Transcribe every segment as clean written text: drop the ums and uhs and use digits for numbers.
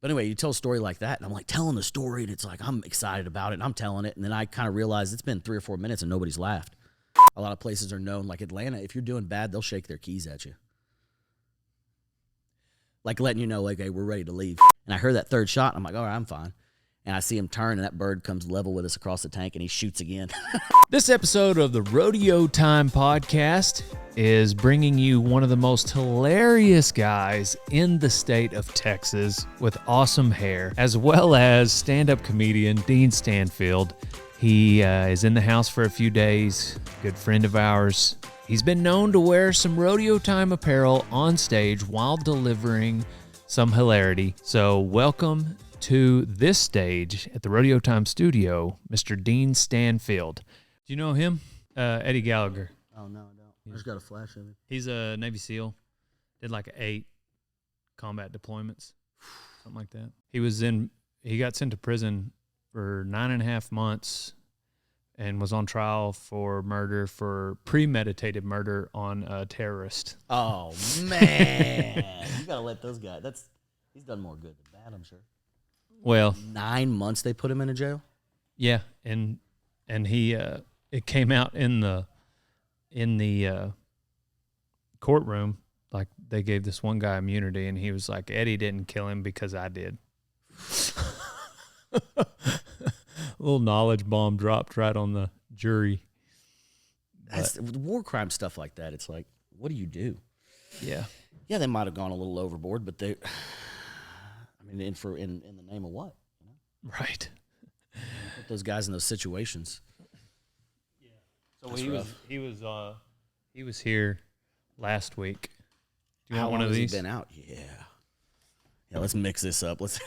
But anyway, you tell a story like that, and I'm like telling the story, and it's like I'm excited about it, and I'm telling it, and then I kind of realize it's been 3 or 4 minutes and nobody's laughed. A lot of places are known, like Atlanta, if you're doing bad, they'll shake their keys at you. Like letting you know, like, hey, we're ready to leave. And I heard that third shot, and I'm like, all right, I'm fine. And I see him turn, and that bird comes level with us across the tank, and he shoots again. This episode of the Rodeo Time podcast is bringing you one of the most hilarious guys in the state of Texas with awesome hair, as well as stand-up comedian Dean Stanfield. He is in the house for a few days, good friend of ours. He's been known to wear some Rodeo Time apparel on stage while delivering some hilarity. So welcome to this stage at the Rodeo Time studio, Mr. Dean Stanfield. Do you know him? Eddie Gallagher. Oh, no, I don't. I just got a flash of him. He's a Navy SEAL. Did like 8 combat deployments, something like that. He got sent to prison for 9.5 months and was on trial for premeditated murder on a terrorist. Oh, man. You got to let those guys. He's done more good than bad, I'm sure. Well, 9 months they put him in a jail? Yeah, and he it came out in the courtroom, like they gave this one guy immunity, and he was like, Eddie didn't kill him because I did. A little knowledge bomb dropped right on the jury. That's war crime stuff like that. It's like, what do you do? Yeah, they might have gone a little overboard, but they. I mean, in the name of what? You know? Right. Put those guys in those situations. Yeah. So he was here last week. Do you want one of these? How long has he been out? Yeah. Let's mix this up. Let's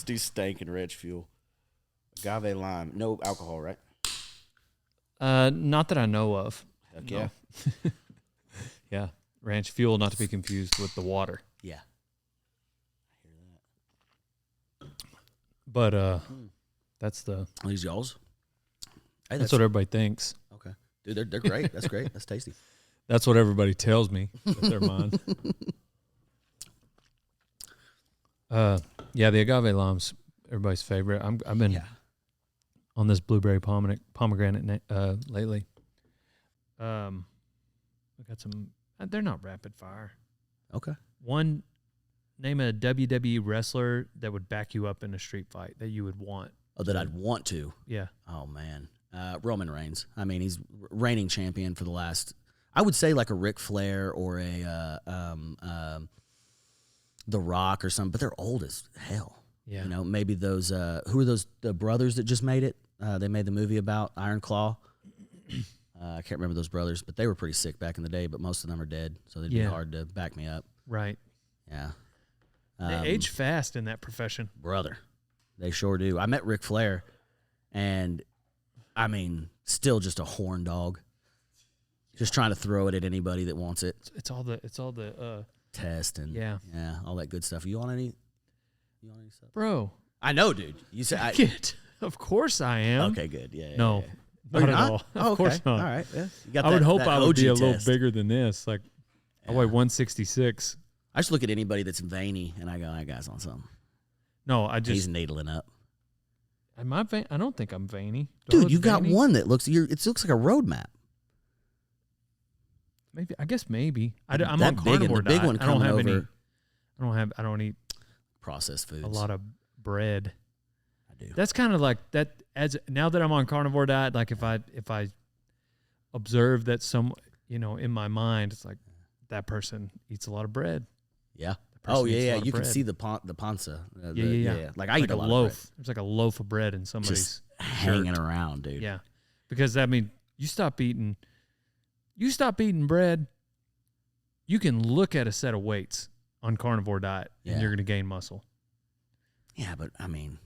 do stank and rich fuel. Agave lime, no alcohol, right? Not that I know of. Heck yeah. No. Yeah, ranch fuel, not to be confused with the water. Yeah. But that's the. Are these y'all's? Hey, that's what everybody thinks. Okay, dude, they're great. That's great. That's tasty. That's what everybody tells me that they're mine. Yeah, the agave lime's everybody's favorite. I've been on this blueberry pomegranate lately. I got some. They're not rapid fire. Okay. One. Name a WWE wrestler that would back you up in a street fight that you would want. Oh, that I'd want to? Yeah. Oh, man. Roman Reigns. I mean, he's reigning champion for the last, I would say like a Ric Flair or a The Rock or something, but they're old as hell. Yeah. You know, maybe those, who are those, the brothers that just made it? They made the movie about Iron Claw. I can't remember those brothers, but they were pretty sick back in the day, but most of them are dead, so they'd be hard to back me up. Right. Yeah. They age fast in that profession. Brother. They sure do. I met Ric Flair, and, I mean, still just a horn dog. Just trying to throw it at anybody that wants it. It's all the test and all that good stuff. You on any stuff? Bro. I know, dude. You said Of course I am. Okay, good. Yeah. No. Not at all. Oh, of course not. All right. Yeah. You got I would hope I would be a little test. bigger than this. Like I weigh 166. I just look at anybody that's veiny, and I go, that guy's on something. No, He's needling up. Am I vain? I don't think I'm veiny. Dude, you got one that looks it looks like a road map. Maybe. I guess maybe. I'm on that carnivore the big diet. one I don't coming have over. any. I don't eat processed foods. a lot of bread. I do. That's kind of like that. Now that I'm on carnivore diet, like if I observe that in my mind, it's like that person eats a lot of bread. Yeah. Oh, yeah. You can see the panza. Yeah. Like I eat a lot loaf. of bread. There's like a loaf of bread in somebody's just hanging shirt. around, dude. Yeah. Because, I mean, you stop eating bread, you can look at a set of weights on carnivore diet, and you're going to gain muscle. Yeah, but, I mean.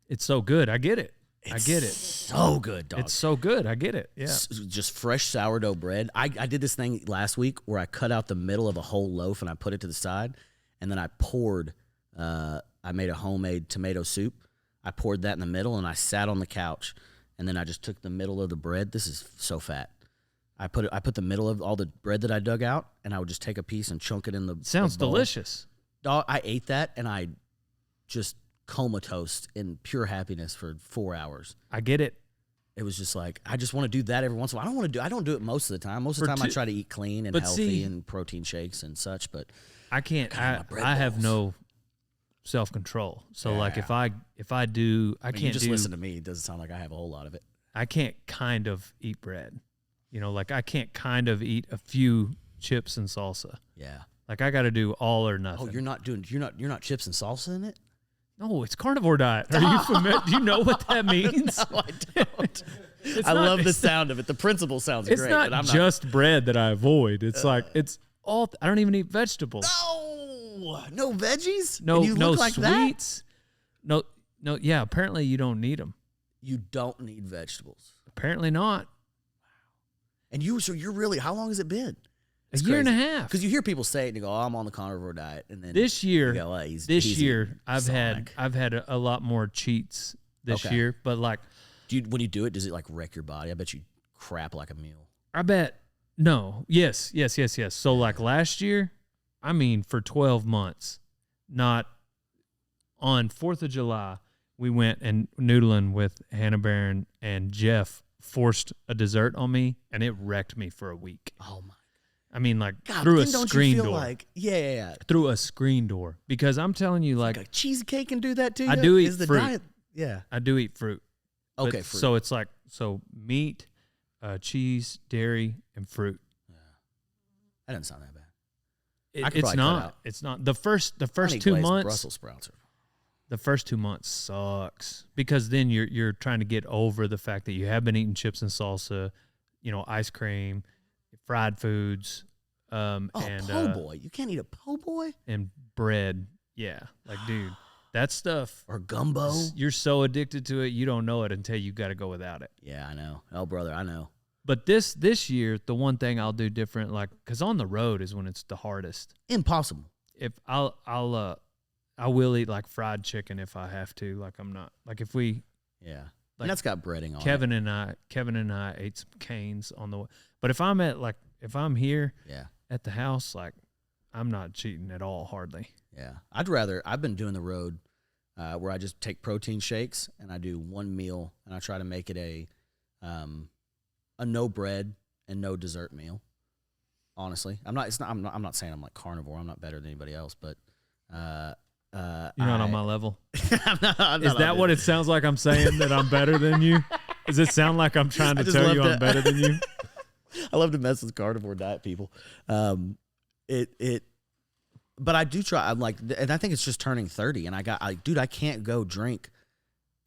It's so good. I get it. I get it. So good, dog. It's so good. I get it. Yeah. Just fresh sourdough bread. I did this thing last week where I cut out the middle of a whole loaf and I put it to the side, and then I poured. I made a homemade tomato soup. I poured that in the middle, and I sat on the couch, and then I just took the middle of the bread. This is so fat. I put the middle of all the bread that I dug out, and I would just take a piece and chunk it in the. Sounds bowl. delicious. dog, I ate that and I just comatose in pure happiness for 4 hours. I get it. It was just like, I just want to do that every once in a while. I don't do it most of the time. Most of the time I try to eat clean and healthy and protein shakes and such, but I can't. I have no self-control. So like if I do, I can't. You just listen to me. It doesn't sound like I have a whole lot of it. I can't kind of eat bread. You know, like I can't kind of eat a few chips and salsa. Yeah. Like I got to do all or nothing. Oh, you're not chips and salsa in it? No, it's carnivore diet. Are you familiar? Do you know what that means? No, I don't. I love the sound of it. The principle sounds great. It's not just bread that I avoid. It's like it's all. I don't even eat vegetables. No veggies. No, you no look like sweets. That? No. Yeah, apparently you don't need them. You don't need vegetables. Apparently not. And so you're really, how long has it been? A year and a half. Because you hear people say it and you go, "Oh, I'm on the carnivore diet," and then this year, you go, oh, I've had a lot more cheats this year. But like, when you do it, does it like wreck your body? I bet you crap like a mule. I bet no. Yes. So like last year, I mean, for 12 months, not on 4th of July, we went and noodling with Hannah Barron and Jeff forced a dessert on me, and it wrecked me for a week. Oh my! I mean, like God, through a don't screen you feel door. Like, yeah. Through a screen door, because I'm telling you, like a cheesecake can do that too. I do eat the fruit. Diet? Yeah, I do eat fruit. Okay, fruit. So it's like meat, cheese, dairy, and fruit. Yeah, that doesn't sound that bad. It's not. It's not. The first 2 months. Brussels sprouts. The first 2 months sucks because then you're trying to get over the fact that you have been eating chips and salsa, ice cream, fried foods, and po' boy. You can't eat a po' boy and bread. Yeah, like dude, that stuff or gumbo. You're so addicted to it, you don't know it until you got to go without it. Yeah, I know. Oh, brother, I know. But this year, the one thing I'll do different, like, because on the road is when it's the hardest. Impossible. If I will eat like fried chicken if I have to. Like I'm not like if we. Yeah, like and that's got breading on Kevin it. Kevin and I ate some canes on the way. But if I'm here, at the house, like I'm not cheating at all, hardly. Yeah, I've been doing the road where I just take protein shakes and I do one meal and I try to make it a no bread and no dessert meal. Honestly, I'm not saying I'm like carnivore. I'm not better than anybody else, but you're not on my level. I'm not Is that what it sounds like I'm saying, that I'm better than you? Does it sound like I'm trying to tell you I'm better than you? I love to mess with carnivore diet people. But I do try. I'm like, and I think it's just turning 30, and I can't go drink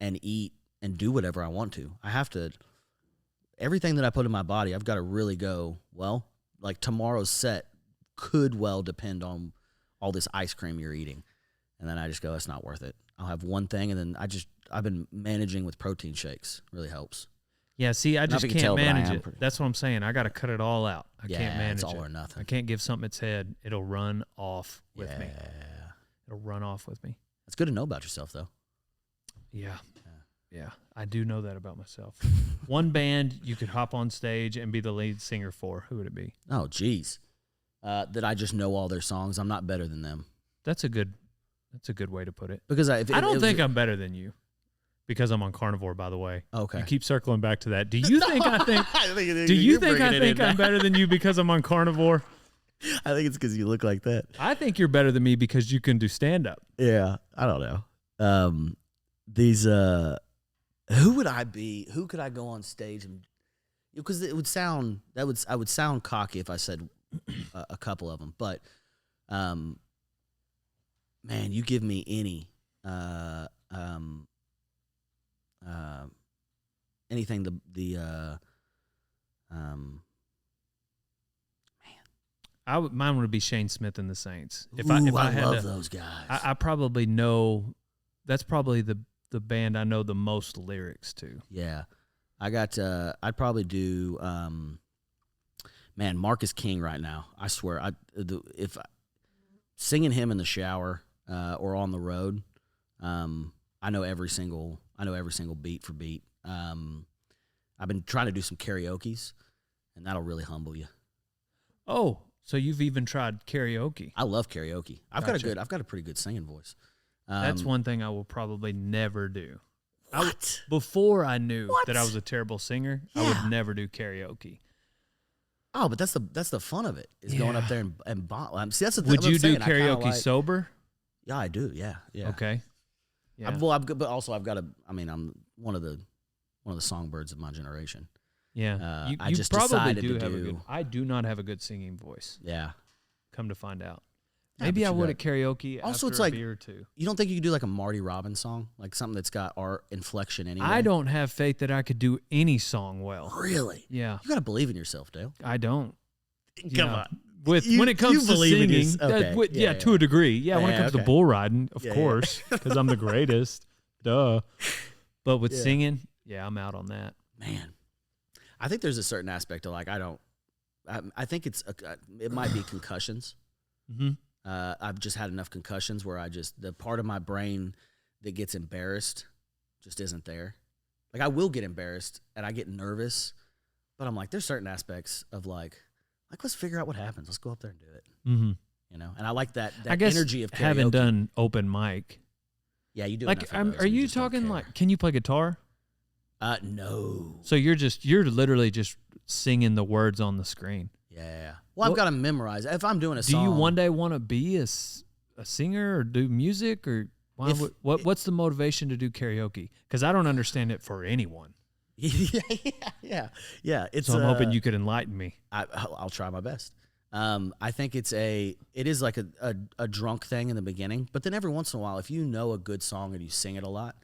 and eat and do whatever I want to. I have to. Everything that I put in my body, I've got to really go, well, like tomorrow's set could well depend on all this ice cream you're eating. And then I just go, it's not worth it. I'll have one thing, and then I've been managing with protein shakes. Really helps. Yeah, see, I just can't manage it. That's what I'm saying. I got to cut it all out. I can't manage it. It's all or nothing. I can't give something its head. It'll run off with me. It'll run off with me. It's good to know about yourself, though. Yeah, I do know that about myself. One band you could hop on stage and be the lead singer for, who would it be? Oh, geez. That I just know all their songs. I'm not better than them. That's a good way to put it. Because I don't think I'm better than you. Because I'm on carnivore, by the way. Okay. You keep circling back to that. Do you think I think I'm better than you because I'm on carnivore? I think it's because you look like that. I think you're better than me because you can do stand up. Yeah, I don't know. Who would I be? Who could I go on stage and? Because I would sound cocky if I said a couple of them, but man, you give me any anything mine would be Shane Smith and the Saints. If I love those guys. I probably know that's probably the band I know the most lyrics to. Yeah. I'd probably do Marcus King right now. I swear singing him in the shower or on the road, I know every single beat for beat. I've been trying to do some karaokes, and that'll really humble you. Oh, So you've even tried karaoke. I love karaoke. I've got a pretty good singing voice. That's one thing I will probably never do. What? Before I knew that I was a terrible singer, I would never do karaoke. Oh, but that's the fun of it, is going up there and see, that's the thing. Would you do karaoke sober? Yeah, I do. Yeah. Okay. Yeah. But also I've got I'm one of the songbirds of my generation. Yeah. I you just probably decided do to have a good. I do not have a good singing voice. Yeah. Come to find out. Yeah, Maybe I would at karaoke also, after it's like, a beer or two. You don't think you could do like a Marty Robbins song? Like something that's got art inflection anyway? I don't have faith that I could do any song well. Really? Yeah. You got to believe in yourself, Dale. I don't. Come on. When it comes to singing, to a degree. Yeah, when it comes to bull riding, of course, because I'm the greatest. Duh. But with singing, I'm out on that. Man. I think there's a certain aspect of like, I think it might be concussions. Mm-hmm. I've just had enough concussions where the part of my brain that gets embarrassed just isn't there. Like I will get embarrassed and I get nervous, but I'm like, there's certain aspects of like let's figure out what happens. Let's go up there and do it. Mm-hmm. You know, and I like that I guess energy of karaoke. Having done open mic. Yeah, you do. Like, are you talking like? Can you play guitar? No. So you're literally just singing the words on the screen. Yeah. Well, I've got to memorize. If I'm doing a song. Do you one day want to be a singer or do music or what's the motivation to do karaoke? Because I don't understand it for anyone. Yeah. It's, so I'm hoping you could enlighten me. I'll try my best. I think it is like a drunk thing in the beginning, but then every once in a while, if you know a good song and you sing it a lot,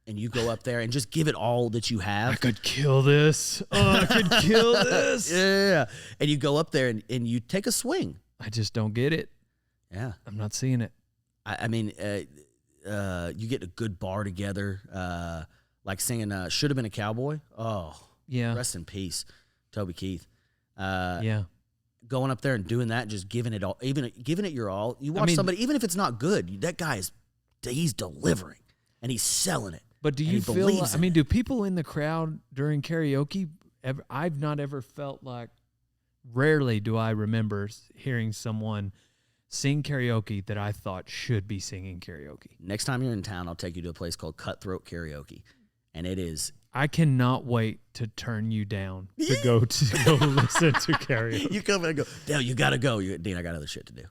and you go up there and just give it all that you have. I could kill this. Oh, I could kill this. Yeah. And you go up there and you take a swing. I just don't get it. Yeah. I'm not seeing it. I mean, you get a good bar together, like singing Should Have Been a Cowboy. Oh, yeah. Rest in peace, Toby Keith. Yeah. Going up there and doing that, just giving it all, even giving it your all. You watch somebody, even if it's not good, that guy he's delivering and he's selling it. But do you feel, do people in the crowd during karaoke, I've not ever felt like, rarely do I remember hearing someone sing karaoke that I thought should be singing karaoke. Next time you're in town, I'll take you to a place called Cutthroat Karaoke. And it is. I cannot wait to turn you down to go listen to karaoke. You come and go, Dale, you got to go. Dean, I got other shit to do.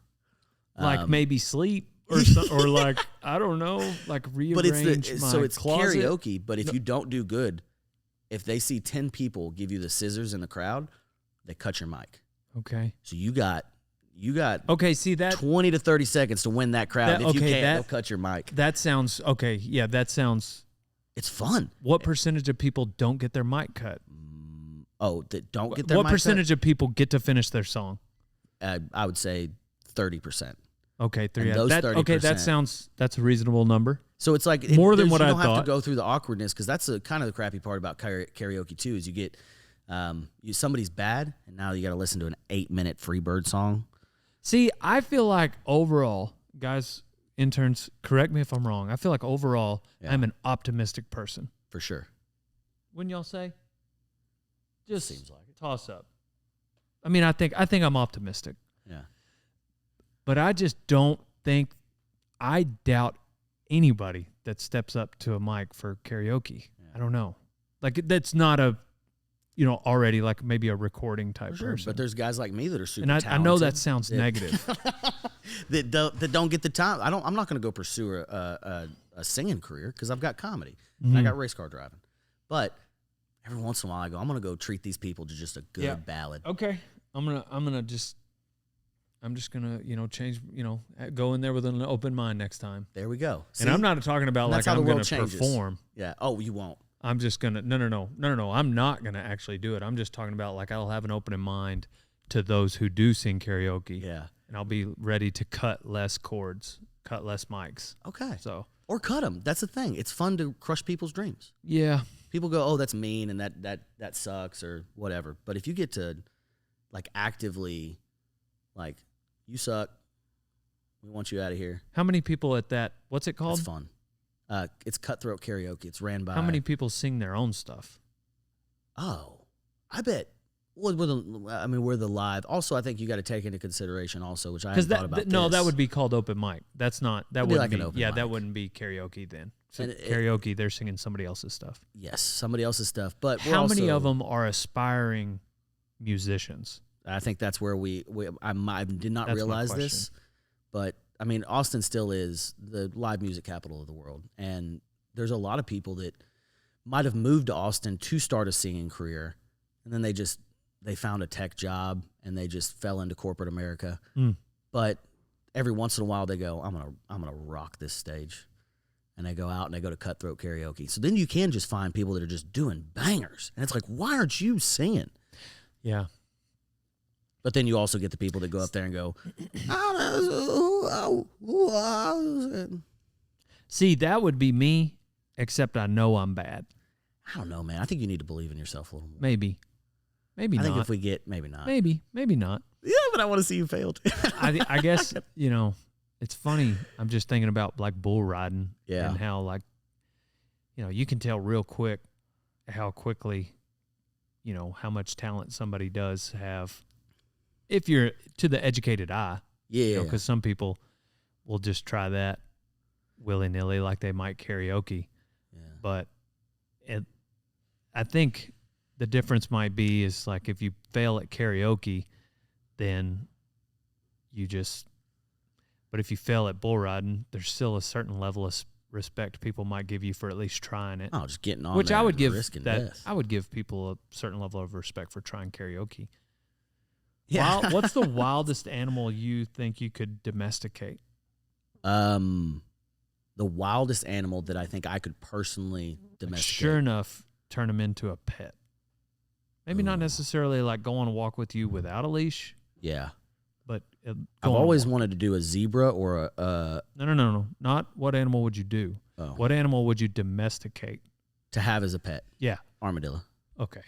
Like maybe sleep. Or like, I don't know, like rearrange so it's closet. Karaoke, but if you don't do good, if they see 10 people give you the scissors in the crowd, they cut your mic. Okay. So you got okay, see that 20 to 30 seconds to win that crowd. If you can't, they'll cut your mic. That sounds okay. Yeah, that sounds. It's fun. What percentage of people don't get their mic cut? That don't get their mic cut? What percentage of people get to finish their song? I would say 30%. Okay, 30. Those 30%. Okay, that's a reasonable number. So it's like more than what I thought. You don't have to go through the awkwardness, because that's kind of the crappy part about karaoke too. Is you get somebody's bad, and now you got to listen to an 8-minute Freebird song. See, I feel like overall, guys, interns, correct me if I'm wrong. I feel like overall, I'm an optimistic person. For sure. Wouldn't y'all say? Just seems like it. Toss up. I mean, I think I'm optimistic. Yeah. But I just don't think, I doubt anybody that steps up to a mic for karaoke. Yeah. I don't know. Like, that's not already like maybe a recording type person. But there's guys like me that are super talented. And I know that sounds negative. that don't get the time. I'm not going to go pursue a singing career, because I've got comedy. And I got race car driving. But every once in a while I go, I'm going to go treat these people to just a good ballad. Okay. I'm just gonna, change, go in there with an open mind next time. There we go. See? And I'm not talking about like I'm gonna perform. Yeah. Oh, you won't. I'm just gonna no. I'm not gonna actually do it. I'm just talking about like I'll have an open mind to those who do sing karaoke. Yeah. And I'll be ready to cut less chords, cut less mics. Okay. So. Or cut them. That's the thing. It's fun to crush people's dreams. Yeah. People go, oh, that's mean and that sucks or whatever. But if you get to like actively, like, you suck, we want you out of here. How many people at that? What's it called? It's fun. It's Cutthroat Karaoke. It's ran by. How many people sing their own stuff? Oh, I bet Well, we're the live. Also, I think you got to take into consideration also, which I haven't thought about. That would be called open mic. That's not. That wouldn't be. Mic. That wouldn't be karaoke then. So karaoke, they're singing somebody else's stuff. Yes, somebody else's stuff. But how many of them are aspiring musicians? I think that's where I did not realize this, but I mean, Austin still is the live music capital of the world, and there's a lot of people that might have moved to Austin to start a singing career, and then they found a tech job and they just fell into corporate America. But every once in a while they go, I'm gonna rock this stage, and they go out and they go to Cutthroat karaoke. So then you can just find people that are just doing bangers, and it's like, why aren't you singing? Yeah. But then you also get the people that go up there and go, see, that would be me, except I know I'm bad. I don't know, man. I think you need to believe in yourself a little more. Maybe not. I think if we get, maybe not. Maybe not. Yeah, but I want to see you fail too. I guess, it's funny. I'm just thinking about like bull riding and how like, you can tell real quick how quickly, how much talent somebody does have. If you're to the educated eye, because some people will just try that willy-nilly like they might karaoke. Yeah. But I think the difference might be is like if you fail at karaoke, then but if you fail at bull riding, there's still a certain level of respect people might give you for at least trying it. Oh, just getting on which there I would give risking that. death. I would give people a certain level of respect for trying karaoke. Yeah. What's the wildest animal you think you could domesticate? The wildest animal that I think I could personally domesticate. Sure enough, turn him into a pet. Maybe not necessarily like go on a walk with you without a leash. Yeah. But I've always wanted to do a zebra or a... No. Not what animal would you do. Oh. What animal would you domesticate? To have as a pet. Yeah. Armadillo. Okay.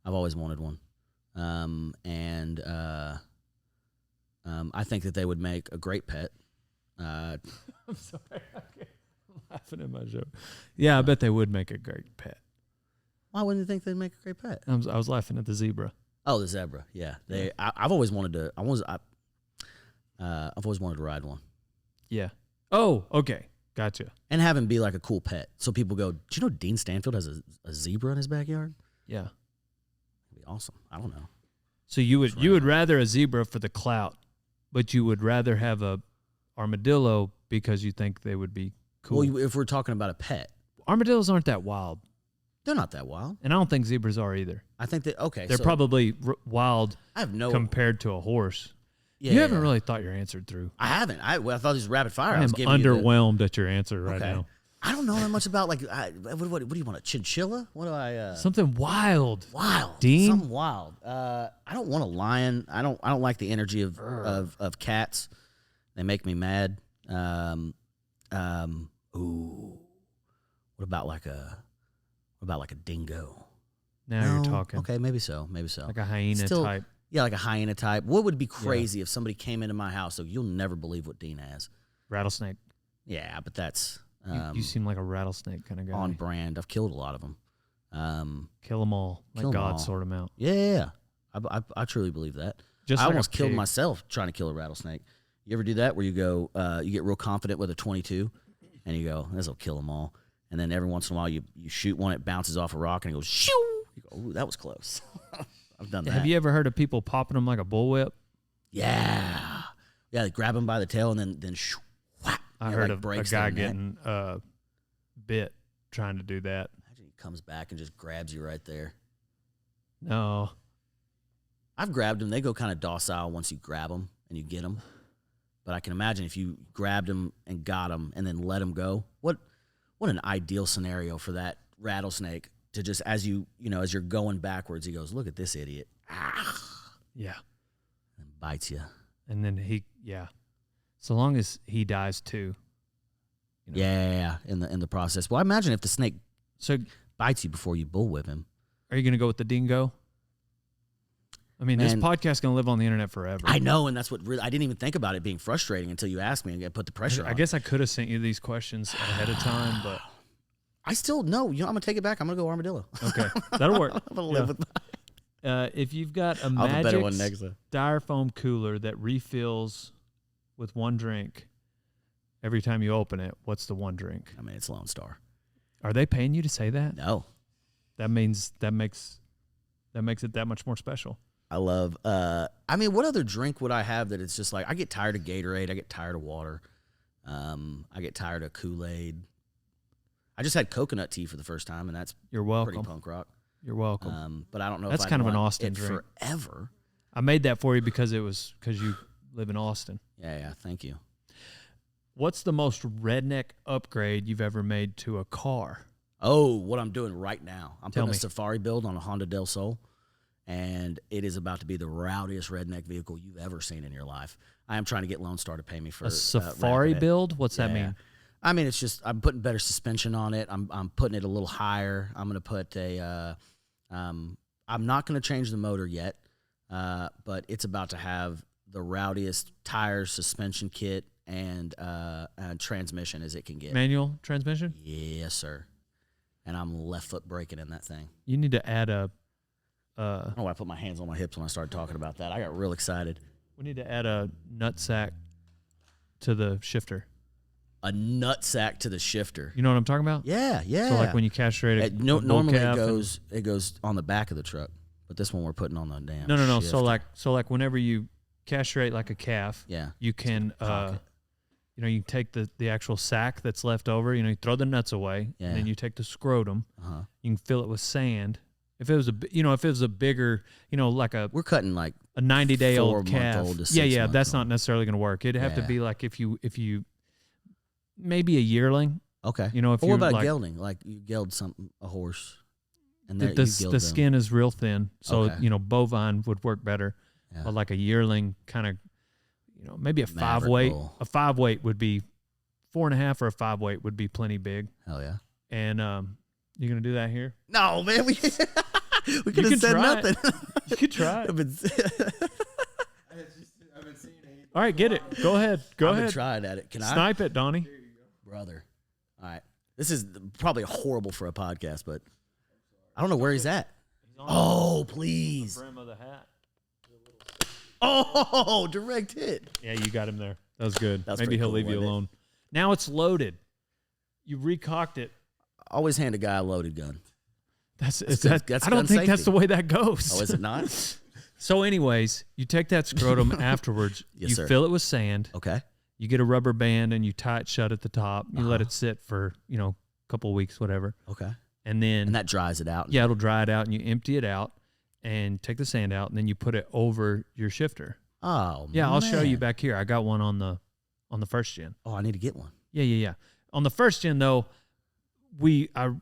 I've always wanted one. I think that they would make a great pet. I'm sorry. I'm laughing at my joke. Yeah, I bet they would make a great pet. Why wouldn't you think they'd make a great pet? I was laughing at the zebra. Oh, the zebra. Yeah. I've always wanted to. I've always wanted to ride one. Yeah. Oh, okay. Gotcha. And have him be like a cool pet, so people go, "Do you know Dean Stanfield has a zebra in his backyard?" Yeah. That'd be awesome. I don't know. So you would rather a zebra for the clout, but you would rather have a armadillo because you think they would be cool. Well, if we're talking about a pet, armadillos aren't that wild. They're not that wild, and I don't think zebras are either. I think that they're probably wild. I have no compared to a horse. Yeah, you haven't really thought your answer through. I haven't. I thought this was rapid fire. I am underwhelmed at your answer right now. I don't know that much about what do you want, a chinchilla? What do I something wild. Dean? Something wild. I don't want a lion. I don't like the energy of cats. They make me mad. Ooh. What about like a dingo? Now you're talking. Okay, maybe so. Like a hyena type. Yeah, like a hyena type. What would be crazy if somebody came into my house? So you'll never believe what Dean has. Rattlesnake. Yeah, but that's you seem like a rattlesnake kind of guy. On brand. I've killed a lot of them. Kill them all. Let God sort them out. Yeah. I truly believe that. I almost killed myself trying to kill a rattlesnake. You ever do that where you go, you get real confident with a 22 and you go, this will kill them all. And then every once in a while you shoot one, it bounces off a rock and it goes, shoo! You go, ooh, that was close. I've done that. Have you ever heard of people popping them like a bullwhip? Yeah. Yeah, they grab them by the tail and then shoo, whap. I heard of a guy getting bit trying to do that. Imagine he comes back and just grabs you right there. No. I've grabbed them. They go kind of docile once you grab them and you get them. But I can imagine if you grabbed them and got them and then let them go. What an ideal scenario for that rattlesnake to just, as as you're going backwards, he goes, look at this idiot. Ah. Yeah. And bites you. And then so long as he dies too. Yeah, in the process. Well, I imagine if the snake bites you before you bullwhip him. Are you going to go with the dingo? I mean, this podcast is going to live on the internet forever. I know, and that's what really, I didn't even think about it being frustrating until you asked me and put the pressure on. I guess I could have sent you these questions ahead of time, but I still no. I'm going to take it back. I'm going to go armadillo. Okay, that'll work. I'm going to live with that. If you've got a I'll have a better magic one next time. styrofoam cooler that refills with one drink every time you open it, what's the one drink? I mean, it's Lone Star. Are they paying you to say that? No. That means that makes it that much more special. I love, I mean, what other drink would I have that it's just like, I get tired of Gatorade. I get tired of water. I get tired of Kool-Aid. I just had coconut tea for the first time, and that's You're welcome. pretty punk rock. You're welcome. But I don't know That's if I'd kind of an want Austin it drink. forever. I made that for you because you live in Austin. Yeah, thank you. What's the most redneck upgrade you've ever made to a car? Oh, what I'm doing right now. I'm Tell putting me. a Safari build on a Honda Del Sol, and it is about to be the rowdiest redneck vehicle you've ever seen in your life. I am trying to get Lone Star to pay me for A Safari wrapping it. build? What's that mean? I mean, it's just I'm putting better suspension on it. I'm putting it a little higher. I'm going to put a I'm not going to change the motor yet, but it's about to have the rowdiest tires, suspension kit, and transmission as it can get. Manual transmission? Yes, sir. And I'm left foot braking in that thing. You need to add a I don't know why I put my hands on my hips when I started talking about that. I got real excited. we need to add a nutsack to the shifter. A nutsack to the shifter. You know what I'm talking about? Yeah. So like when you castrate a bull normally calf it goes on the back of the truck, but this one we're putting on the damn. No. shifter. So like whenever you castrate like a calf, Yeah. you can Pocket. you take the actual sack that's left over, you throw the nuts away, Yeah. and then you take the scrotum, Uh-huh. you can fill it with sand. If it was a bigger, like We're cutting like a 90-day-old 4-month calf. old to Yeah, 6-month that's old. not necessarily going to work. It'd have to Yeah. be like if you maybe a yearling. okay. If Or what you're about like, gelding? Like you geld a horse, and the, then the skin is real thin, so Okay. bovine would work better. Yeah. But like a yearling, kind of, maybe a Maverick 5-weight. bull. A 5-weight would be 4.5, or a 5-weight would be plenty big. Hell yeah. And you're gonna do that here? No, man, we could You have can said try it. nothing. You could try it. I've been All right, get it. Go ahead. Go I've been ahead. trying at it. Can I, Snipe it, Donnie. brother? All right. This is probably horrible for a podcast, but I don't know where he's at. Oh, please. Brim of the hat. Oh, direct hit. Yeah, you got him there. That was good. That's Maybe pretty he'll cool, leave you wasn't it? alone. Now it's loaded. You recocked it. Always hand a guy a loaded gun. That's good. That's I don't gun think that's safety. the way that goes. Oh, is it not? So, anyways, you take that scrotum afterwards. Yes, you sir. fill it with sand. Okay. You get a rubber band and you tie it shut at the top. You let Uh-huh. it sit for a couple of weeks, whatever, Okay. and then And that dries it out. yeah, it'll dry it out, and you empty it out and take the sand out, and then you put it over your shifter. Oh, Yeah, I'll show you man. back here. I got one on the first gen. Oh, I need to get one. Yeah. On the first gen though, I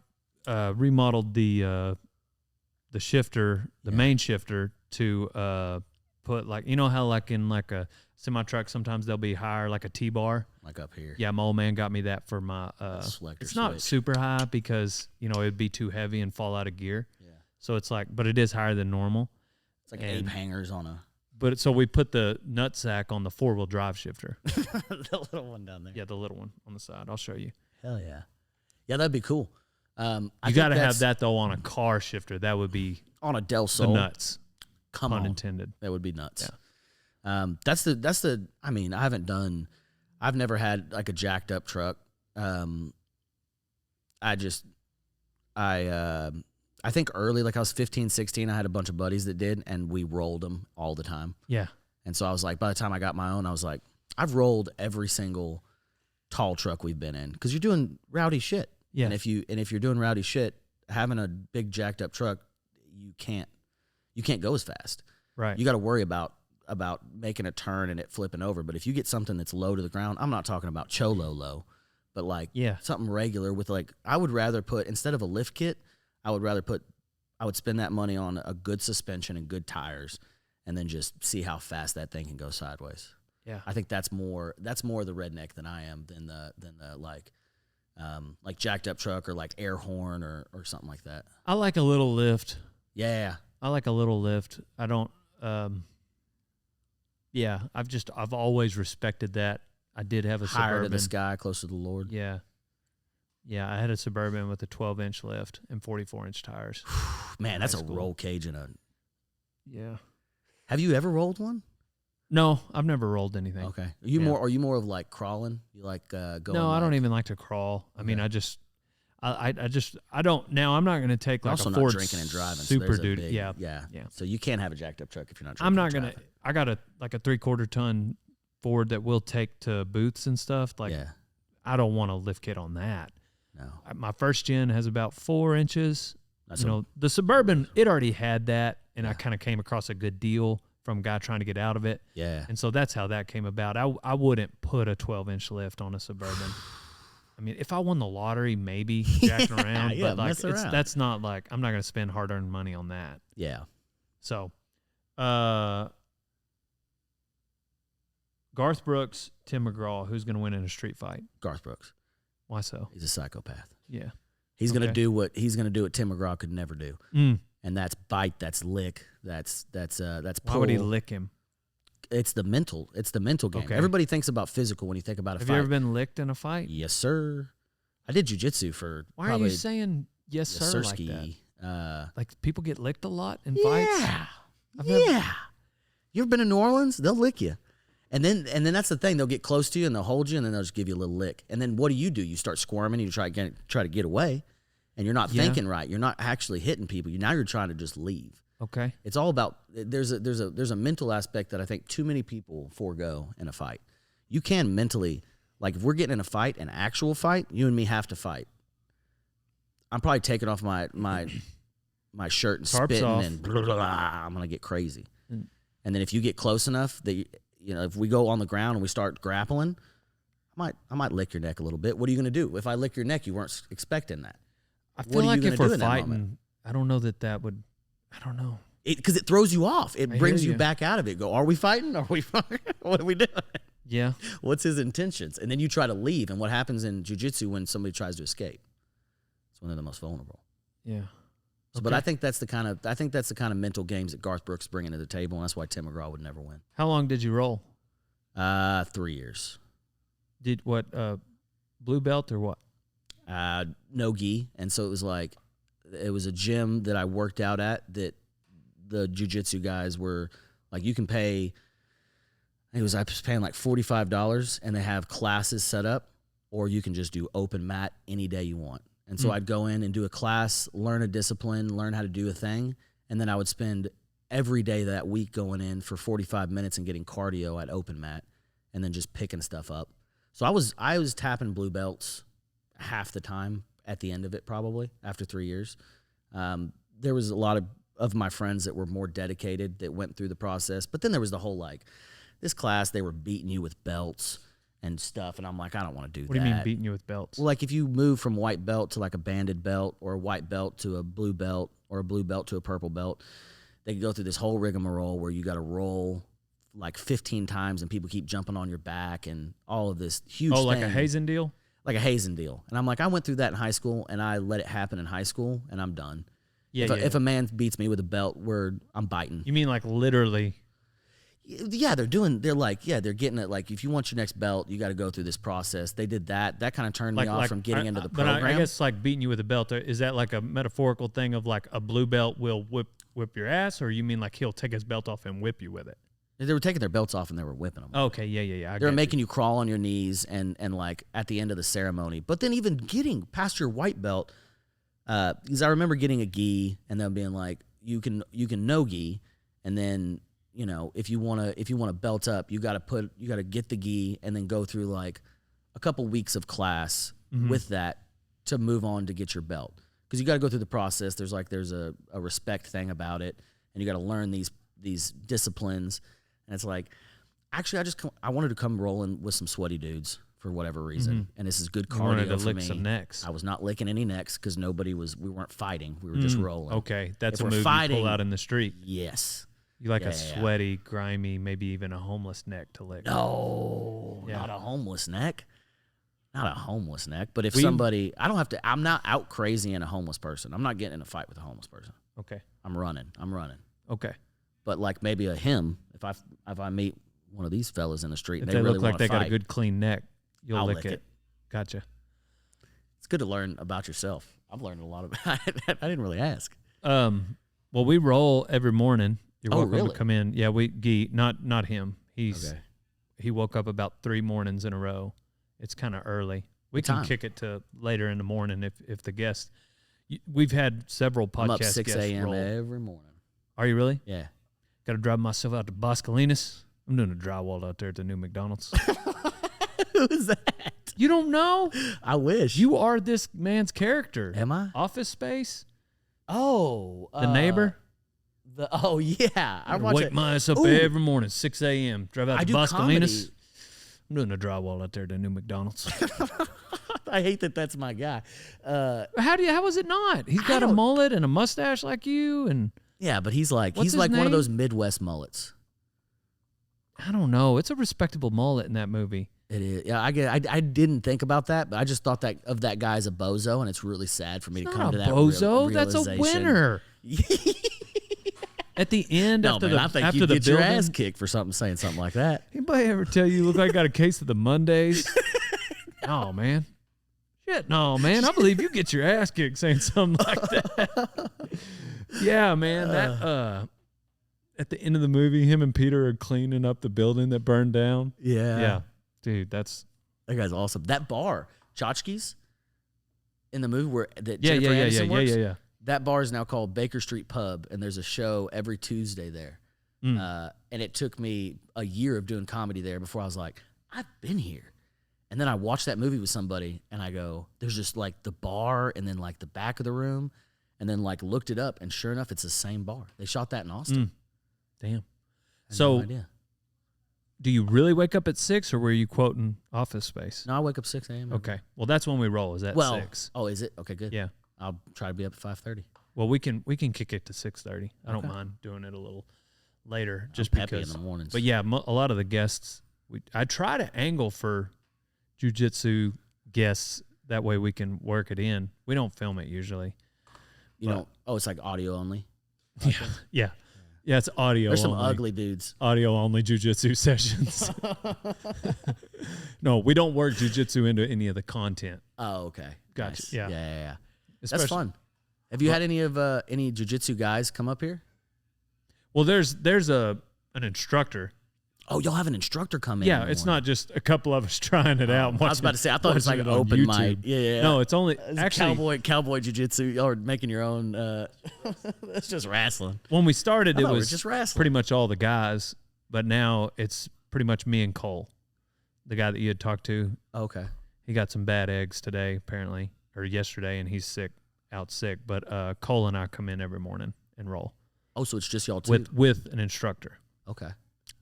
remodeled the shifter, the main shifter, to put like how like in like a semi truck sometimes they'll be higher, like a T-bar. Like up here. Yeah, my old man got me that for my. Selector It's not switch. super high because it'd be too heavy and fall out of gear. Yeah. So it's like, but it is higher than normal. It's like And- ape hangers on a But so we put the nut sack on the 4-wheel drive shifter. the little one down there. Yeah, the little one on the side. I'll show you. Hell yeah. Yeah, that'd be cool. I You think got to have that's that though on a car shifter. That would be on a Del the Sol. nuts. Come Pun on. intended. That would be nuts. Yeah. That's the I mean, I've never had like a jacked up truck. I think early, like I was 15, 16, I had a bunch of buddies that did, and we rolled them all the time. Yeah. And so I was like, by the time I got my own, I was like, I've rolled every single tall truck we've been in because you're doing rowdy shit. Yeah. And if you're doing rowdy shit, having a big jacked up truck, you can't go as fast. Right. You got to worry about making a turn and it flipping over. But if you get something that's low to the ground, I'm not talking about cholo low, but like something regular with like, I would rather put, instead of a lift kit, I would spend that money on a good suspension and good tires and then just see how fast that thing can go sideways. Yeah. I think that's more the redneck than I am than the like jacked up truck or like air horn or something like that. I like a little lift. Yeah. I like a little lift. I don't. I've always respected that. I did have a Higher Suburban. to the sky, closer to the Lord. Yeah. Yeah, I had a Suburban with a 12-inch lift and 44-inch tires. Man, that's High a school. roll cage and a Yeah. Have you ever rolled one? No, I've never rolled anything. Okay. Are you more of like crawling? You like going? No, I don't even like to crawl. I mean, I don't. Now I'm not going to take like also a Ford not drinking and driving. Super so Duty. big, Yeah. So you can't have a jacked up truck if you're not. I'm drinking not going to. I got a 3/4 ton Ford that we'll take to booths and stuff. Like, I don't want a lift kit on that. No. My first gen has about 4 inches. The Suburban, it already had that, and I kind of came across a good deal from a guy trying to get out of it. Yeah. And so that's how that came about. I wouldn't put a 12-inch lift on a Suburban. I mean, if I won the lottery, maybe jacking around, but like that's not like I'm not going to spend hard-earned money on that. Yeah. So, Garth Brooks, Tim McGraw, who's going to win in a street fight? Garth Brooks. Why so? He's a psychopath. Yeah. He's going to do what Tim McGraw could never do. And that's bite, that's lick, that's pull. Why would he lick him? It's the mental game. Okay. Everybody thinks about physical when you think about a fight. Have you ever been licked in a fight? Yes, sir. I did jiu-jitsu for Why are you saying yes, sir, like that? Like people get licked a lot in fights? Yeah. You ever been to New Orleans? They'll lick you. And then that's the thing. They'll get close to you and they'll hold you and then they'll just give you a little lick. And then what do? You start squirming and you try to get away. And you're not thinking right. You're not actually hitting people. Now you're trying to just leave. Okay. It's all about there's a mental aspect that I think too many people forego in a fight. You can mentally, like if we're getting in a fight, an actual fight, you and me have to fight. I'm probably taking off my shirt and Tarps spitting off. and blah, blah, blah, I'm gonna get crazy. And then if you get close enough that if we go on the ground and we start grappling, I might lick your neck a little bit. What are you gonna do? If I lick your neck, you weren't expecting that. I feel like if we're fighting, I don't know that would. I don't know. Because it throws you off. It brings you back out of it. Go, are we fighting? Are we fighting? What are we doing? Yeah. What's his intentions? And then you try to leave. And what happens in jiu-jitsu when somebody tries to escape? It's when they're the most vulnerable. Yeah. So, but I think that's the kind of mental games that Garth Brooks is bringing to the table, and that's why Tim McGraw would never win. How long did you roll? 3 years. Did what? Blue belt or what? No gi, and so it was a gym that I worked out at that the jiu-jitsu guys were like, you can pay. I was paying like $45, and they have classes set up, or you can just do open mat any day you want. And so I'd go in and do a class, learn a discipline, learn how to do a thing, and then I would spend every day that week going in for 45 minutes and getting cardio at open mat, and then just picking stuff up. So I was tapping blue belts half the time at the end of it, probably after 3 years. There was a lot of my friends that were more dedicated that went through the process, but then there was the whole this class, they were beating you with belts and stuff, and I'm like, I don't want to do that. What do you mean beating you with belts? Well, like if you move from white belt to like a banded belt, or a white belt to a blue belt, or a blue belt to a purple belt, they could go through this whole rigmarole where you got to roll like 15 times and people keep jumping on your back and all of this huge thing. Like a hazing deal? Like a hazing deal. And I'm like, I went through that in high school, and I let it happen in high school, and I'm done. If a man beats me with a belt, I'm biting. You mean like literally? Yeah, they're getting it. Like, if you want your next belt, you got to go through this process. They did that. That kind of turned me off from getting into the program. But I guess like beating you with a belt, is that like a metaphorical thing of like a blue belt will whip your ass, or you mean like he'll take his belt off and whip you with it? They were taking their belts off and they were whipping them. Okay, yeah. They were making you crawl on your knees and like at the end of the ceremony. But then even getting past your white belt, because I remember getting a gi and them being like, you can no gi, and then if you want to belt up, you got to get the gi and then go through like a couple weeks of class with that to move on to get your belt, because you got to go through the process. There's a respect thing about it, and you got to learn these disciplines. And it's like, actually, I wanted to come rolling with some sweaty dudes for whatever reason, and this is good cardio. You wanted to for lick me. some necks. I was not licking any necks because we weren't fighing. We were just rolling. Okay, that's if a move you pull out in the street. Yes. You like a sweaty, grimy, maybe even a homeless neck to lick. No, not a homeless neck. Not a homeless neck. But if somebody, I'm not out crazy in a homeless person. I'm not getting in a fight with a homeless person. Okay. I'm running. Okay. But like maybe a him, if I meet one of these fellas in the street, if and they really look like they fight, got a good clean neck, I'll lick it. Gotcha. It's good to learn about yourself. I've learned a lot about it. I didn't really ask. Well, we roll every morning, You're Oh, welcome really? to come in. Yeah, not him. He woke up about 3 mornings in a row. It's kind of early. We What can time? kick it to later in the morning if the guest. We've had several podcast I'm up 6 guests a.m. roll. every morning. Are you really? Yeah. Got to drive myself out to Boscolinas. I'm doing a drywall out there at the new McDonald's. Who is that? You don't know? I wish. You are this man's character. Am I? Office Space? Oh. The neighbor? Yeah. I watch Wake it. my ass up Ooh. every morning, 6 a.m. Drive out I to do Boscolinas. comedy. I'm doing a drywall out there at the new McDonald's. I hate that that's my guy. How is it not? He's got a mullet and a mustache like you, and Yeah, but he's like What's his one of name? those Midwest mullets. I don't know. It's a respectable mullet in that movie. It is. Yeah, I didn't think about that, but I just thought that of that guy as a bozo, and it's really sad for me to come to that bozo. That's a realization. winner. At the end, No, after man, I the think after you'd the get your building, ass kicked for saying something like that. anybody ever tell you look like I got a case of the Mondays? Oh man, shit, no man. I believe you get your ass kicked saying something like that. Yeah, man. That at the end of the movie, him and Peter are cleaning up the building that burned down. Yeah, dude, that guy's awesome. That bar, Tchotchke's, in the movie where that yeah, Jennifer yeah, Aniston works. yeah. That bar is now called Baker Street Pub, and there's a show every Tuesday there. And it took me a year of doing comedy there before I was like, I've been here. And then I watched that movie with somebody, and I go, there's just like the bar and then like the back of the room, and then like looked it up, and sure enough, it's the same bar. They shot that in Austin. Damn. I had So, no idea. do you really wake up at 6, or were you quoting Office Space? No, I wake up 6 a.m. Okay. Well, that's when we roll. Is at 6? Oh, is it? Okay, good. Yeah. I'll try to be up at 5:30. Well, we can kick it to 6:30. I don't Okay. mind doing it a little later, just Peppy because. in the mornings. But yeah, a lot of the guests, I try to angle for jiu-jitsu guests. That way we can work it in. We don't film it usually. you know, it's like audio only. Yeah. It's audio. There's some only. ugly dudes. Audio only jiu-jitsu sessions. No, we don't work jiu-jitsu into any of the content. Oh, okay. Gotcha. Nice. Yeah. Yeah. That's Especially- fun. Have you had any jiu-jitsu guys come up here? Well, there's an instructor. Oh, y'all have an instructor come in. Yeah, it's not just a couple of us trying it out. And I was about to say, I thought it was like an open mic. Yeah. No, it's only It's actually cowboy jiu-jitsu. Y'all are making your own. It's just wrestling. when we started, I it thought we were was just wrestling. pretty much all the guys, but now it's pretty much me and Cole, the guy that you had talked to. Okay. He got some bad eggs today, apparently, or yesterday, and he's out sick. But Cole and I come in every morning and roll Oh, so it's just y'all two. with an instructor. Okay.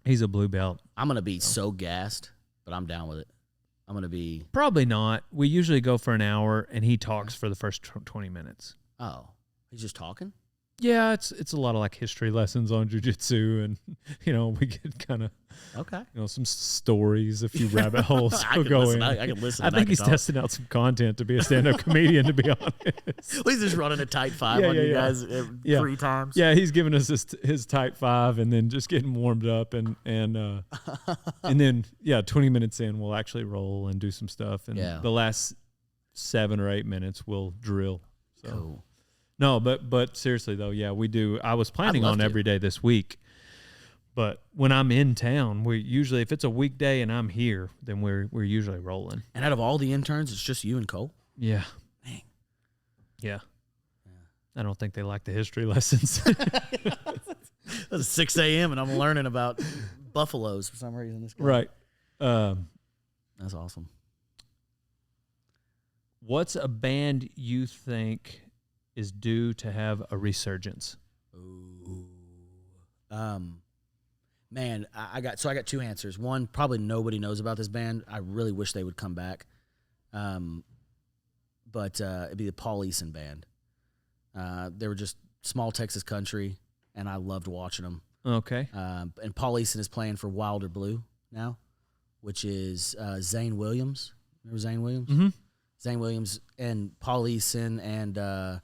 He's a blue belt. I'm gonna be so gassed, but I'm down with it. I'm gonna be. Probably not. We usually go for an hour, and he talks for the first 20 minutes. Oh, he's just talking. Yeah, it's a lot of like history lessons on jiu-jitsu, and we get kind of Okay. some stories, a few rabbit holes. I We'll can go listen. in. I can listen. I and think can he's talk. testing out some content to be a stand-up comedian. To be honest, He's just running a tight 5 on you guys 3 times. yeah, he's giving us his type 5, and then just getting warmed up, and then 20 minutes in, we'll actually roll and do some stuff, and the last 7 or 8 minutes we'll drill. So. Cool. No, but seriously though, yeah, we do. I was planning on every day this week, but when I'm in town, we usually, if it's a weekday and I'm here, then we're usually rolling. And out of all the interns, it's just you and Cole. Yeah. Dang. Yeah. I don't think they like the history lessons. It's 6 a.m. and I'm learning about buffaloes for some reason. This guy. Right. That's awesome. What's a band you think is due to have a resurgence? Ooh. Man, I got 2 answers. One, probably nobody knows about this band. I really wish they would come back. But it'd be the Paul Eason band. They were just small Texas country, and I loved watching them. Okay. And Paul Eason is playing for Wilder Blue now, which is Zane Williams. Remember Zane Williams? Mm-hmm. Zane Williams and Paul Eason and I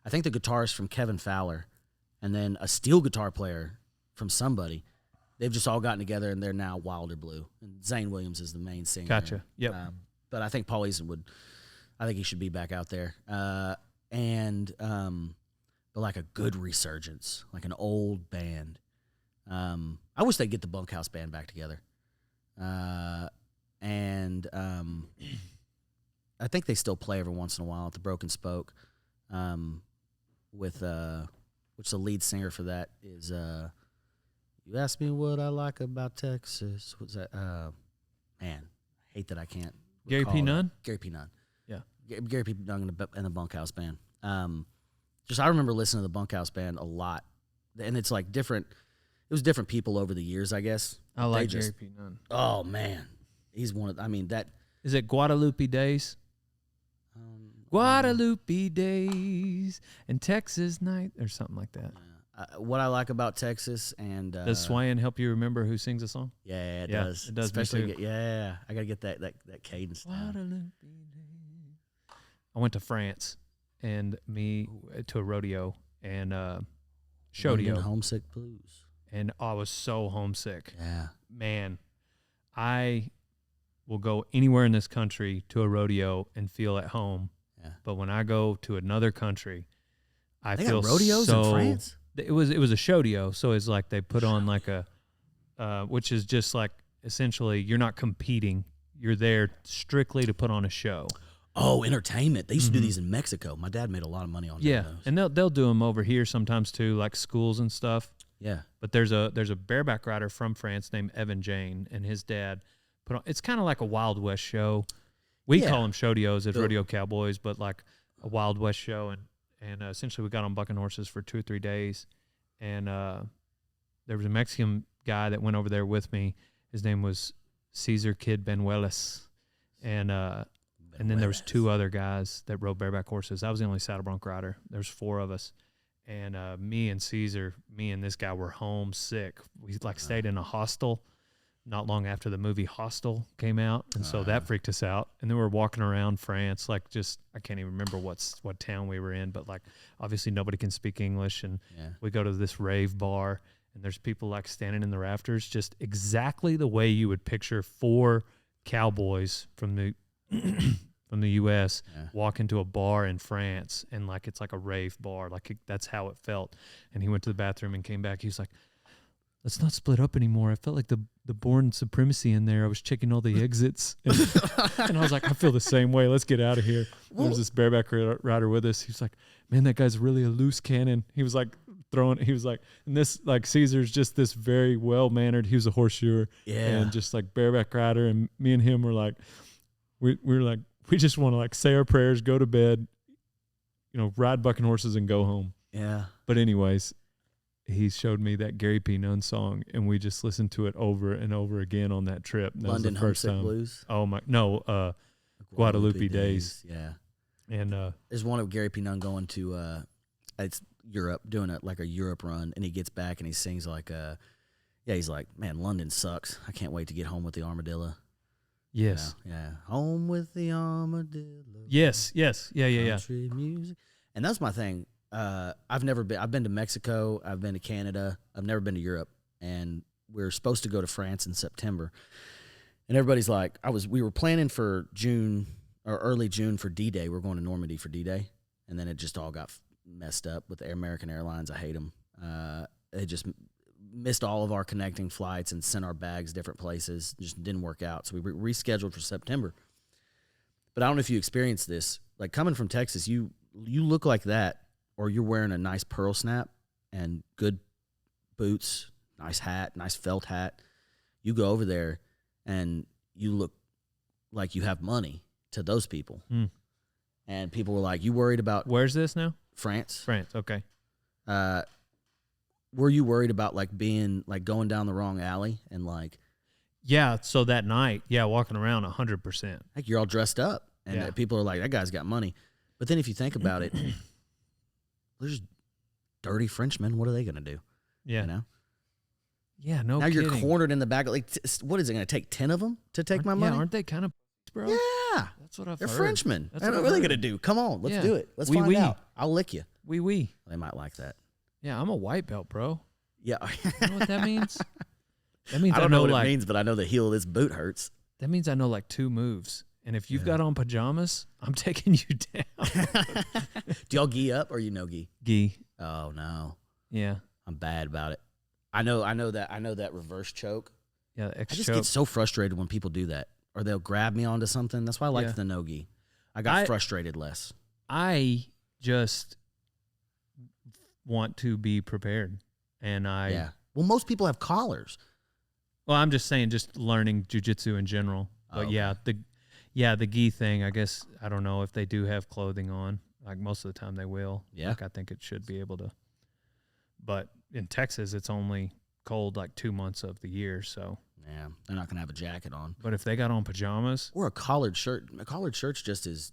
think the guitarist from Kevin Fowler, and then a steel guitar player from somebody. They've just all gotten together, and they're now Wilder Blue. And Zane Williams is the main singer. Gotcha. Yep. But I think Paul Eason I think he should be back out there. But like a good resurgence, like an old band. I wish they'd get the Bunkhouse Band back together. And I think they still play every once in a while at the Broken Spoke. Which the lead singer for that is you asked me what I like about Texas. What's that? Man, I hate that I can't. Gary P. Nunn? Gary P. Nunn. Yeah. Gary P. Nunn and the Bunkhouse Band. I remember listening to the Bunkhouse Band a lot. And it's like different. It was different people over the years, I guess. I like Gary P. Nunn. Oh, man. He's one of, that. Is it Guadalupe Days? Guadalupe Days and Texas Night or something like that. What I like about Texas and does Swain help you remember who sings the song? Yeah, it does. It does. Especially I gotta get that cadence down. I went to France to a rodeo and Rodeo. Homesick blues. And I was so homesick. Yeah, man, I will go anywhere in this country to a rodeo and feel at home. Yeah. But when I go to another country, they got rodeos in France. It was a showdeo, so it's like they put on like a, which is just like essentially you're not competing, you're there strictly to put on a show. Oh, entertainment! They used to do these in Mexico. My dad made a lot of money on those. And they'll do them over here sometimes too, like schools and stuff. Yeah, but there's a bareback rider from France named Evan Jane, and his dad put on. It's kind of like a Wild West show. We call them shodeos as rodeo cowboys, but like a Wild West show, and essentially we got on bucking horses for 2 or 3 days, and there was a Mexican guy that went over there with me. His name was Cesar Kid Benuelas, and then there was 2 other guys that rode bareback horses. I was the only saddle bronc rider. There's 4 of us, and me and this guy were homesick. We stayed in a hostel not long after the movie Hostel came out, and so that freaked us out. And then we were walking around France, I can't even remember what town we were in, but obviously nobody can speak English, and we go to this rave bar, and there's people standing in the rafters, just exactly the way you would picture 4 cowboys from the from the U.S. walk into a bar in France, and it's like a rave bar, that's how it felt. And he went to the bathroom and came back. He was like, "Let's not split up anymore. I felt like the born supremacy in there. I was checking all the exits." And I was like, "I feel the same way. Let's get out of here." There was this bareback rider with us. He was like, "Man, that guy's really a loose cannon." He was and this Caesar's just this very well-mannered, he was a horseshoer. Yeah. And just bareback rider. And me and him were we just want to say our prayers, go to bed, ride bucking horses and go home. Yeah. But anyways, he showed me that Gary P. Nunn song, and we just listened to it over and over again on that trip. And London that was the first Homesick time. Blues? Oh, my. No, Guadalupe Days. Yeah. And there's one of Gary P. Nunn going to it's Europe, doing a Europe run, and he gets back and he sings he's like, "Man, London sucks. I can't wait to get home with the armadillo." Yes. Yeah. Home with the armadillo. Yes. Yeah. Country music. And that's my thing. I've been to Mexico, I've been to Canada, I've never been to Europe, and we're supposed to go to France in September. And everybody's like, we were planning for June or early June for D-Day. We're going to Normandy for D-Day, and then it just all got messed up with the American Airlines. I hate them. They just missed all of our connecting flights and sent our bags different places. It just didn't work out, so we rescheduled for September. But I don't know if you experienced this. Coming from Texas, you look like that, or you're wearing a nice pearl snap and good boots, nice hat, nice felt hat. You go over there and you look like you have money to those people. And people were like, "You worried about..." Where's this now? France. Okay. Were you worried about being going down the wrong alley and Yeah, so that night, walking around 100%. You're all dressed up and people are like, "That guy's got money." But then if you think about it, there's dirty Frenchmen. What are they going to do? Yeah. Yeah, no now kidding. You're cornered in the back. What is it going to take 10 of them to take my money? Aren't they kind of, bro? Yeah. That's what I've They're heard. Frenchmen. That's what are they going to do? Come on, let's do it. Let's find out. I'll lick you. Oui. They might like that. Yeah, I'm a white belt, bro. Yeah. You know what that means? That means I don't know what it means, but I know the heel of this boot hurts. That means I know 2 moves. And if you've got on pajamas, I'm taking you down. Do y'all gi up or you no gi? Gi. Oh, no. Yeah. I'm bad about it. I know that reverse choke. Yeah, I just get so frustrated when people do that, or they'll grab me onto something. That's why I liked the no-gi. I got frustrated less. I just want to be prepared, and Well, most people have collars. Well, I'm just saying, just learning jiu-jitsu in general. But the gi thing, I guess, I don't know if they do have clothing on. Like most of the time they will. Yeah. Like I think it should be able to. But in Texas, it's only cold like 2 months of the year, so. Yeah, they're not going to have a jacket on. But if they got on pajamas. Or a collared shirt. A collared shirt's just as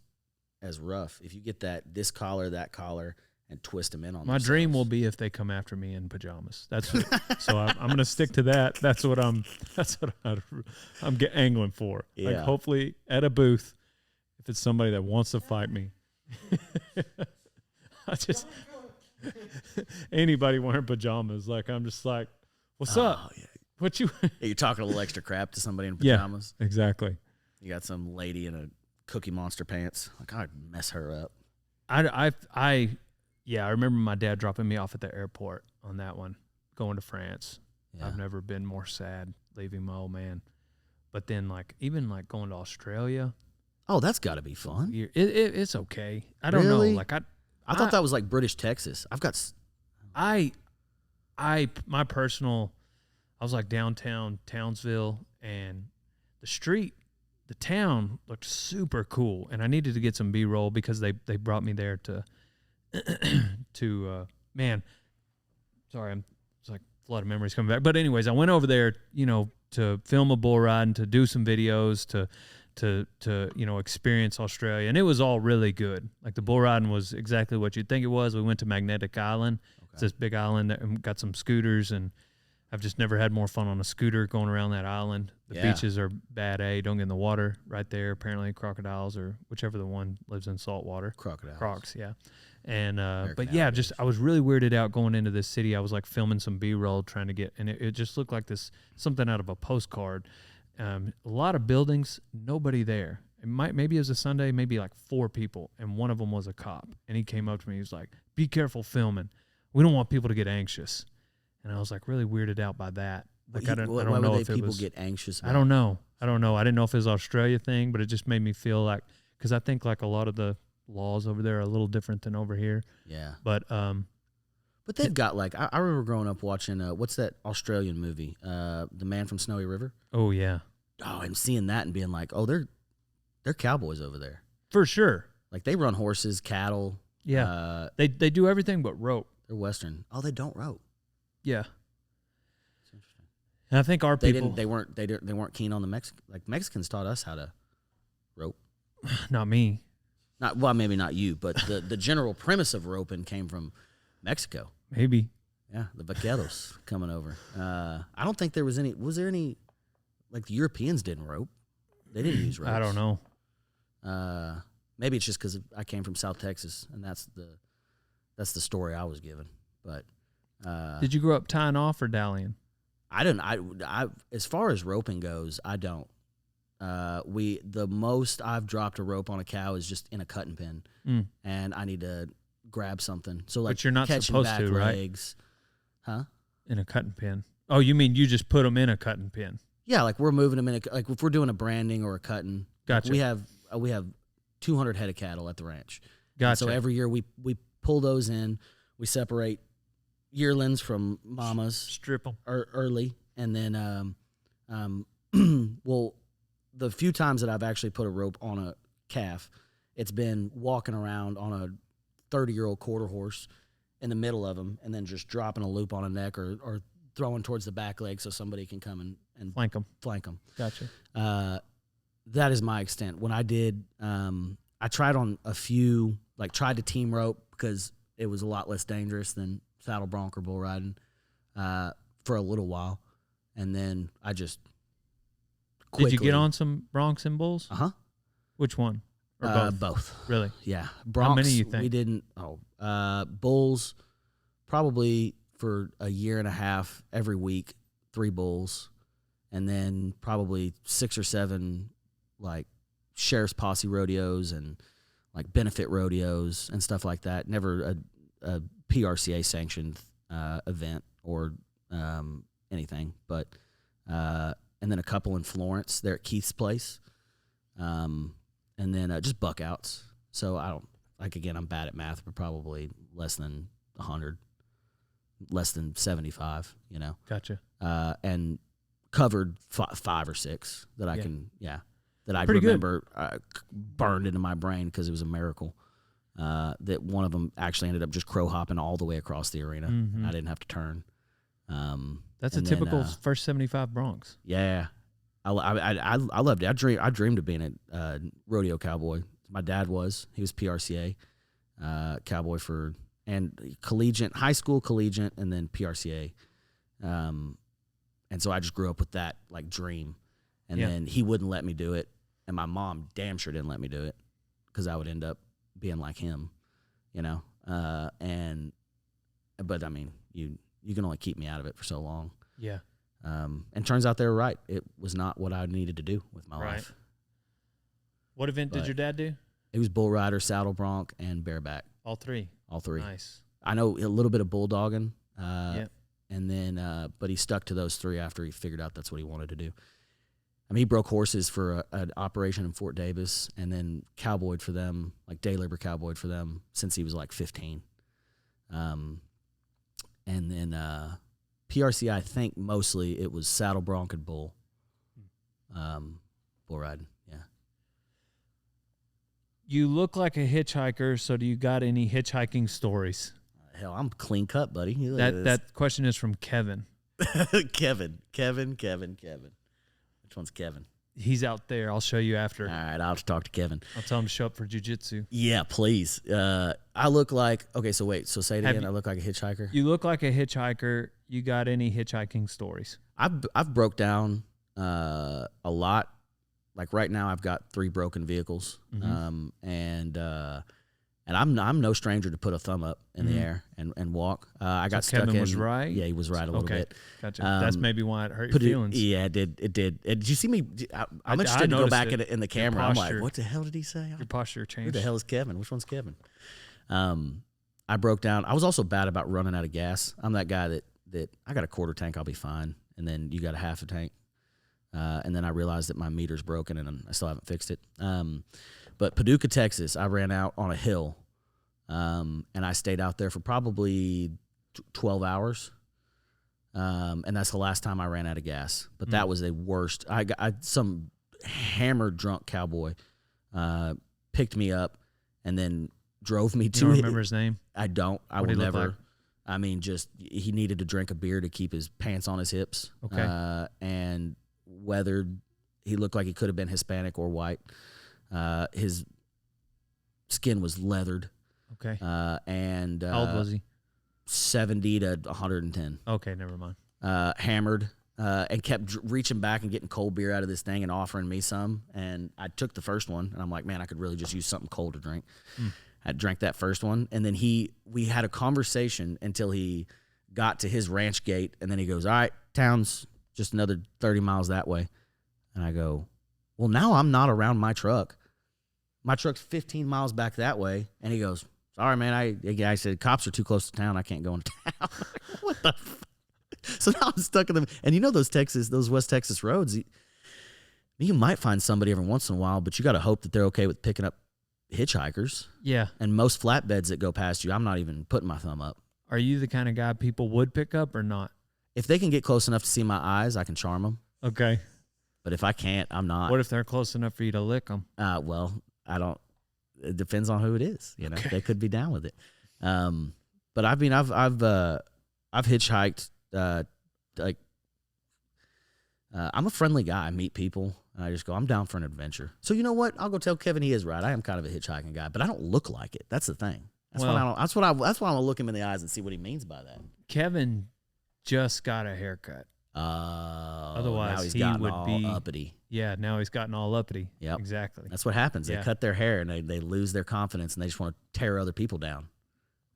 rough. If you get this collar, that collar, and twist them in on my dream will be if they come after me in pajamas. That's what, so I'm going to stick to that. That's what I'm angling for. Yeah. Like hopefully at a booth, if it's somebody that wants to fight me, anybody wearing pajamas, like I'm just like, what's up? Yeah. What you? You're talking a little extra crap to somebody in pajamas. Yeah, exactly. You got some lady in a Cookie Monster pants. Like I'd mess her up. I remember my dad dropping me off at the airport on that one, going to France. Yeah. I've never been more sad leaving my old man. But then, even going to Australia. Oh, that's got to be fun. It's okay. I don't know. Like I thought that was like British Texas. I was like downtown Townsville, and the town looked super cool, and I needed to get some B-roll because they brought me there to man, sorry, it's like a lot of memories coming back. But anyways, I went over there, to film a bull ride and to do some videos to experience Australia, and it was all really good. Like the bull riding was exactly what you'd think it was. We went to Magnetic Island. Okay. It's this big island and got some scooters, and I've just never had more fun on a scooter going around that island. The beaches are bad, don't get in the water right there. Apparently crocodiles or whichever the one lives in salt water. Crocs, yeah. And but yeah, I was really weirded out going into this city. I was like filming some B-roll trying to get, and it just looked like something out of a postcard. A lot of buildings, nobody there. Maybe it was a Sunday, maybe like 4 people, and one of them was a cop. And he came up to me, he was like, "Be careful filming. We don't want people to get anxious." And I was like really weirded out by that. Like I don't know if people get anxious about I don't know. I didn't know if it was an Australia thing, but it just made me feel like, because I think like a lot of the laws over there are a little different than over here. Yeah. But they've got like, I remember growing up watching what's that Australian movie? The Man from Snowy River. Oh yeah. Oh, and seeing that and being like, oh, they're cowboys over there. For sure. Like they run horses, cattle. Yeah. They do everything but rope. They're Western. Oh, they don't rope. Yeah. That's interesting. And I think our people they weren't keen on the Mexicans taught us how to rope. Not me. Maybe not you, but the general premise of roping came from Mexico. Maybe. Yeah, the vaqueros coming over. I don't think there was any. Was there any? Like the Europeans didn't rope. They didn't use ropes. I don't know. Maybe it's just because I came from South Texas, and that's the story I was given. But did you grow up tying off or dallying? I didn't. I as far as roping goes, I don't. The most I've dropped a rope on a cow is just in a cutting pin, and I need to grab something. So like, but you're not supposed to, legs, right? Huh? In a cutting pin. Oh, you mean you just put them in a cutting pin? Yeah, like we're moving them in like if we're doing a branding or a cutting. Gotcha. Like we have 200 head of cattle at the ranch. Gotcha. And so every year we pull those in, we separate yearlings from mamas, strip them early, and then well, the few times that I've actually put a rope on a calf, it's been walking around on a 30-year-old quarter horse in the middle of them, and then just dropping a loop on a neck or throwing towards the back leg so somebody can come and flank them. Gotcha. That is my extent. When I did, I tried on a few, like tried to team rope because it was a lot less dangerous than saddle bronc or bull riding for a little while, and then I just quickly. Did you get on some broncs and bulls? Uh-huh. Which one? Or both? Both. Really? Yeah. Broncs, how many you think? We didn't. Bulls, probably for a year and a half every week, 3 bulls, and then probably 6 or 7 like sheriff's posse rodeos and like benefit rodeos and stuff like that. Never a PRCA sanctioned event or anything. But and then a couple in Florence there at Keith's place, and then just buck outs. So I don't again. I'm bad at math, but probably less than 100, less than 75. Gotcha. And covered 5 or 6 that I can that I Pretty remember burned into my brain because it was a miracle. That one of them actually ended up just crow hopping all the way across the arena. I didn't have to turn. That's a typical first 75 Bronx. Yeah, I loved it. I dreamed of being a rodeo cowboy. My dad was. He was PRCA cowboy and collegiate, high school collegiate, and then PRCA. And so I just grew up with that like dream. And then he wouldn't let me do it, and my mom damn sure didn't let me do it because I would end up being like him, but I mean, you can only keep me out of it for so long. Yeah. And turns out they were right. It was not what I needed to do with my life. What event did your dad do? It was bull rider, saddle bronc, and bareback. All three. Nice. I know a little bit of bulldogging. And then, but he stuck to those 3 after he figured out that's what he wanted to do. I mean, he broke horses for an operation in Fort Davis, and then cowboyed for them, like day labor cowboyed for them since he was like 15. And then PRC, I think mostly it was saddle bronc and bull. Bull riding, yeah. You look like a hitchhiker, so do you got any hitchhiking stories? Hell, I'm clean cut, buddy. That question is from Kevin. Kevin. Which one's Kevin? He's out there. I'll show you after. All right, I'll have to talk to Kevin. I'll tell him to show up for jiu-jitsu. Yeah, please. I look like, okay, so wait, so say it again. I look like a hitchhiker? You look like a hitchhiker. You got any hitchhiking stories? I've broke down a lot. Like right now I've got 3 broken vehicles. And I'm no stranger to put a thumb up in the air and walk. I got stuck in. Kevin was right? Yeah, he was right a little bit. Gotcha. That's maybe why it hurt your feelings. It did. It did. Did you see me? I'm interested to go back in the camera. I'm like, what the hell did he say? Your posture changed. Who the hell is Kevin? Which one's Kevin? I broke down. I was also bad about running out of gas. I'm that guy that I got a quarter tank, I'll be fine. And then you got a half a tank. And then I realized that my meter's broken and I still haven't fixed it. But Paducah, Texas, I ran out on a hill, and I stayed out there for probably 12 hours. And that's the last time I ran out of gas. But that was the worst. Some hammered drunk cowboy picked me up and then drove me to. You don't remember his name? I don't. I will never. Like? I mean, just he needed to drink a beer to keep his pants on his hips. Okay. And weathered. He looked like he could have been Hispanic or white. His skin was leathered. Okay. And how old was he? 70 to 110. Okay, never mind. Hammered, and kept reaching back and getting cold beer out of this thing and offering me some. And I took the first one, and I'm like, man, I could really just use something cold to drink. I drank that first one, and then we had a conversation until he got to his ranch gate, and then he goes, all right, town's just another 30 miles that way. And I go, well, now I'm not around my truck. My truck's 15 miles back that way. And he goes, sorry, man. I said, cops are too close to town. I can't go into town. What the fuck? So now I'm stuck in them. And you know those West Texas roads, you might find somebody every once in a while, but you got to hope that they're okay with picking up hitchhikers. Yeah. And most flatbeds that go past you, I'm not even putting my thumb up. Are you the kind of guy people would pick up or not? If they can get close enough to see my eyes, I can charm them. Okay. But if I can't, I'm not. What if they're close enough for you to lick them? Well, I don't. It depends on who it is. You know, They could be down with it. But I mean, I've hitchhiked. I'm a friendly guy. I meet people, and I just go, I'm down for an adventure. So you know what? I'll go tell Kevin he is right. I am kind of a hitchhiking guy, but I don't look like it. That's the thing. That's why I'm gonna look him in the eyes and see what he means by that. Kevin just got a haircut. Otherwise, now he would be uppity. Yeah, now he's gotten all uppity. Yeah, exactly. That's what happens. They cut their hair and they lose their confidence and they just want to tear other people down.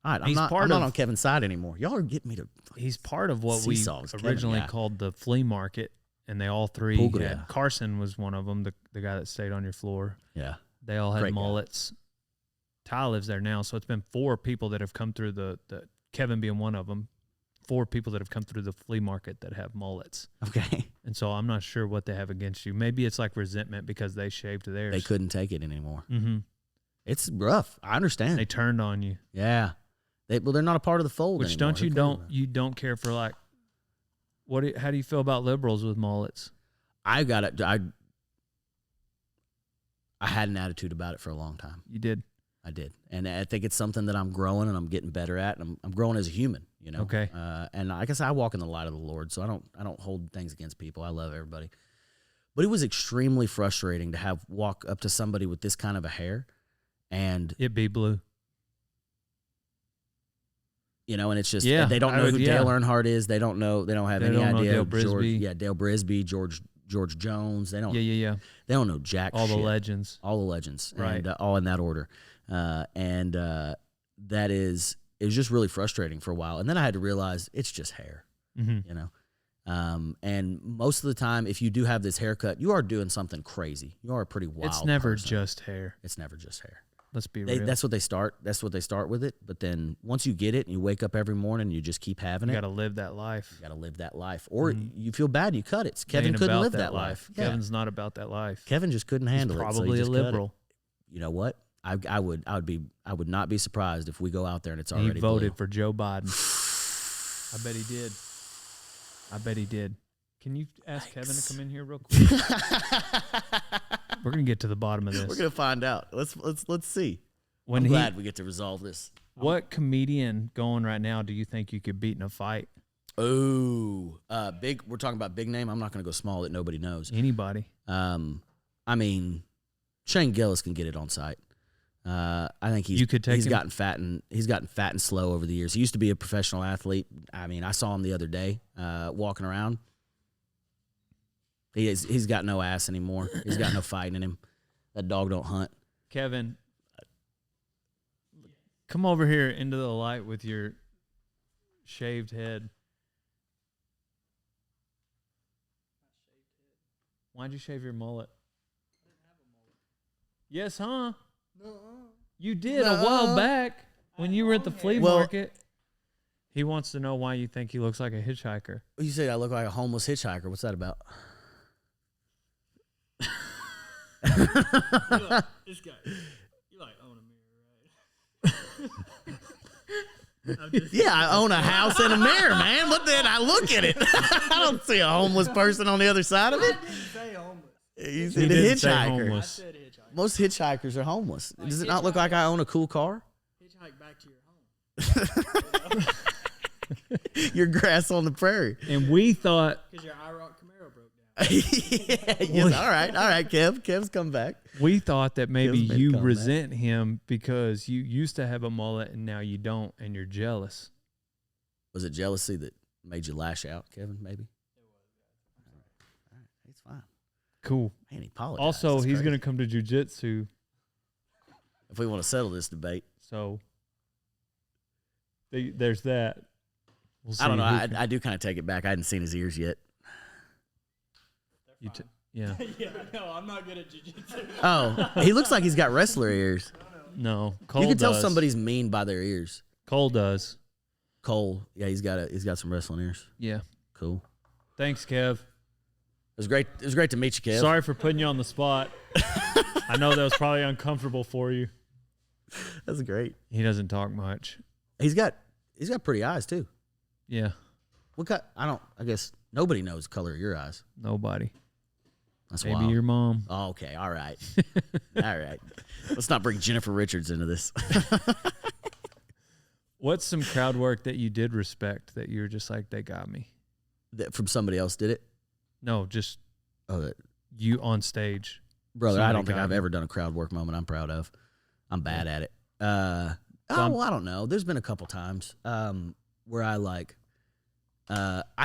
All right, I'm not on Kevin's side anymore. Y'all are getting me to. He's part of what we originally called the flea market, and they all three had. Carson was one of them, the guy that stayed on your floor. Yeah, they all had mullets. Ty lives there now, so it's been 4 people that have come through the Kevin being one of them. 4 people that have come through the flea market that have mullets. Okay. And so I'm not sure what they have against you. Maybe it's like resentment because they shaved theirs. They couldn't take it anymore. Mm-hmm. It's rough. I understand. They turned on you. Yeah. They're not a part of the fold Which anymore. you don't care for, like, how do you feel about liberals with mullets? I had an attitude about it for a long time. You did. I did. And I think it's something that I'm growing and I'm getting better at, and I'm growing as a human, you know? Okay. And like I said, I walk in the light of the Lord, so I don't hold things against people. I love everybody. But it was extremely frustrating to walk up to somebody with this kind of a hair and it be blue. You know, and it's just, yeah, they don't know who Dale Earnhart is. They don't have any idea. Dale Brisby. Dale Brisby, George Jones. They don't. Yeah. They don't know jack all shit. the legends. All the legends. Right. And all in that order. That is, it was just really frustrating for a while. And then I had to realize it's just hair, you know? And most of the time, if you do have this haircut, you are doing something crazy. You are a pretty wild It's never person. just hair. It's never just hair. Let's be real. That's what they start with it. But then once you get it and you wake up every morning and you just keep having it. You got to live that life. You got to live that life. Or you feel bad and you cut it. Kevin couldn't live that life. Yeah. Kevin's not about that life. Kevin just couldn't handle He's it. Probably so a liberal. You know what? I would not be surprised if we go out there and it's already He voted blue. for Joe Biden. I bet he did. Can you ask Kevin to come in here real quick? We're gonna get to the bottom of this. We're gonna find out. Let's see. I'm glad we get to resolve this. What comedian going right now do you think you could beat in a fight? Oh, big. We're talking about big name. I'm not gonna go small that nobody knows. Anybody? I mean, Shane Gillis can get it on site. I think he's gotten fat and slow over the years. He used to be a professional athlete. I mean, I saw him the other day walking around. He's got no ass anymore. He's got no fighting in him. That dog don't hunt. Kevin, come over here into the light with your shaved head. Why'd you shave your mullet? I didn't have a mullet. Yes, huh? No. You did a while back when you were at the flea market. He wants to know why you think he looks like a hitchhiker. You say I look like a homeless hitchhiker. What's that about? This guy, you like own a mirror, right? Yeah, I own a house and a mirror, man. But then I look at it. I don't see a homeless person on the other side of it. I didn't say homeless. You said the hitchhiker. I said hitchhiker. Most hitchhikers are homeless. Does it not look like I own a cool car? Hitchhike back to your home. Your grass on the prairie. And we thought... Because your IROC Camaro broke down. Yes, all right, Kev. Kev's come back. We thought that maybe Kev's you come resent him because you used to have a mullet and now you don't, and you're jealous. Was it jealousy that made you lash out, Kevin, maybe? It was. All right. He's fine. Cool. Man, he apologized. Also, That's he's crazy. going to come to jiu-jitsu. If we want to settle this debate. So there's that. We'll see. I don't know. I do kind of take it back. I hadn't seen his ears yet. Yeah. Yeah, no, I'm not good at jiu-jitsu. Oh, he looks like he's got wrestler ears. No, Cole You can tell does. somebody's mean by their ears. Cole does. Cole, yeah, he's got some wrestling ears. Yeah. Cool. Thanks, Kev. It was great to meet you, Kev. Sorry for putting you on the spot. I know that was probably uncomfortable for you. That's great. He doesn't talk much. He's got pretty eyes too. Yeah. What cut? I guess nobody knows the color of your eyes. Nobody. That's Maybe wild. your mom. Oh, okay. All right. All right. Let's not bring Jennifer Richards into this. What's some crowd work that you did respect that you were just like, they got me? That from somebody else did it? No, just Oh, you on stage. brother, Somebody I don't think got I've you. ever done a crowd work moment I'm proud of. I'm bad at it. I'm- I don't know. There's been a couple times where I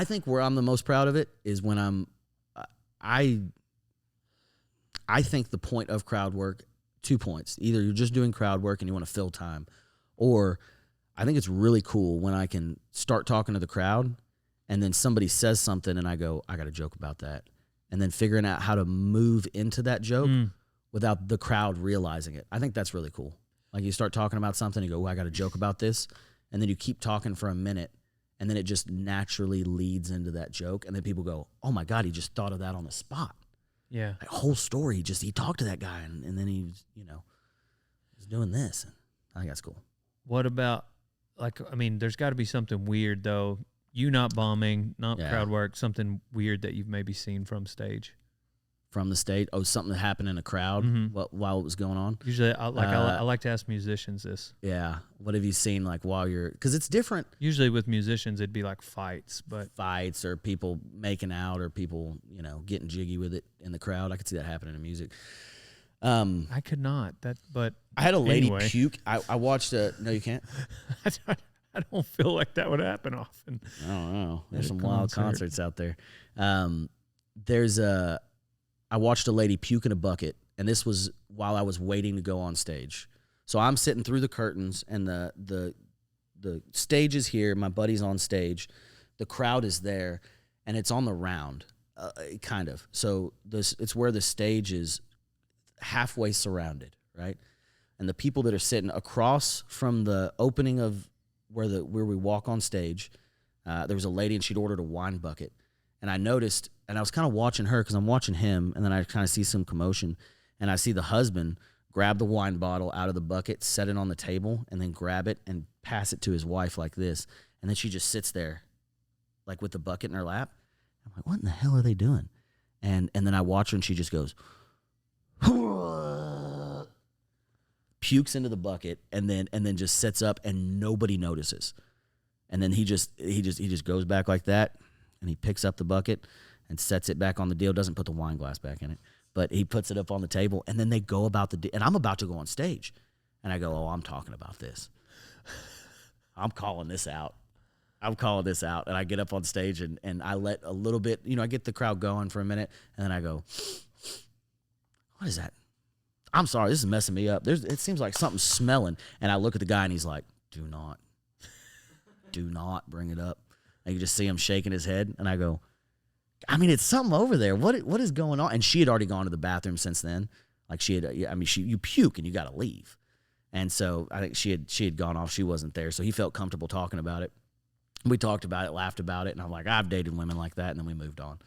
think where I'm the most proud of it is when I think the point of crowd work, 2 points. Either you're just doing crowd work and you want to fill time, or I think it's really cool when I can start talking to the crowd and then somebody says something and I go, I got a joke about that. And then figuring out how to move into that joke without the crowd realizing it. I think that's really cool. Like you start talking about something, you go, I got a joke about this. And then you keep talking for a minute and then it just naturally leads into that joke, and then people go, "Oh my God, he just thought of that on the spot." Yeah. That whole story, he talked to that guy, and then he, was doing this. And I think that's cool. What about, there's got to be something weird, though. You not bombing, not crowd work, something weird that you've maybe seen from stage. From the stage? Oh, something that happened in a crowd while it was going on? Usually, I like to ask musicians this. Yeah. What have you seen, while you're... Because it's different. Usually with musicians, it'd be like fights, but... Fights or people making out or people, getting jiggy with it in the crowd. I could see that happening in music. I could not. But I had a lady anyway. puke. I watched a... No, you can't? I don't feel like that would happen often. I don't know. There's At a some wild concert. concerts out there. I watched a lady puke in a bucket, and this was while I was waiting to go on stage. So I'm sitting through the curtains, and the stage is here. My buddy's on stage. The crowd is there, and it's on the round, kind of. So it's where the stage is halfway surrounded, right? And the people that are sitting across from the opening of where we walk on stage, there was a lady, and she'd ordered a wine bucket. And I noticed, and I was kind of watching her because I'm watching him, and then I kind of see some commotion, and I see the husband grab the wine bottle out of the bucket, set it on the table, and then grab it and pass it to his wife like this. And then she just sits there, with the bucket in her lap. I'm like, what in the hell are they doing? And then I watch her, and she just goes, pukes into the bucket, and then just sits up, and nobody notices. And then he just goes back like that. And he picks up the bucket and sets it back on the deal, doesn't put the wine glass back in it, but he puts it up on the table, and then they go about and I'm about to go on stage, and I go, oh, I'm talking about this. I'm calling this out. And I get up on stage, and I let a little bit, I get the crowd going for a minute, and then I go, what is that? I'm sorry, this is messing me up. It seems like something's smelling. And I look at the guy, and he's like, do not bring it up. I can just see him shaking his head, and I go, it's something over there. What is going on? And she had already gone to the bathroom since then. You puke and you got to leave. And so I think she had gone off. She wasn't there, so he felt comfortable talking about it. We talked about it, laughed about it, and I'm like, I've dated women like that, and then we moved on.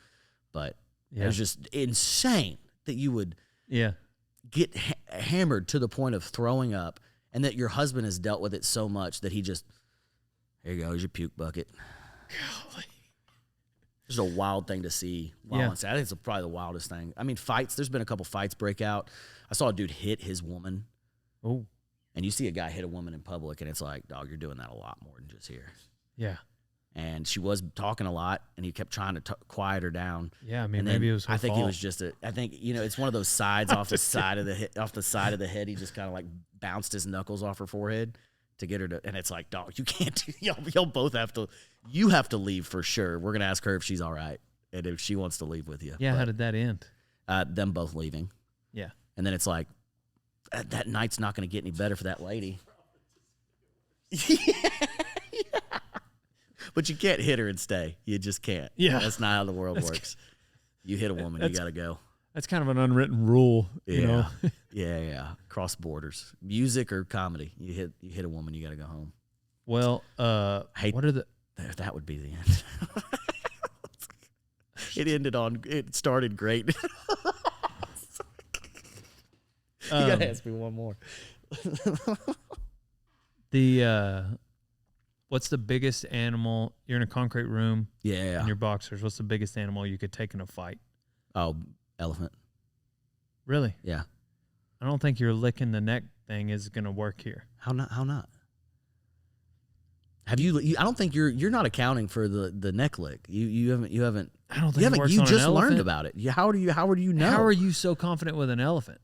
But it was just insane that you would get hammered to the point of throwing up, and that your husband has dealt with it so much that he just, here you go, here's your puke bucket. Golly. It's a wild thing to see. I think it's probably the wildest thing. Fights. There's been a couple fights break out. I saw a dude hit his woman. Oh. And you see a guy hit a woman in public, and it's like, dog, you're doing that a lot more than just here. Yeah. And she was talking a lot, and he kept trying to quiet her down. Yeah, maybe it was her I think fault. it was just it's one of those sides off the side of the head. He just kind of bounced his knuckles off her forehead to get her to, and it's like, dog, you can't do, y'all both have to, you have to leave for sure. We're going to ask her if she's all right and if she wants to leave with you. Yeah, how did that end? Them both leaving. Yeah. And then it's like, that night's not going to get any better for that lady. Yeah. But you can't hit her and stay. You just can't. Yeah. That's not how the world works. You hit a woman, you got to go. That's kind of an unwritten rule, you know? Yeah. Cross borders. Music or comedy. You hit a woman, you got to go home. Well, what are the... That would be the end. It started great. You got to ask me one more. What's the biggest animal? You're in a concrete room. Yeah. In your boxers. What's the biggest animal you could take in a fight? Oh, elephant. Really? Yeah. I don't think your licking the neck thing is going to work here. How not? Have you? I don't think you're not accounting for the neck lick. You haven't. I don't think it works You on just an learned elephant. about it. How do you know? How are you so confident with an elephant?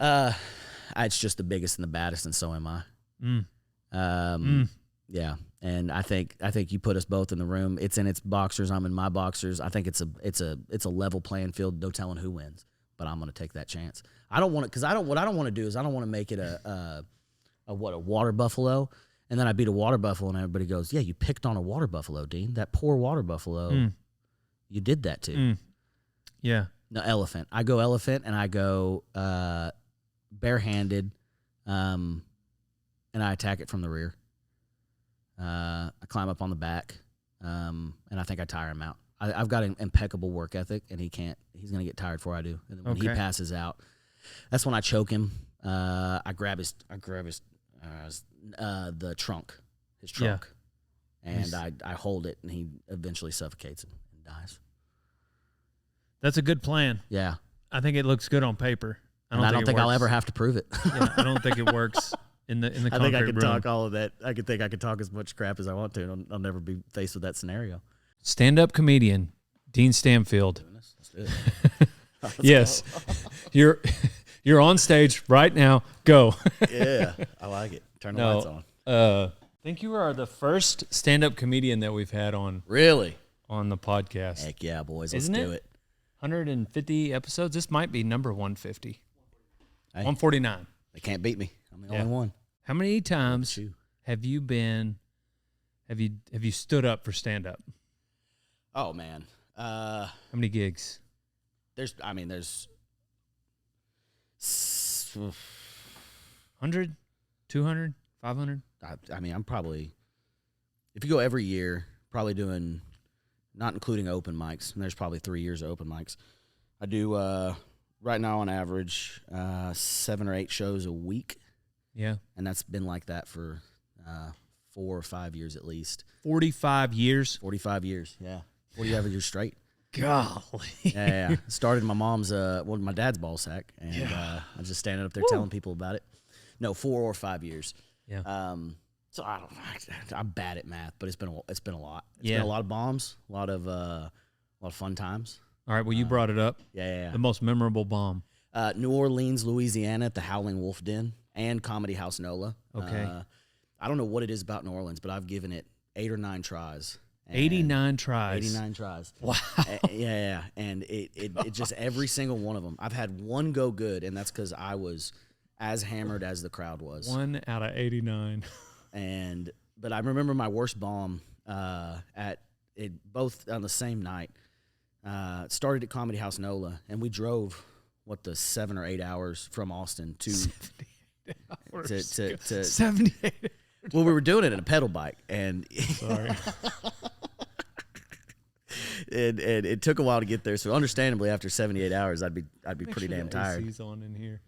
It's just the biggest and the baddest, and so am I. Yeah, and I think you put us both in the room. It's in its boxers. I'm in my boxers. I think it's a level playing field. No telling who wins, but I'm going to take that chance. I don't want to, because what I don't want to do is I don't want to make it a water buffalo, and then I beat a water buffalo, and everybody goes, "Yeah, you picked on a water buffalo, Dean. That poor water buffalo. You did that to." Yeah. No, elephant. I go elephant, and I go barehanded, and I attack it from the rear. I climb up on the back, and I think I tire him out. I've got an impeccable work ethic, and he's going to get tired before I do. And when he passes out, that's when I choke him. I grab his the trunk, his trunk, and I hold it, and he eventually suffocates and dies. That's a good plan. Yeah. I think it looks good on paper. I don't think I'll ever have to prove it. Yeah, I don't think it works in the concrete I think I could room. talk all of that. I could talk as much crap as I want to, and I'll never be faced with that scenario. Stand-up comedian Dean Stanfield. Let's do it. Yes, you're on stage right now. Go. Yeah, I like it. Turn the lights on. I think you are the first stand-up comedian that we've had on Really? on the podcast. Heck yeah, boys. Isn't Let's do it? it. 150 episodes. This might be number 150. Hey, 149. they can't beat me. I'm the only one. How many times have you stood up for stand-up? Oh man. How many gigs? There's 100, 200, 500? I mean, I'm probably, if you go every year, probably doing, not including open mics, and there's probably 3 years of open mics. I do, right now on average, 7 or 8 shows a week. Yeah. And that's been like that for 4 or 5 years at least. 45 years? 45 years, yeah. 45 years straight. Golly. Yeah. Started my my dad's ball sack, and I was just standing up there telling people about it. No, 4 or 5 years. Yeah. So I don't know. I'm bad at math, but it's been a lot. It's been a lot of bombs, a lot of fun times. All right. Well, you brought it up. Yeah. The most memorable bomb. New Orleans, Louisiana, at the Howling Wolf Den and Comedy House NOLA. Okay. I don't know what it is about New Orleans, but I've given it 8 or 9 tries. 89 tries. 89 tries. Wow. Yeah. And it just every single one of them. I've had one go good, and that's because I was as hammered as the crowd was. 1 out of 89. But I remember my worst bomb both on the same night. It started at Comedy House NOLA, and we drove 7 or 8 hours from Austin to 78. Well, we were doing it in a pedal bike, and Sorry. and it took a while to get there. So understandably, after 78 hours, I'd be Make pretty sure damn the tired. AC's on in here.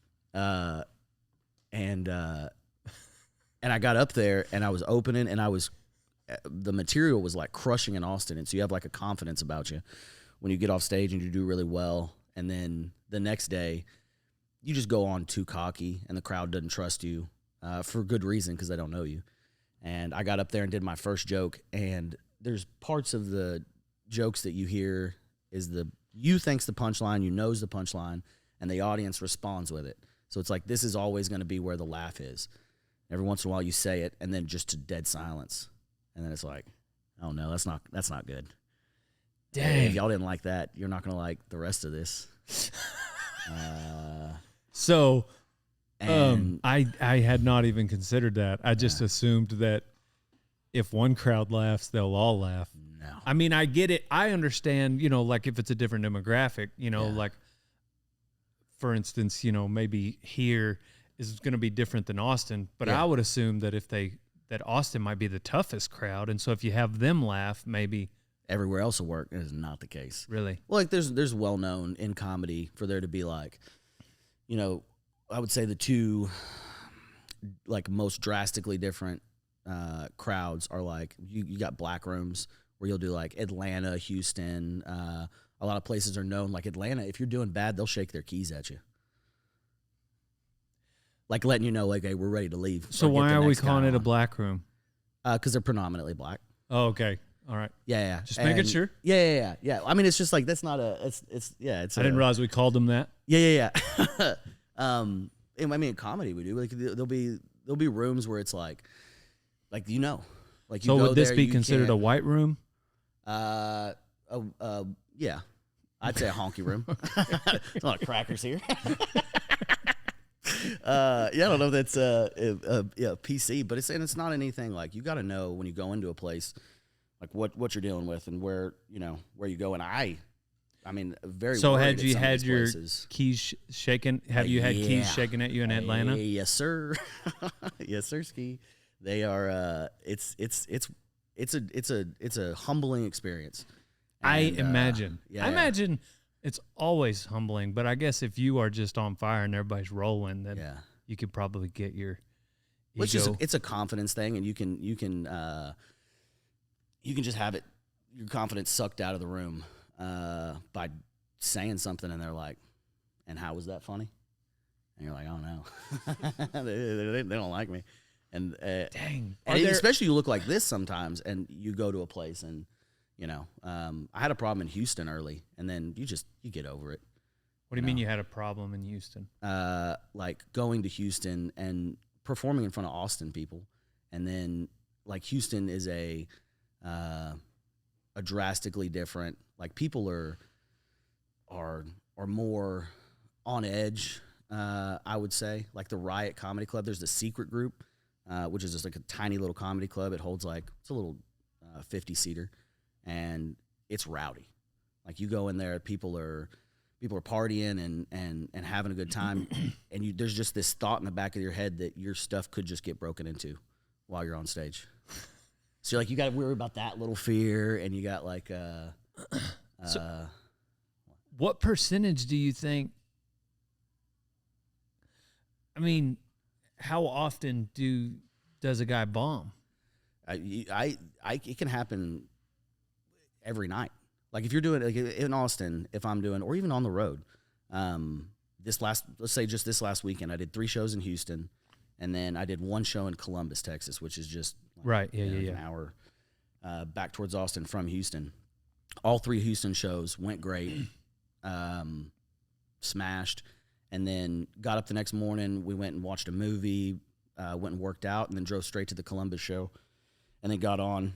And I got up there, and I was opening, and the material was like crushing in Austin, and so you have like a confidence about you when you get off stage and you do really well, and then the next day you just go on too cocky, and the crowd doesn't trust you for good reason because they don't know you. And I got up there and did my first joke, and there's parts of the jokes that you hear you think's the punchline, you knows the punchline, and the audience responds with it. So it's like this is always going to be where the laugh is. Every once in a while you say it, and then just to dead silence, and then it's like, oh no, that's not good. Dang. If y'all didn't like that, you're not going to like the rest of this. So, and I had not even considered that. I just assumed that if one crowd laughs, they'll all laugh. no. I mean, I get it. I understand, like if it's a different demographic, like for instance, maybe here is going to be different than Austin, but I would assume that that Austin might be the toughest crowd. And so if you have them laugh, maybe everywhere else will work. That is not the case. Really? Well, like there's well known in comedy for there to be like, I would say the two like most drastically different crowds are like you got black rooms where you'll do like Atlanta, Houston. A lot of places are known like Atlanta. If you're doing bad, they'll shake their keys at you, like letting you know like, hey, we're ready to leave. So why are we calling it a black room? Because they're predominantly black. Oh, okay. All right. Yeah. Just making sure. Yeah. I mean, it's just like that's not it's. I didn't realize we called them that. Yeah. I mean, in comedy we do. Like there'll be rooms where it's like you like. So you would this there, be you considered can't, a white room? Yeah, I'd say a honky room. There's a lot of crackers here. I don't know if that's PC, but it's not anything like you got to know when you go into a place like what you're dealing with and where you go. And I mean, very. So worried had you at had some of your these places. keys shaken? Have you had keys shaken at you in Atlanta? Yes, sir. Yes, sir, ski. They are. It's a humbling experience. I And, imagine. yeah, I imagine it's always humbling, but I guess if you are just on fire and everybody's rolling, then Yeah. you could probably get your Well, ego. it's a confidence thing, and you can just have it, your confidence sucked out of the room by saying something, and they're like, "And how was that funny?" And you're like, "Oh no, they don't like me." And Dang. especially you look like this sometimes, and you go to a place, and I had a problem in Houston early, and then you get over it. What do you mean you had a problem in Houston? Like going to Houston and performing in front of Austin people, and then like Houston is a drastically different. Like people are more on edge. I would say like the Riot Comedy Club. There's the Secret Group, which is just like a tiny little comedy club. It holds like it's a little 50-seater, and it's rowdy. Like you go in there, people are partying and having a good time, and there's just this thought in the back of your head that your stuff could just get broken into while you're on stage. So you're like, you got to worry about that little fear, and you got like what percentage do you think? I mean, how often does a guy bomb? it can happen every night. Like if you're doing like in Austin, if I'm doing, or even on the road, let's say just this last weekend, I did 3 shows in Houston, and then I did 1 show in Columbus, Texas, which is just like, an hour back towards Austin from Houston. All 3 Houston shows went great, smashed, and then got up the next morning. We went and watched a movie, went and worked out, and then drove straight to the Columbus show, and then got on.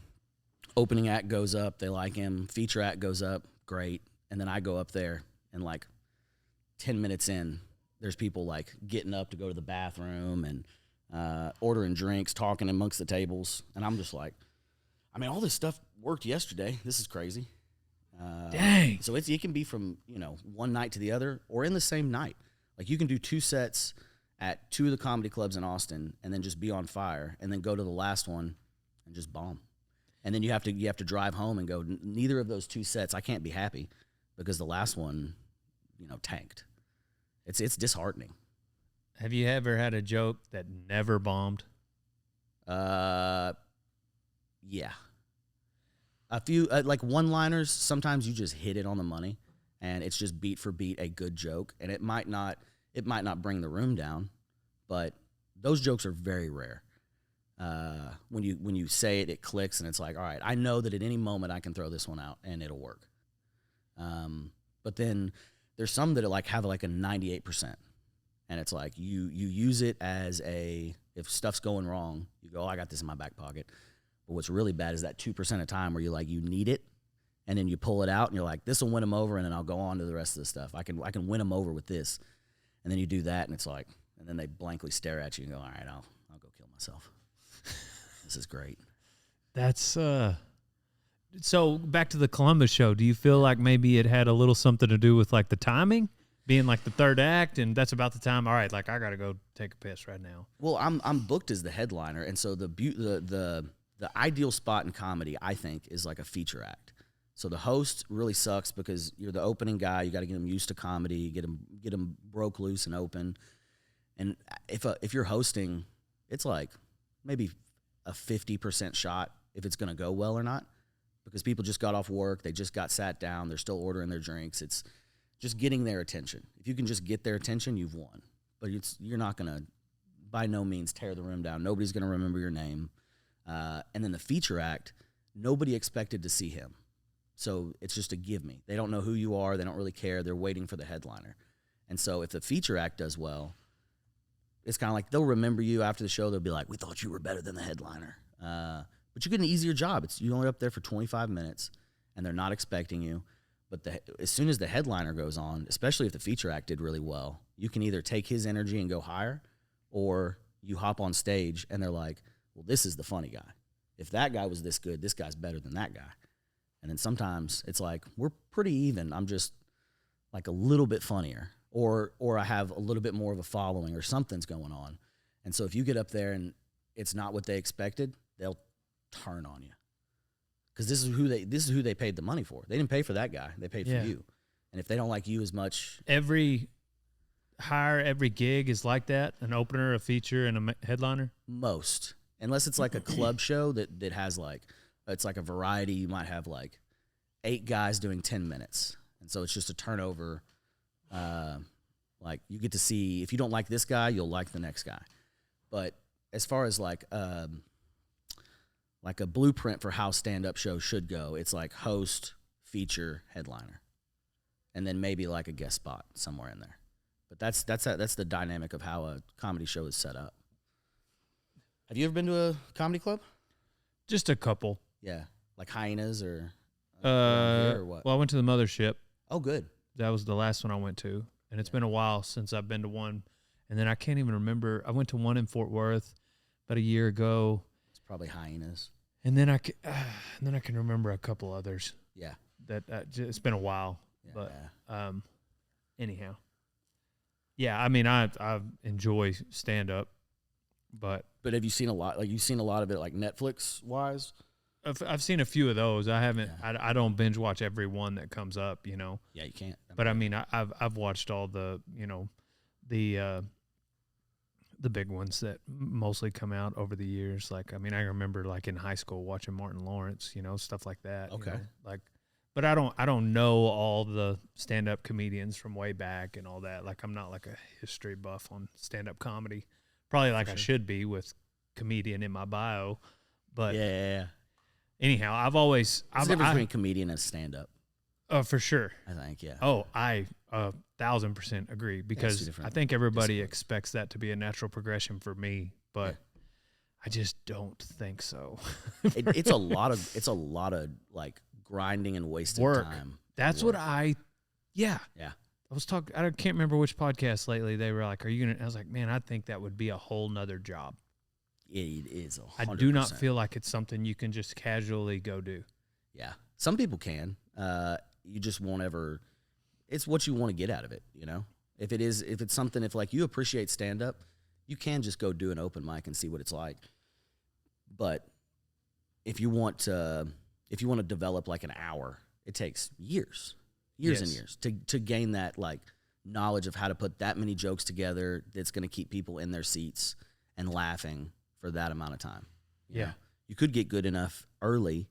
Opening act goes up, they like him. Feature act goes up, great. And then I go up there, and like 10 minutes in, there's people like getting up to go to the bathroom and ordering drinks, talking amongst the tables. And I'm just like, I mean, all this stuff worked yesterday. This is crazy. Dang. So it can be from, one night to the other or in the same night. Like you can do 2 sets at 2 of the comedy clubs in Austin and then just be on fire and then go to the last one and just bomb. And then you have to drive home and go, neither of those 2 sets, I can't be happy because the last one, tanked. It's disheartening. Have you ever had a joke that never bombed? Yeah. A few, like one-liners, sometimes you just hit it on the money, and it's just beat for beat a good joke. And it might not bring the room down, but those jokes are very rare. When you say it, it clicks, and it's like, all right, I know that at any moment I can throw this one out and it'll work. But then there's some that have like a 98%, and it's like you use it as if stuff's going wrong, you go, oh, I got this in my back pocket. But what's really bad is that 2% of time where you need it, and then you pull it out and you're like, this will win them over, and then I'll go on to the rest of the stuff. I can win them over with this, and then you do that, and it's like, and then they blankly stare at you and go, all right, I'll go kill myself. This is great. That's so back to the Columbus show. Do you feel like maybe it had a little something to do with like the timing being like the 3rd act, and that's about the time? All right, like I gotta go take a piss right now. Well, I'm booked as the headliner, and so the ideal spot in comedy, I think, is like a feature act. So the host really sucks because you're the opening guy. You got to get them used to comedy, get them broke loose and open. And if you're hosting, it's like maybe a 50% shot if it's going to go well or not, because people just got off work, they just got sat down, they're still ordering their drinks. It's just getting their attention. If you can just get their attention, you've won. But you're not going to, by no means, tear the room down. Nobody's going to remember your name. And then the feature act, nobody expected to see him. So it's just a give me. They don't know who you are. They don't really care. They're waiting for the headliner. And so if the feature act does well, it's kind of like they'll remember you after the show. They'll be like, we thought you were better than the headliner. But you get an easier job. You're only up there for 25 minutes, and they're not expecting you. But as soon as the headliner goes on, especially if the feature act did really well, you can either take his energy and go higher, or you hop on stage, and they're like, well, this is the funny guy. If that guy was this good, this guy's better than that guy. And then sometimes it's like, we're pretty even. I'm just like a little bit funnier. Or I have a little bit more of a following, or something's going on. And so if you get up there and it's not what they expected, they'll turn on you. Because this is who they paid the money for. They didn't pay for that guy. They paid for you. And if they don't like you as much, every gig is like that: an opener, a feature, and a headliner. Most, unless it's like a club show that has like, it's like a variety. You might have like 8 guys doing 10 minutes, and so it's just a turnover. Like you get to see, if you don't like this guy, you'll like the next guy. But as far as like a blueprint for how stand-up shows should go, it's like host, feature, headliner, and then maybe like a guest spot somewhere in there. But that's the dynamic of how a comedy show is set up. Have you ever been to a comedy club? Just a couple. Yeah, like Hyenas or or what? Well, I went to the Mothership. Oh, good. That was the last one I went to, and it's been a while since I've been to one. And then I can't even remember. I went to one in Fort Worth about a year ago. It's probably Hyenas. And then I can remember a couple others. Yeah. It's been a while. Yeah. But anyhow. Yeah, I mean, I enjoy stand-up, but have you seen a lot? Like, you've seen a lot of it, like Netflix-wise? I've seen a few of those. I haven't. Yeah. I don't binge watch every one that comes up. You know. Yeah, you can't. But I mean, I've watched all the the big ones that mostly come out over the years. Like, I mean, I remember like in high school watching Martin Lawrence. You know, stuff like that. Okay. You know? Like. But I don't know all the stand-up comedians from way back and all that. Like, I'm not like a history buff on stand-up comedy. Probably like I should be with comedian in my bio. But yeah. Anyhow, I've always... What's the difference between comedian and stand-up? For sure. I think, yeah. Oh, I 1,000% agree, because I think everybody expects that to be a natural progression for me, but I just don't think so. It's a lot of like grinding and wasted work. Time. That's what yeah. I was talking, I can't remember which podcast lately they were like, are you going to, I was like, man, I think that would be a whole nother job. It is 100%. I do not feel like it's something you can just casually go do. Yeah. Some people can. You just won't ever, it's what you want to get out of it, you know? If it's something, if like you appreciate stand-up, you can just go do an open mic and see what it's like. But if you want to develop like an hour, it takes years and years to gain that like knowledge of how to put that many jokes together that's going to keep people in their seats and laughing for that amount of time. You know? You could get good enough early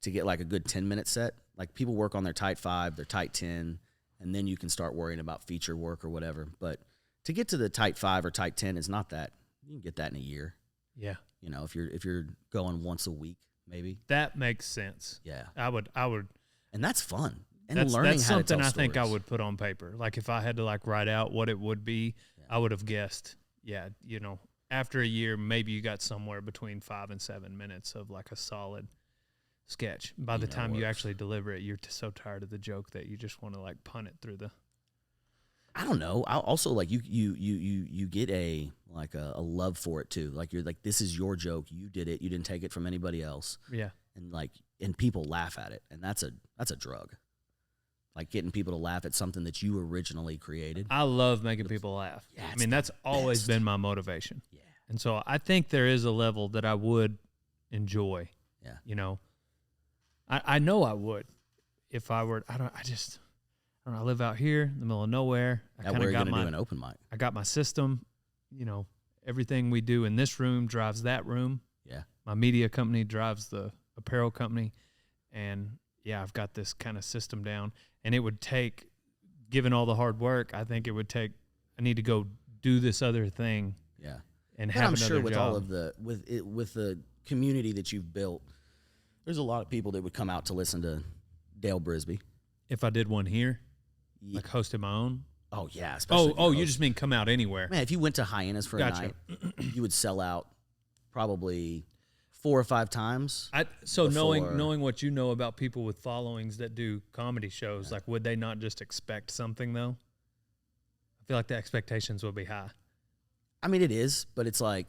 to get like a good 10-minute set. Like people work on their tight 5, their tight 10, and then you can start worrying about feature work or whatever. But to get to the tight 5 or tight 10 is not that. You can get that in a year. Yeah. You know, if you're going once a week, maybe. That makes sense. Yeah. I would. And that's fun. And that's learning that's how something to tell I think I stories. would put on paper. Like if I had to like write out what it would be, I would have guessed. Yeah, you know, after a year, maybe you got somewhere between 5 and 7 minutes of like a solid sketch. By the time you actually deliver it, you're so tired of the joke that you just want to like punt it through the. I don't know. I also like you get a love for it too. Like you're like, this is your joke. You did it. You didn't take it from anybody else. Yeah. And people laugh at it, and that's a drug. Like getting people to laugh at something that you originally created. I love making people laugh. Yeah, I mean, that's always been my motivation. Yeah. And so I think there is a level that I would enjoy. Yeah. You know, I know I would if I were. I don't know. I live out here in the middle of nowhere. I Where are you going to do an open mic? I got my system. You know, everything we do in this room drives that room. Yeah. My media company drives the apparel company, and yeah, I've got this kind of system down. And it would take, given all the hard work, I think it would take. I need to go do this other thing. Yeah. And have I'm another sure with job. all of with the community that you've built, there's a lot of people that would come out to listen to Dale Brisby. If I did one here, like hosted my own. Oh yeah. Especially You just mean come out anywhere? Man, if you went to Hyenas for a night, you would sell out probably 4 or 5 times. Knowing what you know about people with followings that do comedy shows, like would they not just expect something though? I feel like the expectations will be high. I mean, it is, but it's like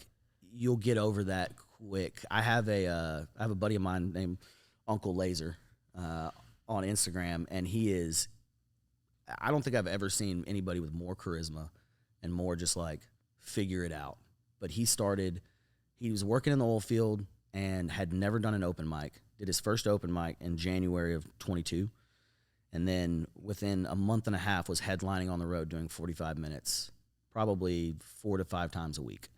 you'll get over that quick. I have a buddy of mine named Uncle Laser on Instagram, and he is. I don't think I've ever seen anybody with more charisma and more just like figure it out. But he started he was working in the oil field and had never done an open mic. Did his first open mic in January of 22. And then within a month and a half was headlining on the road doing 45 minutes, probably 4 to 5 times a week.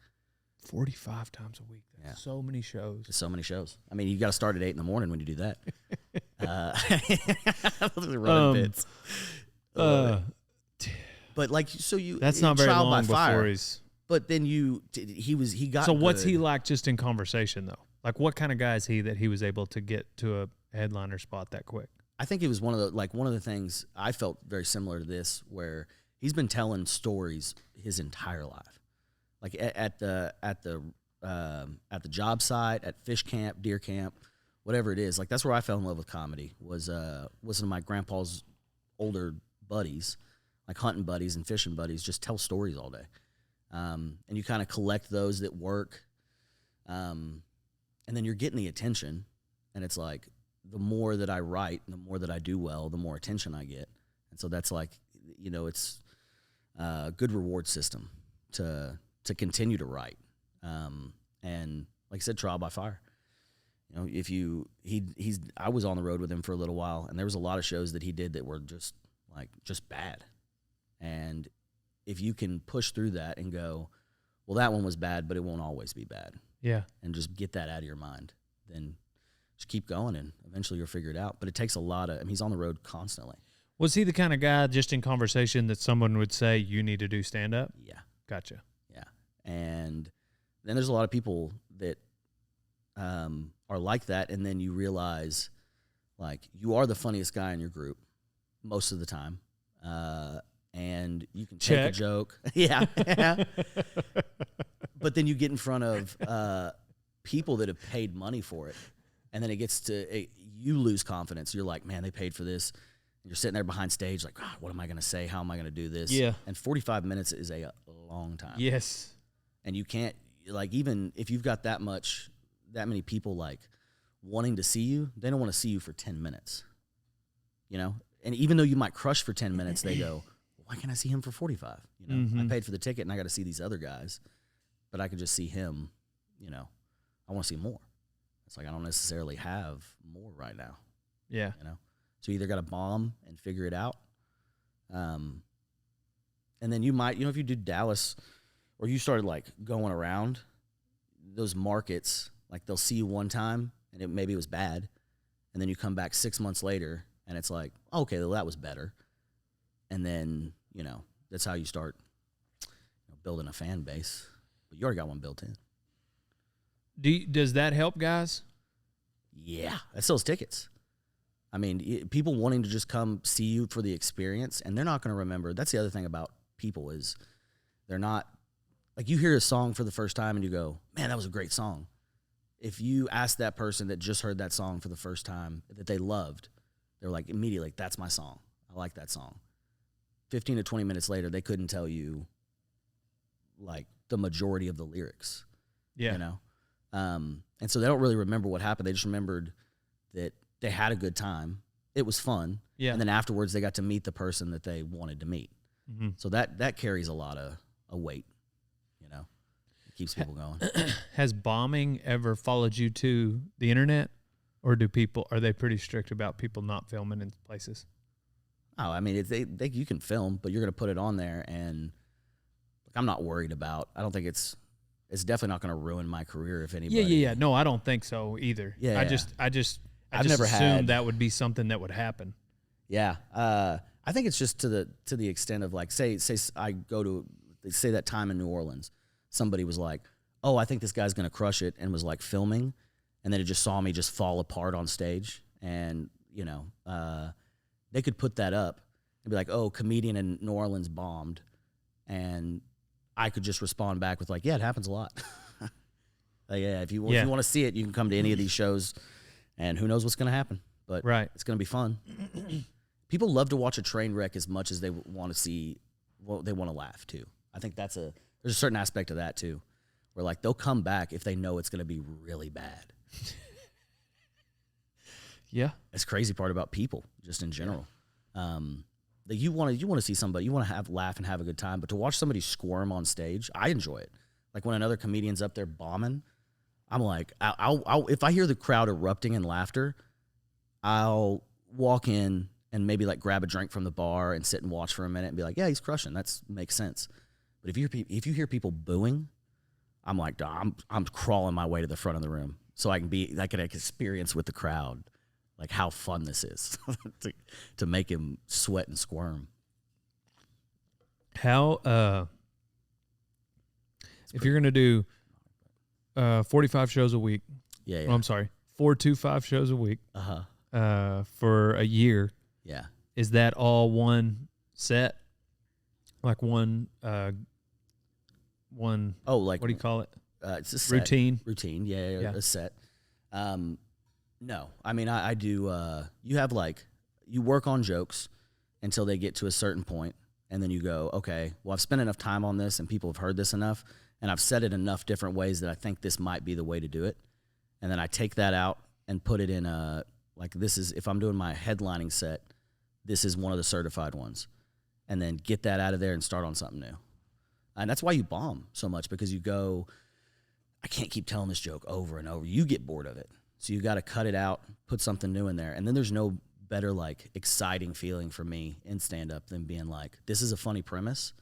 45 times a week. That's so many shows. So many shows. I mean, you got to start at 8 in the morning when you do that. Running bits. But like, so you, that's not very trial long by fire, before he's. But then he got. So what's good. he like just in conversation though? Like what kind of guy is he that he was able to get to a headliner spot that quick? I think it was one of the things I felt very similar to this, where he's been telling stories his entire life, like at the job site, at fish camp, deer camp, whatever it is. Like that's where I fell in love with comedy. Was listening to my grandpa's older buddies, like hunting buddies and fishing buddies, just tell stories all day, and you kind of collect those that work, and then you're getting the attention, and it's like, the more that I write, the more that I do well, the more attention I get. And so that's like, it's a good reward system to continue to write. And like I said, trial by fire. I was on the road with him for a little while, and there was a lot of shows that he did that were just bad. And if you can push through that and go, well, that one was bad, but it won't always be bad. Yeah. And just get that out of your mind, then just keep going, and eventually you'll figure it out. But it takes a lot of, he's on the road constantly. Was he the kind of guy just in conversation that someone would say, you need to do stand-up? Yeah. Gotcha. Yeah. And then there's a lot of people that are like that, and then you realize, like, you are the funniest guy in your group most of the time. And you can take a joke. Yeah. But then you get in front of people that have paid money for it. And then it gets to, you lose confidence. You're like, man, they paid for this. And you're sitting there behind stage like, God, what am I going to say? How am I going to do this? Yeah. And 45 minutes is a long time. Yes. And you can't, like, even if you've got that many people, like, wanting to see you, they don't want to see you for 10 minutes. And even though you might crush for 10 minutes, they go, why can't I see him for 45? I paid for the ticket and I got to see these other guys, but I could just see him, I want to see more. It's like I don't necessarily have more right now. Yeah. So you either got to bomb and figure it out. And then you might, if you do Dallas or you started like going around those markets, like they'll see you one time and maybe it was bad. And then you come back 6 months later and it's like, okay, well, that was better. And then, that's how you start building a fan base. But you already got one built in. Does that help guys? Yeah, that sells tickets. I mean, people wanting to just come see you for the experience, and they're not going to remember. That's the other thing about people is they're not, like, you hear a song for the first time and you go, man, that was a great song. If you ask that person that just heard that song for the first time that they loved, they're like immediately, like, that's my song. I like that song. 15 to 20 minutes later, they couldn't tell you, like, the majority of the lyrics. Yeah. And so they don't really remember what happened. They just remembered that they had a good time. It was fun. Yeah. And then afterwards they got to meet the person that they wanted to meet. Mm-hmm. So that carries a lot of weight, It keeps people going. Has bombing ever followed you to the internet, or are they pretty strict about people not filming in places? Oh, I mean, you can film, but you're going to put it on there, and I'm not worried about. I don't think it's definitely not going to ruin my career if anybody. Yeah. No, I don't think so either. Yeah. I just never assumed that would be something that would happen. Yeah. I think it's just to the extent of, like, say I go to, say that time in New Orleans, somebody was like, oh, I think this guy's going to crush it, and was like filming, and then it just saw me just fall apart on stage, and they could put that up and be like, oh, comedian in New Orleans bombed, and I could just respond back with, like, yeah, it happens a lot. Like, yeah, if you want to see it, you can come to any of these shows, and who knows what's going to happen, but right. It's going to be fun. People love to watch a train wreck as much as they want to see, well, they want to laugh too. I think there's a certain aspect of that too, where, like, they'll come back if they know it's going to be really bad. Yeah. That's the crazy part about people, just in general. That you want to see somebody, you want to laugh and have a good time, but to watch somebody squirm on stage, I enjoy it. Like when another comedian's up there bombing, I'm like, I'll if I hear the crowd erupting in laughter, I'll walk in and maybe like grab a drink from the bar and sit and watch for a minute and be like, yeah, he's crushing. That makes sense. But if you hear people booing, I'm like, I'm crawling my way to the front of the room so I can experience with the crowd like how fun this is to make him sweat and squirm. How if you're gonna do 45 shows a week, yeah. Oh, I'm sorry, 4 to 5 shows a week, for a year, yeah, is that all one set, like one? Oh, like what do you call it? It's a set. Routine, yeah, a set. No, I mean I do. You have you work on jokes until they get to a certain point, and then you go, okay, well I've spent enough time on this, and people have heard this enough, and I've said it enough different ways that I think this might be the way to do it, and then I take that out and put it in this is if I'm doing my headlining set, this is one of the certified ones, and then get that out of there and start on something new. And that's why you bomb so much, because you go, I can't keep telling this joke over and over. You get bored of it. So you got to cut it out, put something new in there. And then there's no better, exciting feeling for me in stand-up than being like, this is a funny premise,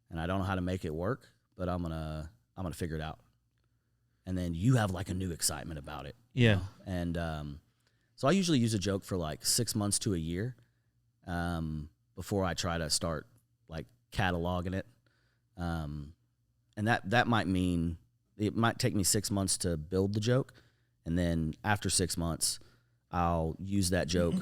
and I don't know how to make it work, but I'm gonna figure it out. And then you have, a new excitement about it. Yeah. You know? And so I usually use a joke for, 6 months to a year before I try to start, cataloging it. And that might mean it might take me 6 months to build the joke, and then after 6 months, I'll use that joke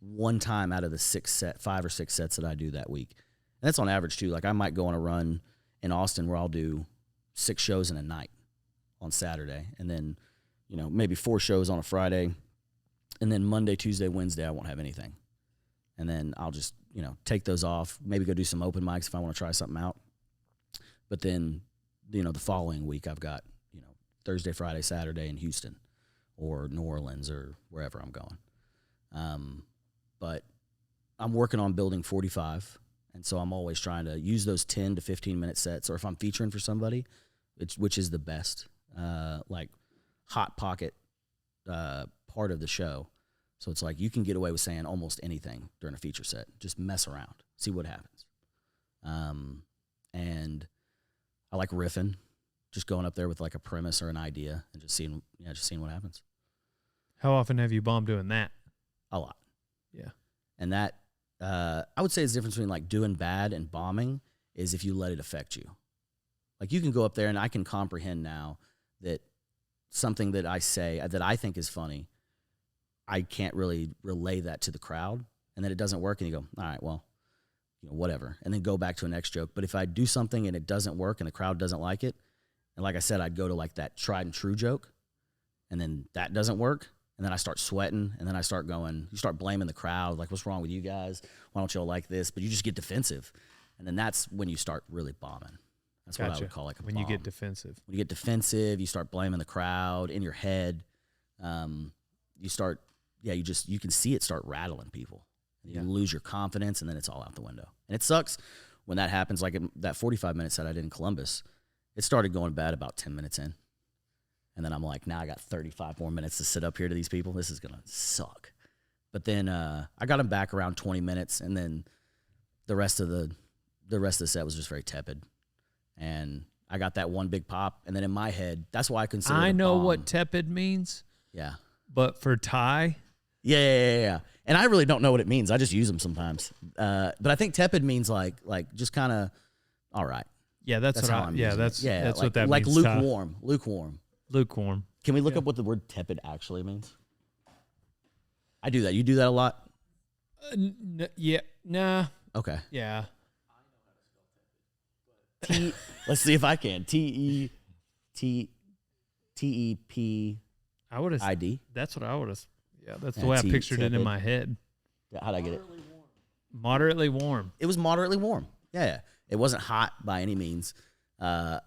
one time out of the 5 or 6 sets that I do that week. And that's on average too. I might go on a run in Austin where I'll do 6 shows in a night on Saturday, and then maybe 4 shows on a Friday, and then Monday, Tuesday, Wednesday I won't have anything, and then I'll just take those off. Maybe go do some open mics if I want to try something out. But then, the following week I've got, Thursday, Friday, Saturday in Houston or New Orleans or wherever I'm going. But I'm working on building 45, and so I'm always trying to use those 10 to 15-minute sets, or if I'm featuring for somebody, which is the best, hot pocket part of the show. So it's you can get away with saying almost anything during a feature set. Just mess around, see what happens. And I like riffing, just going up there with a premise or an idea and just seeing what happens. How often have you bombed doing that? A lot. Yeah. And that, I would say the difference between doing bad and bombing is if you let it affect you. You can go up there and I can comprehend now that something that I say that I think is funny, I can't really relay that to the crowd, and then it doesn't work, and you go, all right, well, whatever, and then go back to a next joke. But if I do something and it doesn't work and the crowd doesn't like it, and like I said, I'd go to that tried and true joke, and then that doesn't work, and then I start sweating, and then I start going, you start blaming the crowd, what's wrong with you guys? Why don't y'all like this? But you just get defensive, and then that's when you start really bombing. That's what I would call a when bomb. You get defensive. When you get defensive, you start blaming the crowd in your head. You start, you can see it start rattling people. You lose your confidence, and then it's all out the window. And it sucks when that happens. That 45-minute set I did in Columbus, it started going bad about 10 minutes in. And then I'm like, now I got 35 more minutes to sit up here to these people. This is going to suck. But then I got them back around 20 minutes, and then the rest of the set was just very tepid. And I got that one big pop, and then in my head, that's why I consider it a bomb. What tepid means. Yeah. But for Thai. Yeah. And I really don't know what it means. I just use them sometimes. But I think tepid means just kind of all right. Yeah, that's what how I'm using that's it. Yeah, that's what that means. Lukewarm. Can we look up what the word tepid actually means? I do that. You do that a lot? Yeah. Nah. Okay. Yeah. Let's see if I can. TEPID. That's what I would have. Yeah, that's the way I pictured it in my head. How'd I get it? Moderately warm. It was moderately warm. Yeah. It wasn't hot by any means. I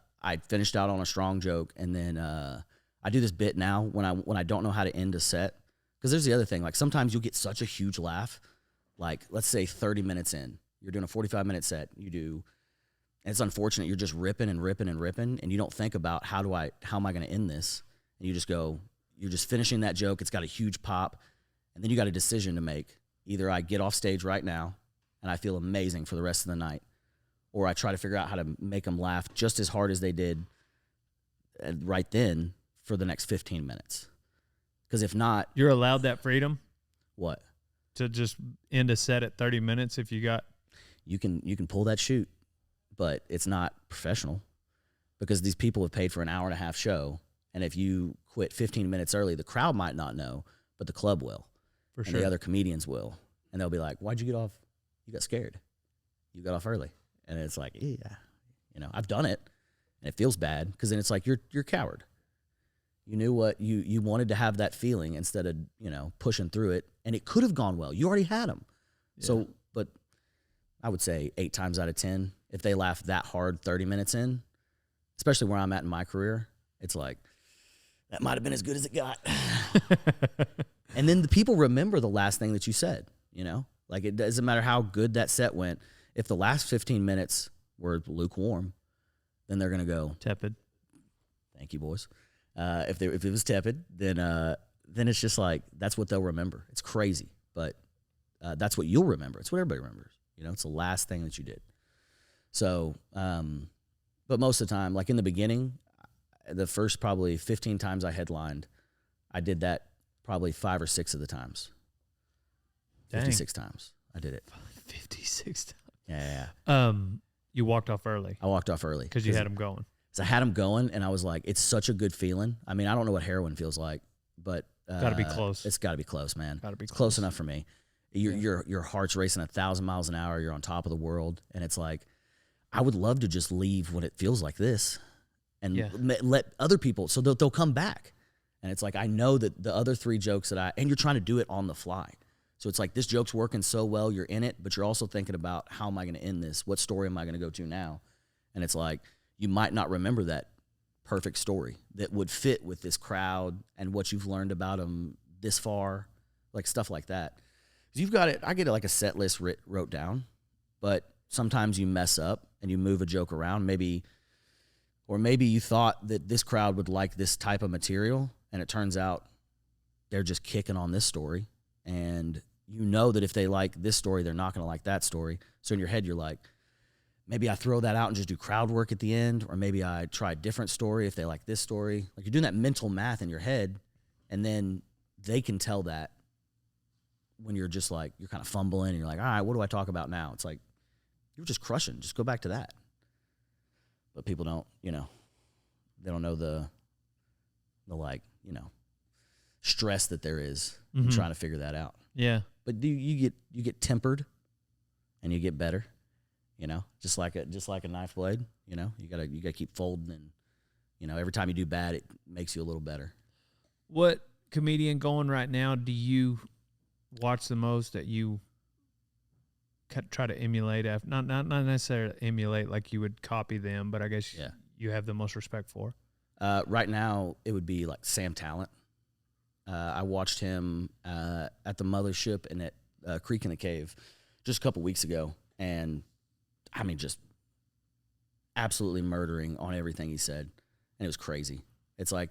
finished out on a strong joke, and then I do this bit now when I don't know how to end a set. Because there's the other thing. Sometimes you'll get such a huge laugh. Let's say 30 minutes in. You're doing a 45-minute set. And it's unfortunate. You're just ripping, and you don't think about how am I going to end this? and you just go, you're just finishing that joke. It's got a huge pop, and then you got a decision to make. Either I get off stage right now and I feel amazing for the rest of the night, or I try to figure out how to make them laugh just as hard as they did right then for the next 15 minutes. Because if not, You're allowed that freedom what? to just end a set at 30 minutes if you got. You can pull that shoot, but it's not professional because these people have paid for an hour and a half show, and if you quit 15 minutes early, the crowd might not know, but the club will. For and sure. the other comedians will. And they'll be like, why'd you get off? You got scared. You got off early. And it's like, yeah, I've done it. And it feels bad because then it's like you're a coward. You knew what you wanted to have that feeling instead of, pushing through it. And it could have gone well. You already had them. Yeah. So, but I would say 8 times out of 10, if they laugh that hard 30 minutes in, especially where I'm at in my career, it's like, that might have been as good as it got. And then the people remember the last thing that you said, Like, it doesn't matter how good that set went. If the last 15 minutes were lukewarm, then they're going to go, Tepid. thank you, boys. If it was tepid, then it's just like, that's what they'll remember. It's crazy, but that's what you'll remember. It's what everybody remembers. It's the last thing that you did. So, but most of the time, like in the beginning, the first probably 15 times I headlined, I did that probably 5 or 6 of the times. Dang. 56 times I did it. 56 times. Yeah. You walked off early I walked off early. because you had them going. So I had them going, and I was like, it's such a good feeling. I mean, I don't know what heroin feels like, but Got to be close. It's got to be close, man. Got to be It's close enough for me. Your heart's racing 1,000 miles an hour. You're on top of the world, and it's like, I would love to just leave when it feels like this, and let other people, so they'll come back. And it's like, I know that the other 3 jokes and you're trying to do it on the fly. So it's like, this joke's working so well, you're in it, but you're also thinking about, how am I going to end this? What story am I going to go to now? And it's like, you might not remember that perfect story that would fit with this crowd and what you've learned about them this far, like stuff like that. 'Cause you've got it, I get it like a set list wrote down, but sometimes you mess up and you move a joke around, maybe you thought that this crowd would like this type of material, and it turns out they're just kicking on this story. And that if they like this story, they're not going to like that story. So in your head, you're like, maybe I throw that out and just do crowd work at the end, or maybe I try a different story if they like this story. Like, you're doing that mental math in your head, and then they can tell that when you're just like, you're kind of fumbling, and you're like, all right, what do I talk about now? It's like, you're just crushing. Just go back to that. But people don't, they don't know the stress that there is in trying to figure that out. Yeah. But you get tempered, and you get better, just like a knife blade. You gotta keep folding, and every time you do bad, it makes you a little better. What comedian going right now do you watch the most that you try to emulate? Not necessarily emulate like you would copy them, but I guess you have the most respect for. Right now, it would be like Sam Talent. I watched him at the Mothership and at Creek in the Cave just a couple weeks ago, and I mean, just absolutely murdering on everything he said, and it was crazy. It's like,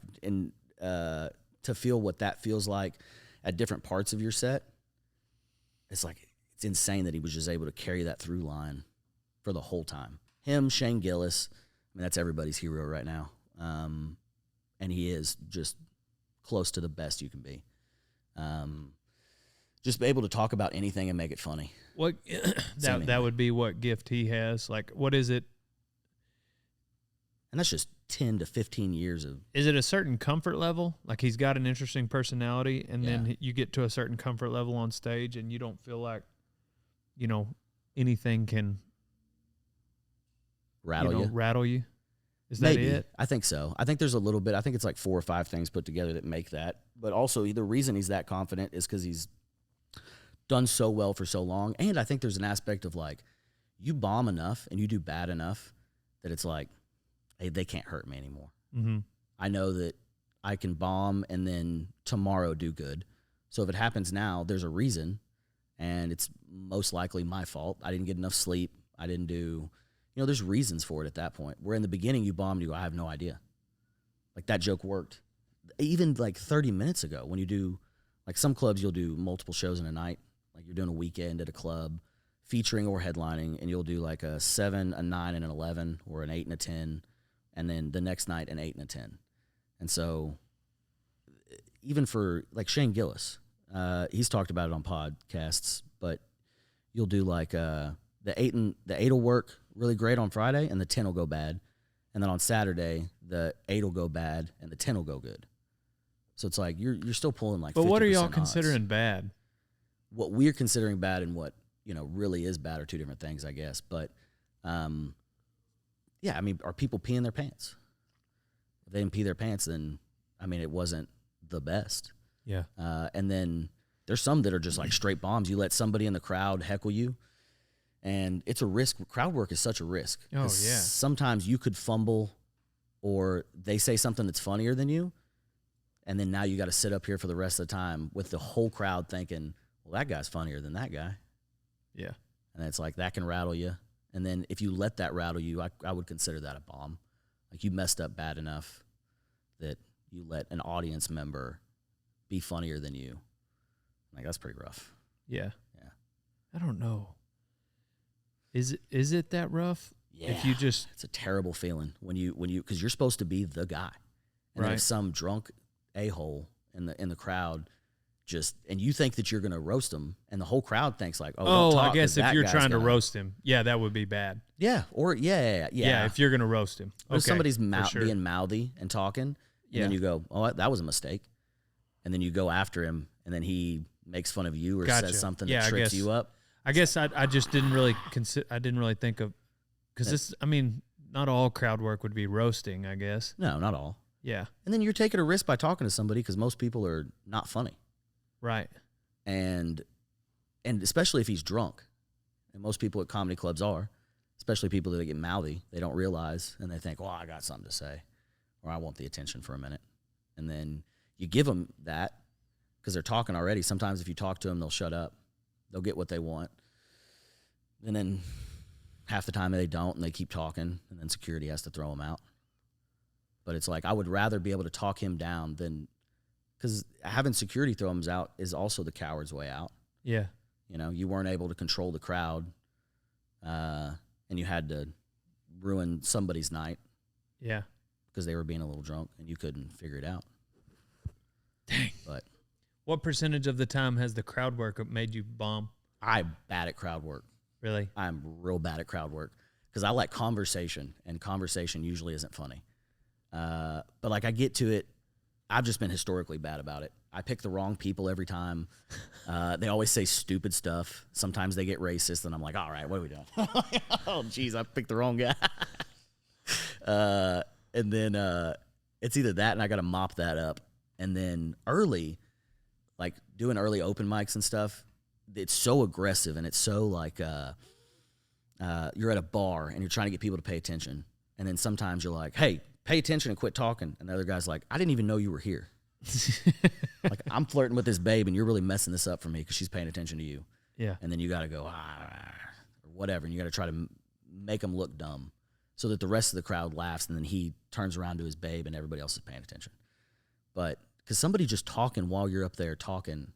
to feel what that feels like at different parts of your set, it's like, it's insane that he was just able to carry that through line for the whole time. Him, Shane Gillis, I mean, that's everybody's hero right now, and he is just close to the best you can be. Just be able to talk about anything and make it funny. What that would be what gift he has. Like, what is it? And that's just 10 to 15 years of... Is it a certain comfort level? Like, he's got an interesting personality, and then you get to a certain comfort level on stage, and you don't feel like, anything can... Rattle you? Is that Maybe. it? I think so. I think there's a little bit. I think it's like 4 or 5 things put together that make that. But also, the reason he's that confident is because he's done so well for so long. And I think there's an aspect of like, you bomb enough and you do bad enough that it's like, hey, they can't hurt me anymore. Mm-hmm. I know that I can bomb and then tomorrow do good. So if it happens now, there's a reason, and it's most likely my fault. I didn't get enough sleep. I didn't do... there's reasons for it at that point. Where in the beginning you bombed, you go, I have no idea. Like, that joke worked. even like 30 minutes ago when you do, like some clubs you'll do multiple shows in a night. Like you're doing a weekend at a club featuring or headlining, and you'll do like a 7, a 9, and an 11, or an 8 and a 10, and then the next night an 8 and a 10. And so even for like Shane Gillis, he's talked about it on podcasts, but you'll do like the 8 will work really great on Friday, and the 10 will go bad. And then on Saturday, the 8 will go bad and the 10 will go good. So it's like you're still pulling like 50% But what are y'all odds. considering bad? What we're considering bad and what, really is bad are two different things, I guess. But, yeah, I mean, are people peeing their pants? If they didn't pee their pants, then, I mean, it wasn't the best. Yeah. And then there's some that are just like straight bombs. You let somebody in the crowd heckle you, and it's a risk. Crowd work is such a risk. Oh, yeah. Sometimes you could fumble, or they say something that's funnier than you, and then now you got to sit up here for the rest of the time with the whole crowd thinking, well, that guy's funnier than that guy. Yeah. And it's like that can rattle you. And then if you let that rattle you, I would consider that a bomb. Like you messed up bad enough that you let an audience member be funnier than you. Like that's pretty rough. Yeah. Yeah. I don't know. Is it that rough? Yeah. If you just, it's a terrible feeling when you because you're supposed to be the guy, and then Right. if some drunk a-hole in the crowd and you think that you're gonna roast them, and the whole crowd thinks like, don't talk, I guess 'cause if that you're guy's trying to gonna-" roast him, yeah, that would be bad. Yeah, or yeah. If you're gonna roast him, Or if somebody's for sure. being mouthy and talking, and Yeah. then you go, oh, that was a mistake, and then you go after him, and then he makes fun of you or Gotcha. says something Yeah, that I trips guess. you up. I guess I just didn't really I didn't really think of, because this, I mean, not all crowd work would be roasting, I guess. No, not all. Yeah. And then you're taking a risk by talking to somebody because most people are not funny. Right. And especially if he's drunk, and most people at comedy clubs are, especially people that get mouthy, they don't realize, and they think, well, I got something to say, or I want the attention for a minute. And then you give them that because they're talking already. Sometimes if you talk to them, they'll shut up. They'll get what they want. And then half the time they don't, and they keep talking, and then security has to throw them out. But it's like I would rather be able to talk him down than, because having security throw him out is also the coward's way out. Yeah. You weren't able to control the crowd, and you had to ruin somebody's night Yeah. because they were being a little drunk, and you couldn't figure it out. Dang. But What percentage of the time has the crowd work made you bomb? I'm bad at crowd work. Really? I'm real bad at crowd work because I like conversation, and conversation usually isn't funny. But like I get to it, I've just been historically bad about it. I pick the wrong people every time. They always say stupid stuff. Sometimes they get racist, and I'm like, all right, what are we doing? Oh, geez, I picked the wrong guy. And then it's either that, and I got to mop that up. And then early, like doing early open mics and stuff, it's so aggressive, and it's so like you're at a bar, and you're trying to get people to pay attention. And then sometimes you're like, hey, pay attention and quit talking. And the other guy's like, I didn't even know you were here. Like, I'm flirting with this babe, and you're really messing this up for me because she's paying attention to you. Yeah. And then you got to go, or whatever, and you got to try to make them look dumb so that the rest of the crowd laughs, and then he turns around to his babe, and everybody else is paying attention. But because somebody just talking while you're up there talking,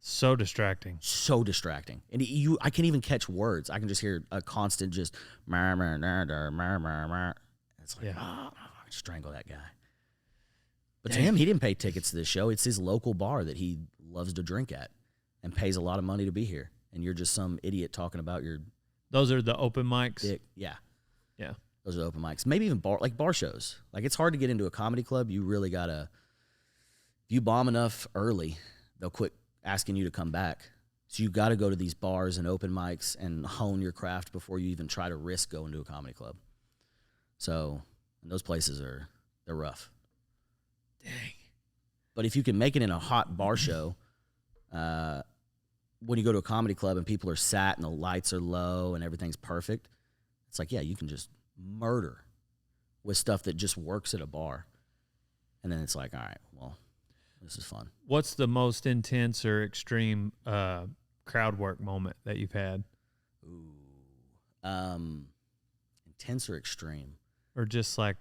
So distracting. so distracting. And I can't even catch words. I can just hear a constant just, mar, mar, nar, dar, mar, mar, mar. It's like, Yeah. strangle that guy. But to him, he didn't pay tickets to this show. It's his local bar that he loves to drink at and pays a lot of money to be here. And you're just some idiot talking about your Those are the open mics? dick. Yeah. Yeah. Those are open mics. Maybe even bar shows. Like, it's hard to get into a comedy club. You really got to, if you bomb enough early, they'll quit asking you to come back. So you got to go to these bars and open mics and hone your craft before you even try to risk going to a comedy club. So, and those places they're rough. Dang. But if you can make it in a hot bar show, when you go to a comedy club and people are sat and the lights are low and everything's perfect, it's like, yeah, you can just murder with stuff that just works at a bar. And then it's like, all right, well, this is fun. What's the most intense or extreme crowd work moment that you've had? Ooh. Intense or extreme? Or just like,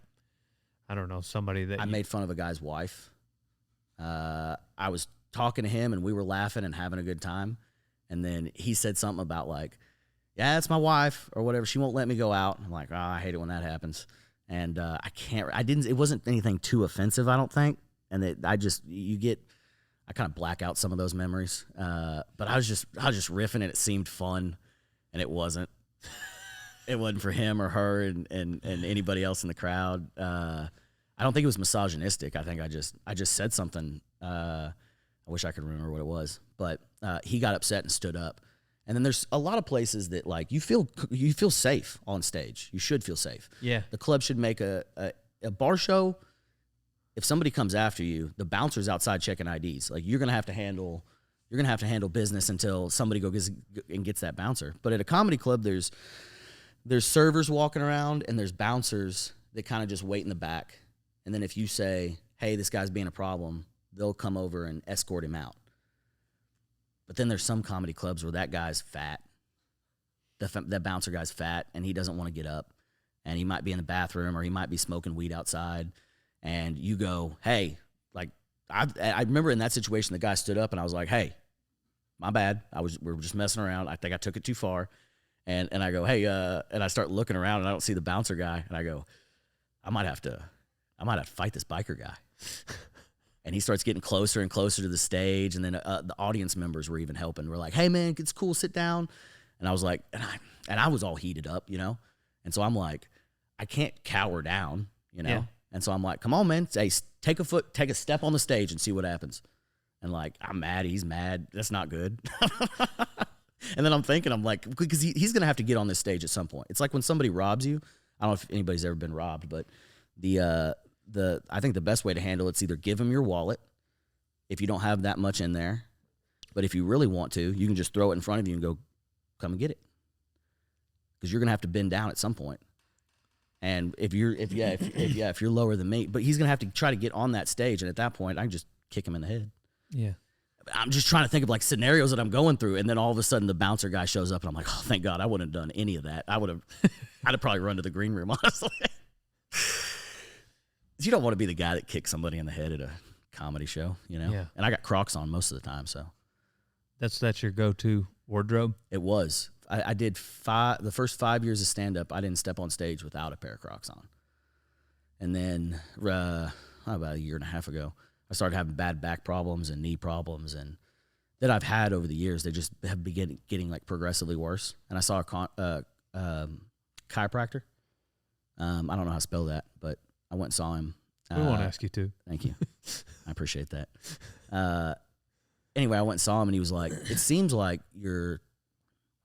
I don't know, somebody that I made fun of a guy's wife I was talking to him, and we were laughing and having a good time. And then he said something about like, yeah, that's my wife or whatever. She won't let me go out. I'm like, oh, I hate it when that happens. And it wasn't anything too offensive, I don't think. And I kind of black out some of those memories. But I was just riffing, and it seemed fun, and it wasn't. It wasn't for him or her and anybody else in the crowd. I don't think it was misogynistic. I think I just said something. I wish I could remember what it was, but he got upset and stood up. And then there's a lot of places that like you feel safe on stage. You should feel safe. Yeah. The club should make a bar show. If somebody comes after you, the bouncer's outside checking IDs. Like you're gonna have to handle business until somebody gets that bouncer. But at a comedy club, there's servers walking around, and there's bouncers that kind of just wait in the back. And then if you say, hey, this guy's being a problem, they'll come over and escort him out. But then there's some comedy clubs where that guy's fat. That bouncer guy's fat, and he doesn't want to get up. And he might be in the bathroom, or he might be smoking weed outside. And you go, hey, like, I remember in that situation, the guy stood up, and I was like, hey, my bad. We were just messing around. I think I took it too far. And I go, hey, and I start looking around, and I don't see the bouncer guy. And I go, I might have to fight this biker guy. And he starts getting closer and closer to the stage. And then the audience members were even helping. We're like, hey, man, it's cool, sit down. And I was like, and I was all heated up, you know? And so I'm like, I can't cower down, you know? Yeah. And so I'm like, come on, man, hey, take a step on the stage and see what happens. And like, I'm mad, he's mad. That's not good. And then I'm thinking, I'm like, because he's going to have to get on this stage at some point. It's like when somebody robs you. I don't know if anybody's ever been robbed, but I think the best way to handle it's either give him your wallet if you don't have that much in there. But if you really want to, you can just throw it in front of you and go, come and get it. Because you're going to have to bend down at some point. And if you're lower than me, but he's going to have to try to get on that stage. And at that point, I can just kick him in the head. Yeah. I'm just trying to think of like scenarios that I'm going through, and then all of a sudden the bouncer guy shows up, and I'm like, oh, thank God, I wouldn't have done any of that. I'd have probably run to the green room, honestly. You don't want to be the guy that kicks somebody in the head at a comedy show, you know? Yeah. And I got Crocs on most of the time, so. That's your go-to wardrobe? It was. I did the first 5 years of stand-up, I didn't step on stage without a pair of Crocs on. And then about a year and a half ago, I started having bad back problems and knee problems, and that I've had over the years. They just have been getting like progressively worse. And I saw a chiropractor. I don't know how to spell that, but I went and saw him. We won't ask you to. Thank you. I appreciate that. Anyway, I went and saw him, and he was like, it seems like you're,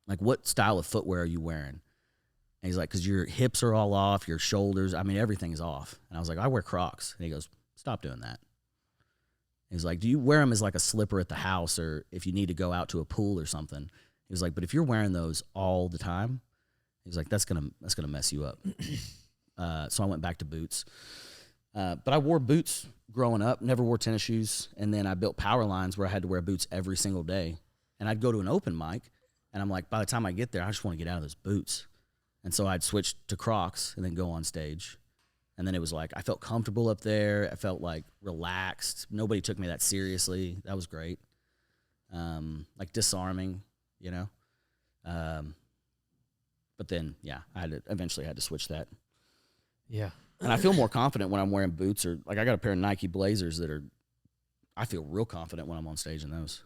like, what style of footwear are you wearing? And he's like, because your hips are all off, your shoulders, I mean, everything is off. And I was like, I wear Crocs. And he goes, stop doing that. He's like, do you wear them as like a slipper at the house, or if you need to go out to a pool or something? He was like, but if you're wearing those all the time, he's like, that's gonna mess you up. So I went back to boots. But I wore boots growing up, never wore tennis shoes. And then I built power lines where I had to wear boots every single day. And I'd go to an open mic, and I'm like, by the time I get there, I just want to get out of those boots. And so I'd switch to Crocs and then go on stage. And then it was like, I felt comfortable up there. I felt like relaxed. Nobody took me that seriously. That was great. Like disarming, you know? But then, yeah, eventually had to switch that. Yeah. And I feel more confident when I'm wearing boots, or like I got a pair of Nike Blazers I feel real confident when I'm on stage in those.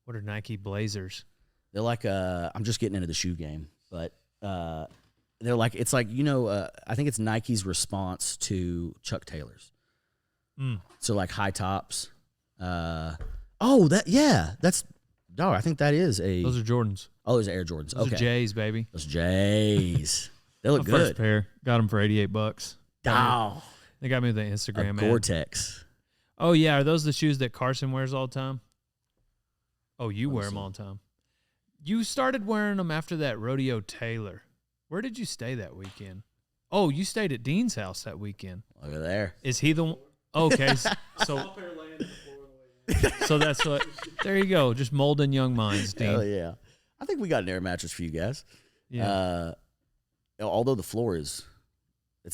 What are Nike Blazers? They're like, I'm just getting into the shoe game, but, they're like, it's like, you know, I think it's Nike's response to Chuck Taylor's. So like high tops. That's, I think that is those are Jordans. Oh, those are Air Jordans. Those are J's, baby. Those J's. They look My good. First pair. Got them for $88. Oh. They got me the Instagram ad. Gore-Tex. Oh, yeah. Are those the shoes that Carson wears all the time? Oh, you wear them all the time. You started wearing them after that Rodeo Taylor. Where did you stay that weekend? Oh, you stayed at Dean's house that weekend. Look at there. Is he the one? Okay. So that's what. There you go. Just molding young minds, Dean. Hell yeah. I think we got an air mattress for you guys. Yeah. Although the floor it's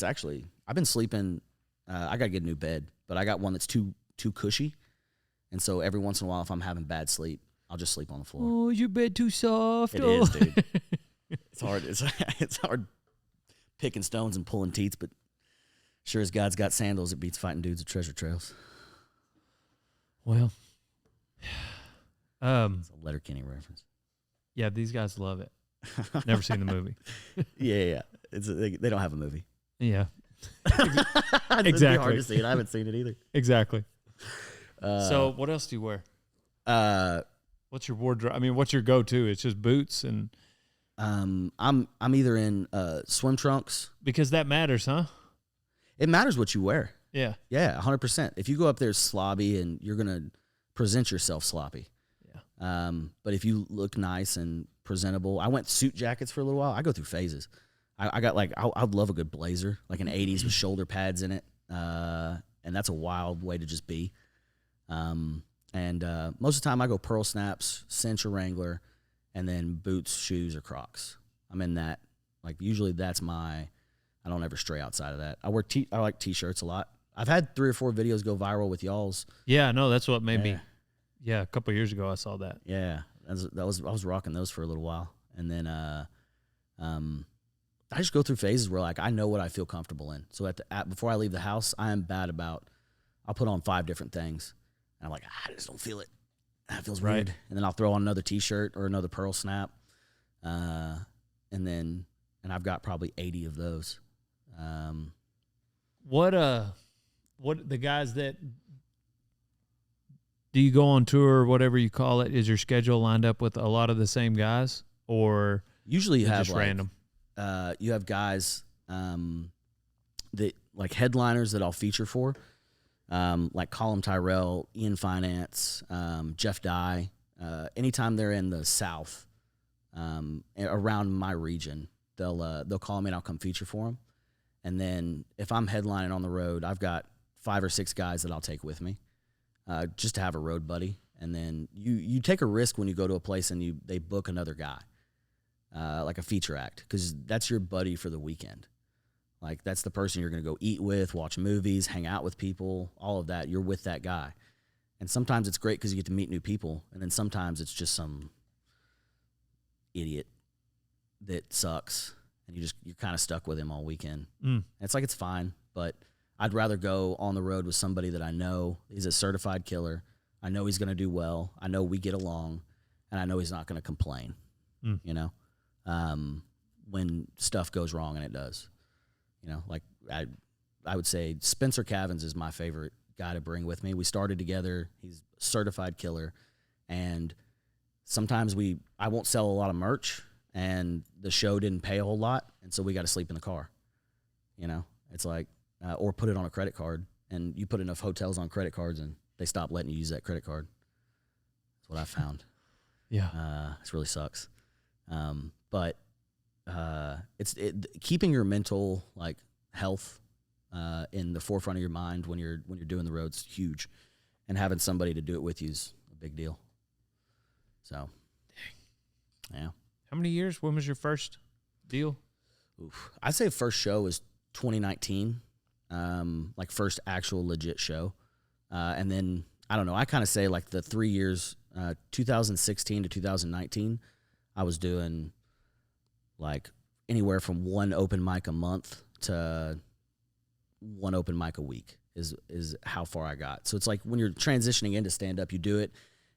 actually, I've been sleeping, I got to get a new bed, but I got one that's too cushy. And so every once in a while, if I'm having bad sleep, I'll just sleep on the floor. Oh, is your bed too soft? It is, dude. It's hard. It's hard picking stones and pulling teats, but sure as God's got sandals, it beats fighting dudes at treasure trails. Well, It's a Letterkenny reference. yeah, these guys love it. Never seen the movie. Yeah. They don't have a movie. Yeah, It'd be hard to see it. I haven't seen it either. exactly. So what else do you wear? What's your wardrobe? I mean, what's your go-to? It's just boots and I'm either in swim trunks. because that matters, huh? It matters what you wear. Yeah. Yeah, 100%. If you go up there slobby and you're gonna present yourself sloppy. Yeah. But if you look nice and presentable, I went suit jackets for a little while. I go through phases. I got like I'd love a good blazer, like an '80s with shoulder pads in it, and that's a wild way to just be. And most of the time I go pearl snaps, cinch or Wrangler, and then boots, shoes, or Crocs. I'm in that. Like usually that's I don't ever stray outside of that. I like t-shirts a lot. I've had 3 or 4 videos go viral with y'all's. Yeah, no, that's what made me. Yeah, a couple of years ago I saw that. Yeah, I was rocking those for a little while, and then I just go through phases where like I know what I feel comfortable in. So before I leave the house, I am bad about. I'll put on 5 different things, and I'm like, I just don't feel it. That feels Right. weird. And then I'll throw on another t-shirt or another pearl snap, and I've got probably 80 of those. What the guys that do you go on tour or whatever you call it? Is your schedule lined up with a lot of the same guys, or Usually you have just like, random? You have guys that like headliners that I'll feature for, like Colin Tyrell, Ian Finance, Jeff Dye. Anytime they're in the South, around my region, they'll call me and I'll come feature for them. And then if I'm headlining on the road, I've got 5 or 6 guys that I'll take with me, just to have a road buddy. And then you take a risk when you go to a place and they book another guy, like a feature act, because that's your buddy for the weekend. Like that's the person you're going to go eat with, watch movies, hang out with people, all of that. You're with that guy. And sometimes it's great because you get to meet new people. And then sometimes it's just some idiot that sucks. And you're kind of stuck with him all weekend. And it's like, it's fine, but I'd rather go on the road with somebody that I know he's a certified killer. I know he's going to do well. I know we get along, and I know he's not going to complain, you know, when stuff goes wrong, and it does. You know, like I would say Spencer Cavins is my favorite guy to bring with me. We started together. He's a certified killer, and sometimes I won't sell a lot of merch, and the show didn't pay a whole lot, and so we got to sleep in the car. You know, it's like, or put it on a credit card, and you put enough hotels on credit cards, and they stop letting you use that credit card. That's what I found. Yeah. It really sucks. But keeping your mental like health in the forefront of your mind when you're doing the road's huge, and having somebody to do it with you is a big deal. So, yeah. How many years? When was your first deal? Oof. I'd say first show was 2019, like first actual legit show. And then, I don't know, I kind of say like the 3 years, 2016 to 2019, I was doing like anywhere from 1 open mic a month to 1 open mic a week is how far I got. So it's like when you're transitioning into stand-up, you do it,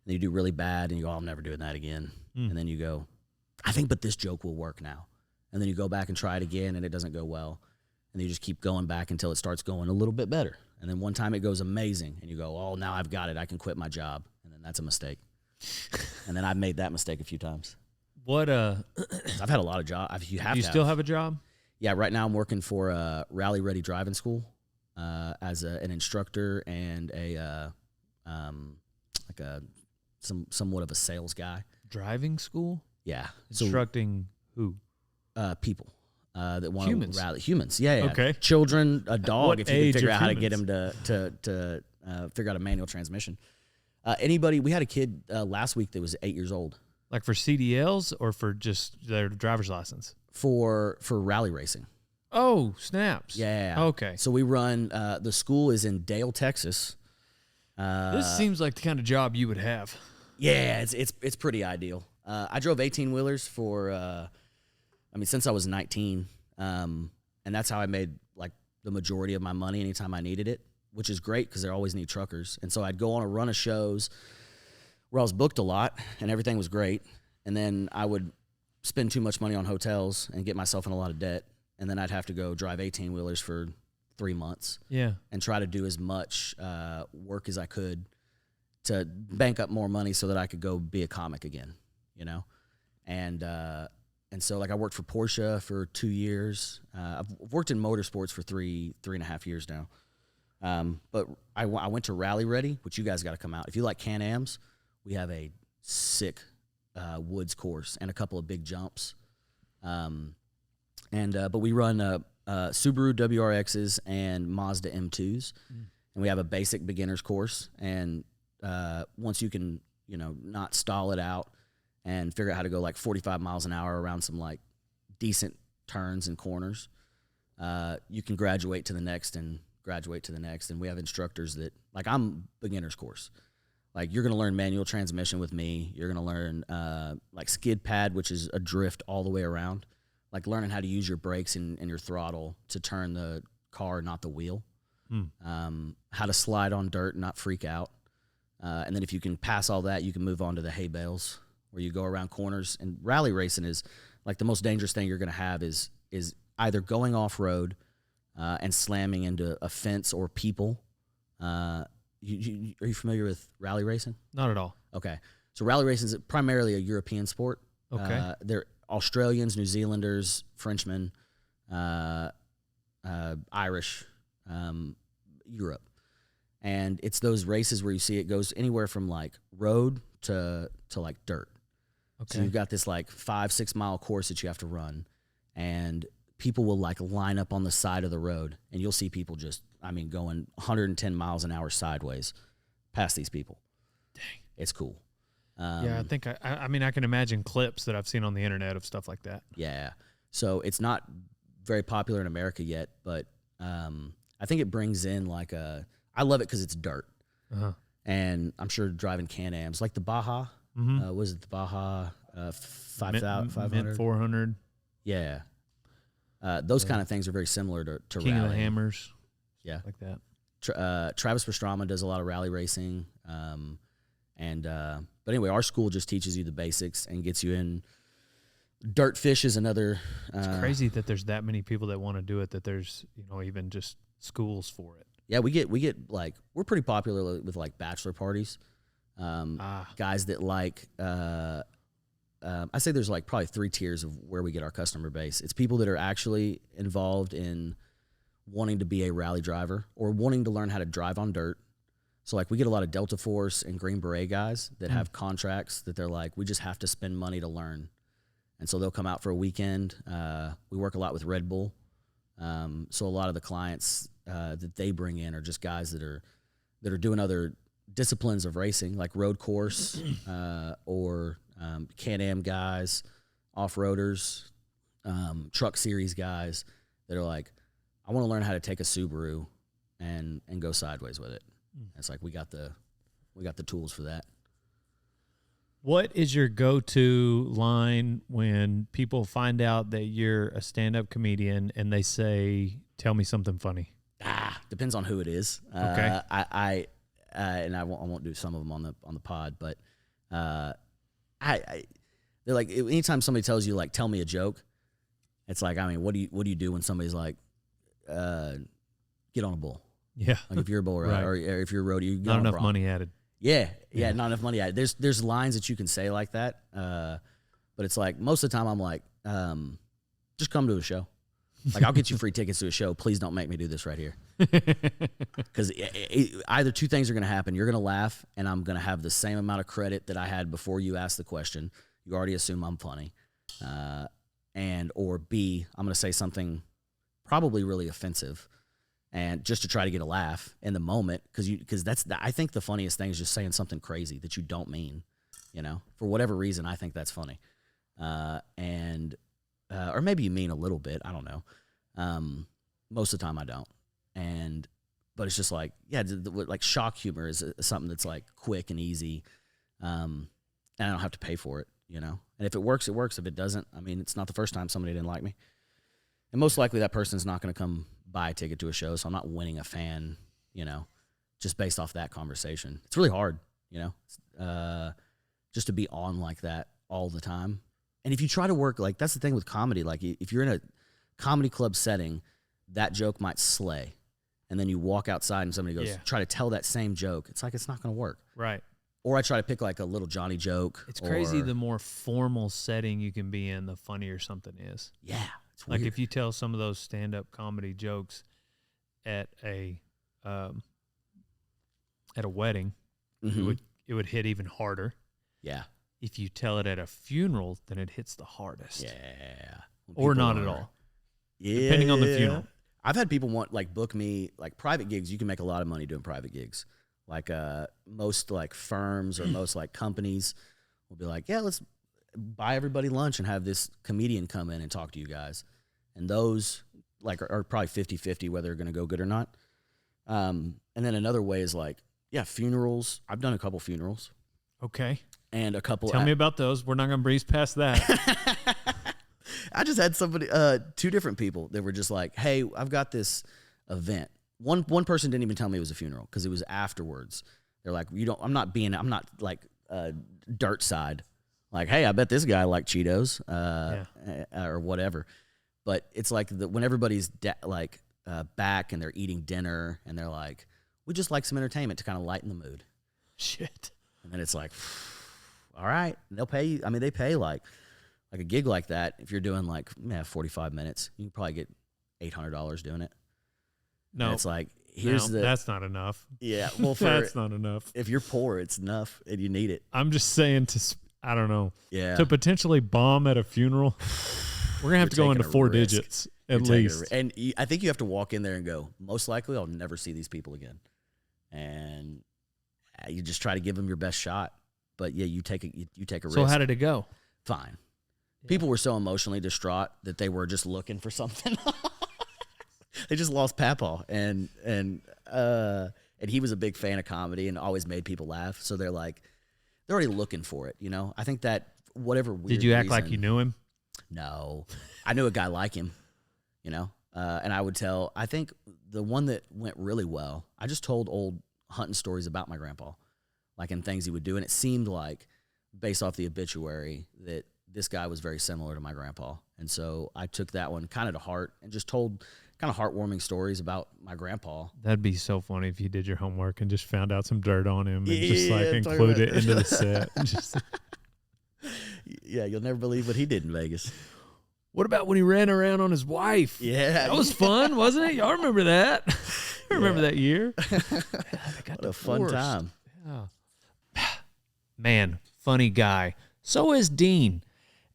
and you do really bad, and you go, oh, I'm never doing that again. And then you go, I think, but this joke will work now. And then you go back and try it again, and it doesn't go well. And you just keep going back until it starts going a little bit better. And then one time it goes amazing, and you go, oh, now I've got it. I can quit my job. And then that's a mistake. And then I've made that mistake a few times. What I've had a lot of jobs. You still have a job? Yeah, right now I'm working for Rally Ready Driving School as an instructor and somewhat of a sales guy. Driving school? Yeah. Instructing who? People that want Humans. to rally. Humans. Yeah. Okay. Children, a dog, What if you can age figure of out how to get humans? him to figure out a manual transmission. Anybody, we had a kid last week that was 8 years old. Like for CDLs or for just their driver's license? For rally racing. Oh, snaps. Yeah. Okay. So we run, the school is in Dale, Texas. This seems like the kind of job you would have. Yeah, it's pretty ideal. I drove 18-wheelers for, since I was 19, and that's how I made like the majority of my money anytime I needed it, which is great because they always need truckers. And so I'd go on a run of shows where I was booked a lot and everything was great, and then I would spend too much money on hotels and get myself in a lot of debt, and then I'd have to go drive 18-wheelers for 3 months. Yeah. And try to do as much work as I could to bank up more money so that I could go be a comic again, you know? And so, like, I worked for Porsche for 2 years. I've worked in motorsports for three and a half years now. But I went to Rally Ready, which you guys got to come out. If you like Can-Ams, we have a sick woods course and a couple of big jumps. But we run Subaru WRXs and Mazda M2s, and we have a basic beginner's course. And once you can, not stall it out and figure out how to go like 45 miles an hour around some like decent turns and corners, you can graduate to the next and graduate to the next. And we have instructors that, like, I'm beginner's course. Like, you're going to learn manual transmission with me. You're going to learn like skid pad, which is a drift all the way around. Like learning how to use your brakes and your throttle to turn the car, not the wheel. How to slide on dirt and not freak out. And then if you can pass all that, you can move on to the hay bales where you go around corners. And rally racing is like the most dangerous thing you're going to have is either going off-road and slamming into a fence or people. Are you familiar with rally racing? Not at all. Okay. So rally racing is primarily a European sport. Okay. They're Australians, New Zealanders, Frenchmen, Irish, Europe. And it's those races where you see it goes anywhere from like road to like dirt. Okay. So you've got this like 5-6 mile course that you have to run, and people will like line up on the side of the road, and you'll see people just, going 110 miles an hour sideways past these people. Dang. It's cool. Yeah, I think I can imagine clips that I've seen on the internet of stuff like that. Yeah. So it's not very popular in America yet, but I think it brings in like I love it because it's dirt. Uh-huh. And I'm sure driving Can-Ams, like the Baja, was it the Baja 500? Mint 400. Yeah. Those kind of things are very similar to King rally. of the Hammers. Yeah. Like that. Travis Pastrana does a lot of rally racing. But anyway, our school just teaches you the basics and gets you in. Dirt fish is another. It's crazy that there's that many people that want to do it, that there's, even just schools for it. Yeah, we get like, we're pretty popular with like bachelor parties. Guys that like, I say there's like probably 3 tiers of where we get our customer base. It's people that are actually involved in wanting to be a rally driver or wanting to learn how to drive on dirt. So like we get a lot of Delta Force and Green Beret guys that have contracts that they're like, we just have to spend money to learn. And so they'll come out for a weekend. We work a lot with Red Bull. So a lot of the clients that they bring in are just guys that are doing other disciplines of racing, like road course or Can-Am guys, off-roaders, truck series guys that are like, I want to learn how to take a Subaru and go sideways with it. It's like we got the tools for that. What is your go-to line when people find out that you're a stand-up comedian and they say, "Tell me something funny"? Depends on who it is. Okay. I won't do some of them on the pod, but they're like, anytime somebody tells you like, "Tell me a joke," it's like, what do you do when somebody's like, "Get on a bull"? Yeah. Like if you're a bull Right. or if you're a rodeo, you get Not on a enough bronc. money added. Yeah, not enough money. There's lines that you can say like that, but it's like most of the time I'm like, just come to a show. Like I'll get you free tickets to a show. Please don't make me do this right here, because either two things are going to happen. You're going to laugh, and I'm going to have the same amount of credit that I had before you asked the question. You already assume I'm funny, or B, I'm going to say something probably really offensive. And just to try to get a laugh in the moment, because I think the funniest thing is just saying something crazy that you don't mean, for whatever reason. I think that's funny, or maybe you mean a little bit. I don't know. Most of the time I don't, and but it's just like, yeah, like shock humor is something that's like quick and easy, and I don't have to pay for it, you know. And if it works, it works. If it doesn't, I mean, it's not the first time somebody didn't like me, and most likely that person's not going to come buy a ticket to a show. So I'm not winning a fan, you know, just based off that conversation. It's really hard, you know, just to be on like that all the time. And if you try to work, like, that's the thing with comedy. Like, if you're in a comedy club setting, that joke might slay. And then you walk outside and somebody goes, try to tell that same joke. It's like, it's not going to work. Right. Or I try to pick like a little Johnny joke. It's crazy. The more formal setting you can be in, the funnier something is. Yeah. It's like weird. if you tell some of those stand-up comedy jokes at a wedding, it would hit even harder. Yeah. If you tell it at a funeral, then it hits the hardest. Yeah. Or not at all. Yeah. Depending on the funeral. I've had people book me, like private gigs. You can make a lot of money doing private gigs. Like most like firms or most like companies will be like, yeah, let's buy everybody lunch and have this comedian come in and talk to you guys. And those like are probably 50-50 whether they're going to go good or not. And then another way is like, yeah, funerals. I've done a couple funerals. Okay. And a couple. Tell me about those. We're not going to breeze past that. I just had somebody, two different people that were just like, hey, I've got this event. One person didn't even tell me it was a funeral because it was afterwards. They're like, I'm not like dirt side. Like, hey, I bet this guy liked Cheetos or whatever. But it's like when everybody's back and they're eating dinner and they're like, we just like some entertainment to kind of lighten the mood. Shit. And then it's like, all right, they'll pay you. I mean, they pay like a gig like that. If you're doing like 45 minutes, you can probably get $800 doing it. No, and it's like, that's not enough. Yeah, well, that's not enough. If you're poor, it's enough, and you need it. I'm just saying I don't know. Yeah. To potentially bomb at a funeral, we're gonna have to go into 4 digits at least. And I think you have to walk in there and go, most likely, I'll never see these people again. And you just try to give them your best shot. But yeah, you take a risk. So how did it go? Fine. Yeah. People were so emotionally distraught that they were just looking for something. They just lost Papaw, and he was a big fan of comedy and always made people laugh. So they're already looking for it, you know. I think that whatever weird Did you act reason, like you knew him? No, I knew a guy like him, you know. And I would tell. I think the one that went really well. I just told old hunting stories about my grandpa, like and things he would do, and it seemed like, based off the obituary, that this guy was very similar to my grandpa. And so I took that one kind of to heart and just told kind of heartwarming stories about my grandpa. That'd be so funny if you did your homework and just found out some dirt on him and just like include it into the set. Yeah, you'll never believe what he did in Vegas. What about when he ran around on his wife? Yeah. That was fun, wasn't it? Y'all remember that? I remember that year. What a fun time. Yeah. Man, funny guy. So is Dean.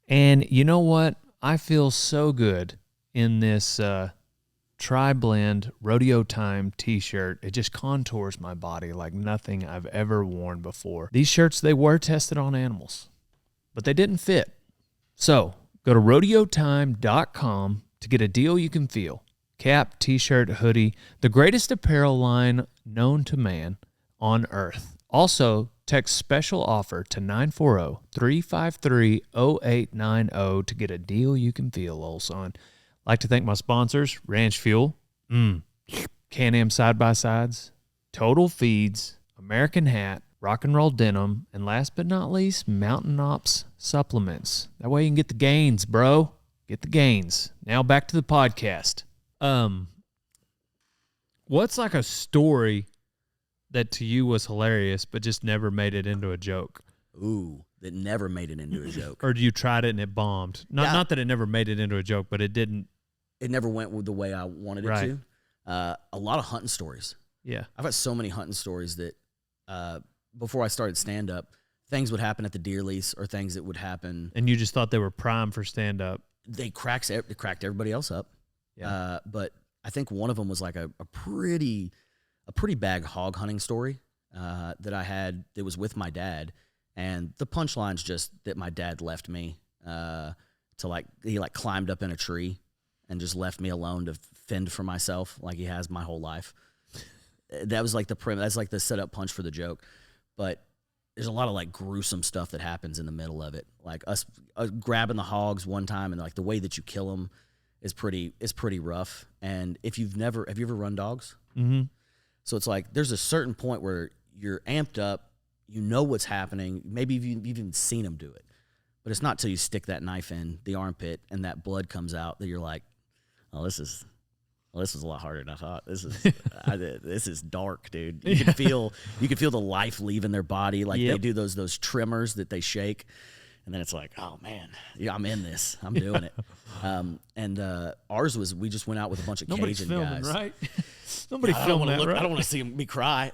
And you know what? I feel so good in this Tri-Blend Rodeo Time t-shirt. It just contours my body like nothing I've ever worn before. These shirts, they were tested on animals, but they didn't fit. So go to rodeotime.com to get a deal you can feel. Cap, t-shirt, hoodie, the greatest apparel line known to man on earth. Also, text special offer to 940-353-0890 to get a deal you can feel, old son. Like to thank my sponsors, Ranch Fuel, Can-Am Side-by-Sides, Total Feeds, American Hat, Rock and Roll Denim, and last but not least, Mountain Ops Supplements. That way you can get the gains, bro. Get the gains. Now back to the podcast. What's like a story that to you was hilarious but just never made it into a joke? Ooh, that never made it into a joke. Or you tried it and it bombed? Not that it never made it into a joke, but it didn't. It never went with the way I wanted it to. A lot of hunting stories. Yeah. I've got so many hunting stories that before I started stand-up, things would happen at the deer lease or things that would happen. And you just thought they were prime for stand-up. They cracked everybody else up. Yeah. But I think one of them was like a pretty bad hog hunting story that I had that was with my dad. And the punchline's just that my dad left me he climbed up in a tree and just left me alone to fend for myself like he has my whole life. that was like the that's like the setup punch for the joke. But there's a lot of like gruesome stuff that happens in the middle of it. Like us grabbing the hogs one time, and like the way that you kill them is pretty rough. And have you ever run dogs? Mm-hmm. So it's like there's a certain point where you're amped up, you know what's happening. Maybe you've even seen them do it, but it's not till you stick that knife in the armpit and that blood comes out that you're like, oh, this is a lot harder than I thought. This is dark, dude. You can feel the life leaving their body. Like they do those tremors that they shake, and then it's like, oh man, yeah, I'm in this. I'm doing it. And ours was, we just went out with a bunch of Nobody's Cajun filming, guys. right? Nobody filming that, right? I don't want to see me cry.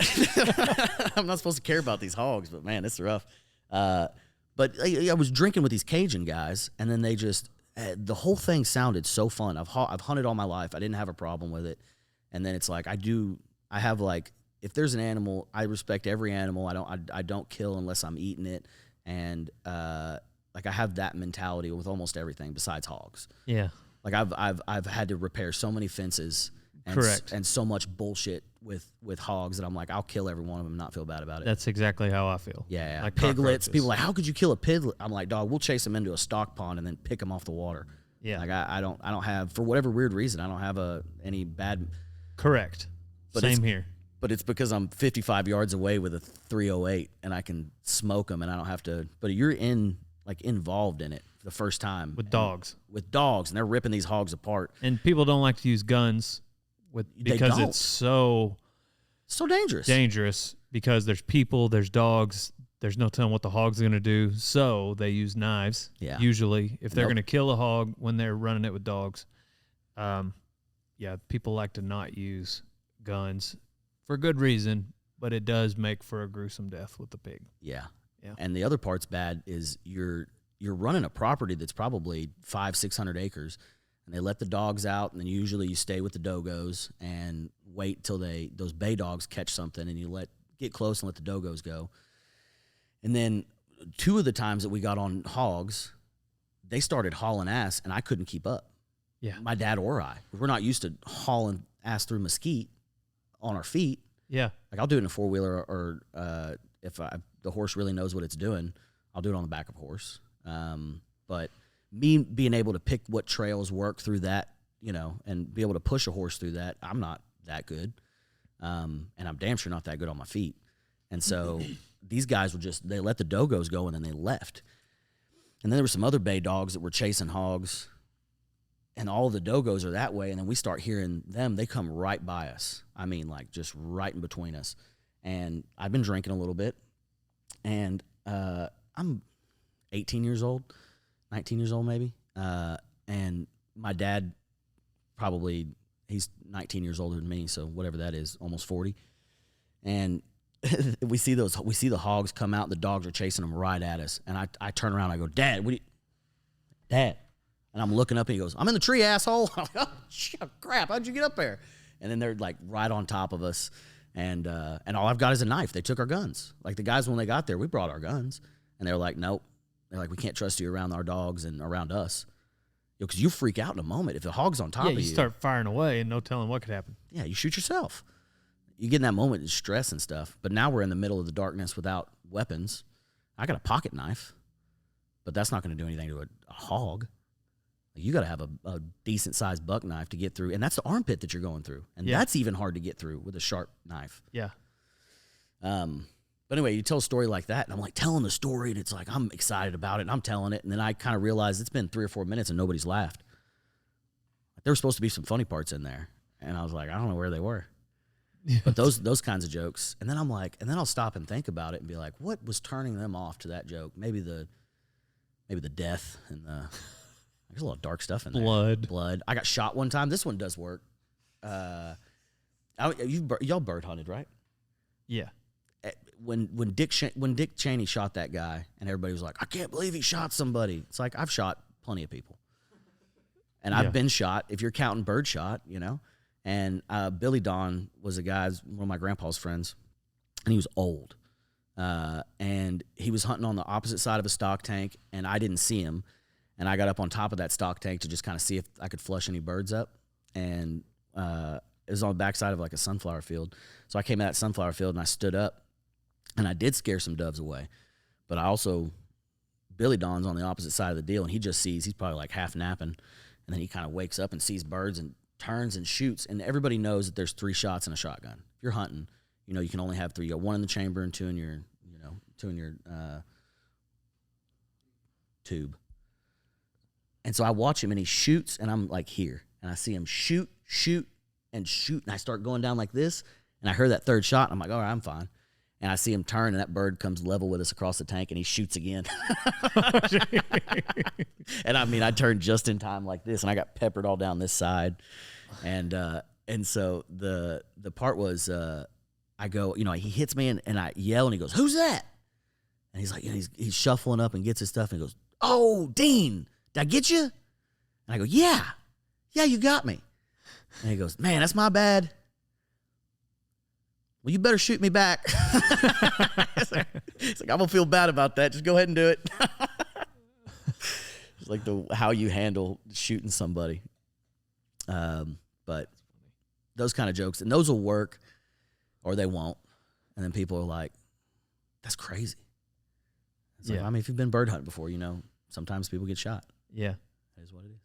I'm not supposed to care about these hogs, but man, it's rough. But I was drinking with these Cajun guys, and then they just. The whole thing sounded so fun. I've hunted all my life. I didn't have a problem with it. And then it's like I have like, if there's an animal, I respect every animal. I don't kill unless I'm eating it. And like I have that mentality with almost everything besides hogs. Yeah. Like I've had to repair so many fences. And Correct. And so much bullshit with hogs that I'm like, I'll kill every one of them and not feel bad about it. That's exactly how I feel. Yeah. Like piglets. cockroaches. People are like, how could you kill a piglet? I'm like, dog, we'll chase them into a stock pond and then pick them off the water. Yeah. Like I don't have, for whatever weird reason, I don't have any bad. Correct. But Same here. But it's because I'm 55 yards away with a 308 and I can smoke them and I don't have to. But you're involved in it for the first time With dogs. With dogs, and they're ripping these hogs apart. And people don't like to use guns because it's so dangerous. because there's people, there's dogs, there's no telling what the hog's going to do. So they use knives. Yeah. Usually, if they're going to kill a hog when they're running it with dogs. People like to not use guns for good reason, but it does make for a gruesome death with the pig. Yeah. Yeah. And the other part's bad is you're running a property that's probably 500-600 acres, and they let the dogs out, and then usually you stay with the dogos and wait till those bay dogs catch something, and you get close and let the dogos go. And then 2 of the times that we got on hogs, they started hauling ass, and I couldn't keep up. Yeah. My dad or I. We're not used to hauling ass through mesquite on our feet. Yeah. Like I'll do it in a 4-wheeler, or if the horse really knows what it's doing, I'll do it on the back of a horse. But me being able to pick what trails work through that, and be able to push a horse through that, I'm not that good. And I'm damn sure not that good on my feet. And so these guys they let the dogos go, and then they left. And then there were some other bay dogs that were chasing hogs, and all of the dogos are that way. And then we start hearing them. They come right by us. I mean, like just right in between us. And I've been drinking a little bit, and I'm 18 years old, 19 years old maybe. And my dad he's 19 years older than me, so whatever that is, almost 40. And we see the hogs come out, the dogs are chasing them right at us. And I turn around, I go, Dad, Dad. And I'm looking up, and he goes, I'm in the tree, asshole. I'm like, oh, crap, how'd you get up there? And then they're like right on top of us. And all I've got is a knife. They took our guns. Like the guys, when they got there, we brought our guns. And they were like, nope. They're like, we can't trust you around our dogs and around us. Because you freak out in a moment. If the hog's on top of you. You start firing away and no telling what could happen. Yeah, you shoot yourself. You get in that moment of stress and stuff. But now we're in the middle of the darkness without weapons. I got a pocket knife. But that's not going to do anything to a hog. You got to have a decent-sized buck knife to get through. And that's the armpit that you're going through. And that's even hard to get through with a sharp knife. Yeah. But anyway, you tell a story like that, and I'm like telling the story, and it's like I'm excited about it, and I'm telling it. And then I kind of realized it's been 3 or 4 minutes, and nobody's laughed. There were supposed to be some funny parts in there. And I was like, I don't know where they were. But those kinds of jokes. And then I'm like, and then I'll stop and think about it and be like, what was turning them off to that joke? Maybe the death and there's a lot of dark stuff in there. Blood. I got shot one time. This one does work. Y'all bird hunted, right? Yeah. When Dick Cheney shot that guy, and everybody was like, I can't believe he shot somebody. It's like, I've shot plenty of people. And I've been shot, if you're counting bird shot, And Billy Don was one of my grandpa's friends, and he was old. And he was hunting on the opposite side of a stock tank, and I didn't see him. And I got up on top of that stock tank to just kind of see if I could flush any birds up. And it was on the backside of like a sunflower field. So I came out that sunflower field and I stood up and I did scare some doves away. But I also, Billy Don's on the opposite side of the deal and he just sees, he's probably like half napping. And then he kind of wakes up and sees birds and turns and shoots. And everybody knows that there's 3 shots in a shotgun. If you're hunting, you know, you can only have 3. You got 1 in the chamber and 2 in your, 2 in your tube. And so I watch him and he shoots and I'm like here. And I see him shoot, and shoot. And I start going down like this. And I heard that 3rd shot. And I'm like, all right, I'm fine. And I see him turn and that bird comes level with us across the tank and he shoots again. And I mean, I turned just in time like this and I got peppered all down this side. And so the part was, I go, he hits me and I yell and he goes, who's that? And he's like, he's shuffling up and gets his stuff and he goes, oh, Dean, did I get you? And I go, yeah, you got me. And he goes, man, that's my bad. Well, you better shoot me back. It's like, I'm going to feel bad about that. Just go ahead and do it. It's like how you handle shooting somebody. But those kind of jokes, and those will work or they won't. And then people are like, that's crazy. It's like, I mean, if you've been bird hunting before, sometimes people get shot. Yeah. That is what it is.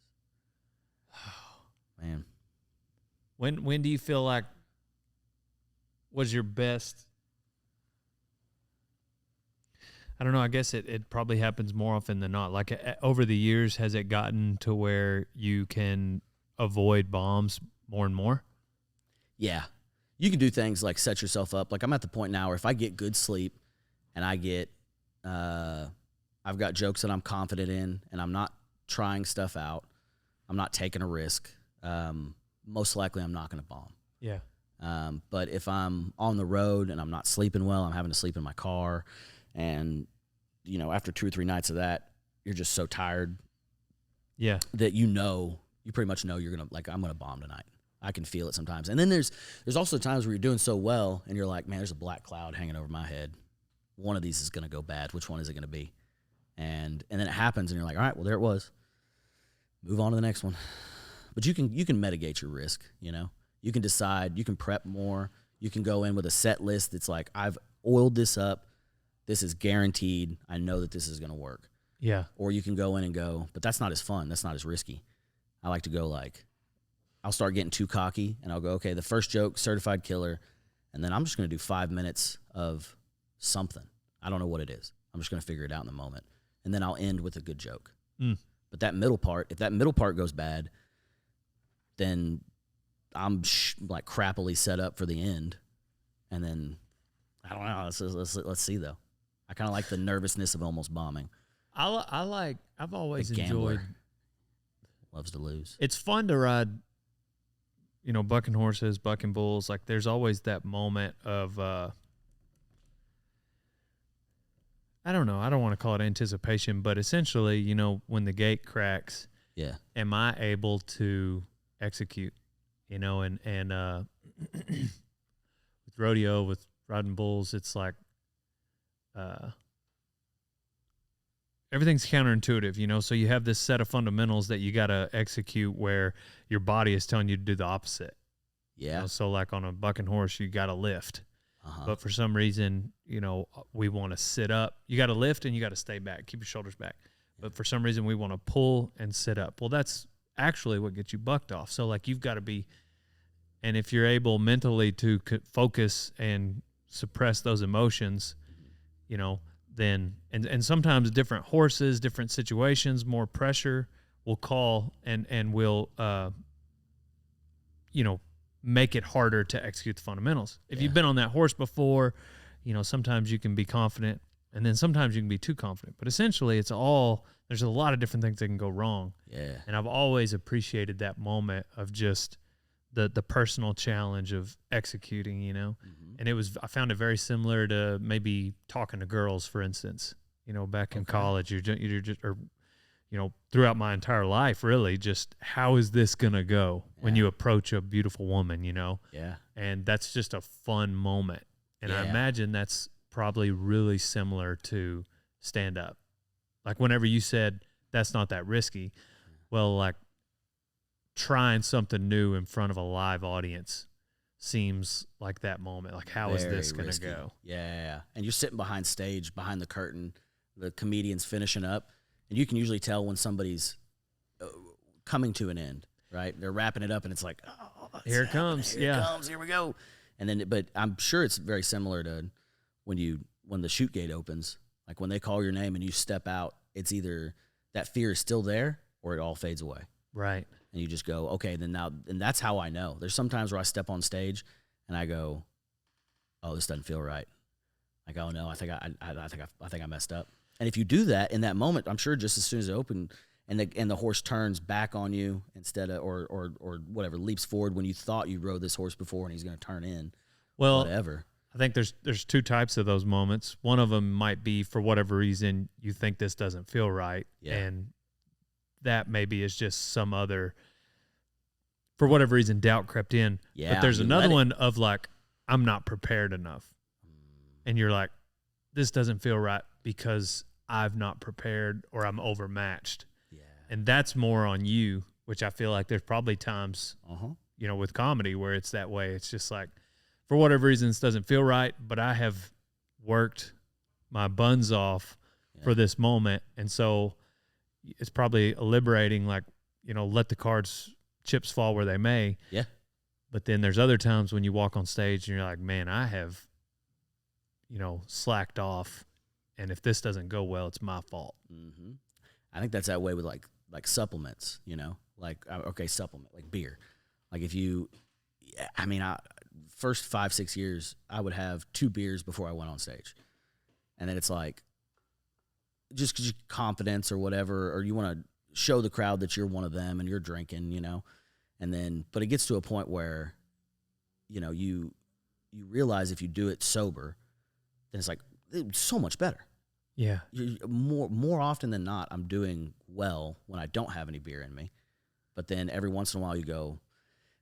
Man. When do you feel like was your best? I don't know. I guess it probably happens more often than not. Like over the years, has it gotten to where you can avoid bombs more and more? Yeah. You can do things like set yourself up. Like I'm at the point now where if I get good sleep and I get, I've got jokes that I'm confident in and I'm not trying stuff out, I'm not taking a risk, most likely I'm not going to bomb. Yeah. But if I'm on the road and I'm not sleeping well, I'm having to sleep in my car. And, after 2 or 3 nights of that, you're just so tired. Yeah. That you pretty much know you're going to, like, I'm going to bomb tonight. I can feel it sometimes. And then there's also times where you're doing so well and you're like, man, there's a black cloud hanging over my head. One of these is going to go bad. Which one is it going to be? And then it happens and you're like, all right, well, there it was. Move on to the next one. But you can mitigate your risk, You can decide, you can prep more. You can go in with a set list that's like, I've oiled this up. This is guaranteed. I know that this is going to work. Yeah. Or you can go in and go, but that's not as fun. That's not as risky. I like to go like, I'll start getting too cocky and I'll go, okay, the first joke, certified killer. And then I'm just going to do 5 minutes of something. I don't know what it is. I'm just going to figure it out in the moment. And then I'll end with a good joke. But that middle part, if that middle part goes bad, then I'm like crappily set up for the end. And then, I don't know. Let's see though. I kind of like the nervousness of almost bombing. I've always The gambler enjoyed. loves to lose. It's fun to ride, bucking horses, bucking bulls. Like there's always that moment of, I don't know. I don't want to call it anticipation, but essentially, when the gate cracks, Yeah. am I able to execute? And with rodeo, with riding bulls, it's like everything's counterintuitive, so you have this set of fundamentals that you got to execute where your body is telling you to do the opposite. Yeah. So like on a bucking horse, you got to lift. Uh-huh. But for some reason, we want to sit up. You got to lift and you got to stay back, keep your shoulders back. But for some reason, we want to pull and sit up. Well, that's actually what gets you bucked off. So like you've got to be, and if you're able mentally to focus and suppress those emotions, then, and sometimes different horses, different situations, more pressure will call and will, make it harder to execute the fundamentals. If you've been on that horse before, sometimes you can be confident and then sometimes you can be too confident. But essentially there's a lot of different things that can go wrong. Yeah. And I've always appreciated that moment of just the personal challenge of executing, Mm-hmm. And I found it very similar to maybe talking to girls, for instance, back in college, you're just, or, throughout my entire life, really, just how is this going to go when you approach a beautiful woman, Yeah. And that's just a fun moment. And I Yeah. imagine that's probably really similar to stand up. Like whenever you said that's not that risky, well, like trying something new in front of a live audience seems like that moment. Like, how is this Very going to risky. go? Yeah. And you're sitting behind stage, behind the curtain, the comedian's finishing up, and you can usually tell when somebody's coming to an end, right? They're wrapping it up, and it's like, oh, Here it comes. Here it comes. Here we go. And then, but I'm sure it's very similar to when the chute gate opens. Like when they call your name and you step out, it's either that fear is still there or it all fades away. Right. And you just go, okay, then now, and that's how I know. There's sometimes where I step on stage and I go, oh, this doesn't feel right. Like, oh no, I think I messed up. And if you do that in that moment, I'm sure just as soon as it opened and the horse turns back on you instead of or whatever, leaps forward when you thought you rode this horse before and he's going to turn in. Well, whatever. I think there's two types of those moments. One of them might be for whatever reason you think this doesn't feel right, and that maybe is just some other, for whatever reason, doubt crept in. Yeah, but there's another one of like, I'm not prepared enough, and you're like, this doesn't feel right because I've not prepared or I'm overmatched. Yeah, and that's more on you, which I feel like there's probably times, with comedy where it's that way. It's just like, for whatever reason, this doesn't feel right, but I have worked my buns off for this moment. And so it's probably liberating, like, let the chips fall where they may. Yeah. But then there's other times when you walk on stage and you're like, man, I have, slacked off. And if this doesn't go well, it's my fault. Mm-hmm. I think that's that way with like supplements, supplement, like beer. Like first 5-6 years, I would have 2 beers before I went on stage. And then it's like, just because confidence or whatever, or you want to show the crowd that you're one of them and you're drinking, and then, but it gets to a point where, you realize if you do it sober, then it's like, it's so much better. Yeah. More often than not, I'm doing well when I don't have any beer in me. But then every once in a while you go,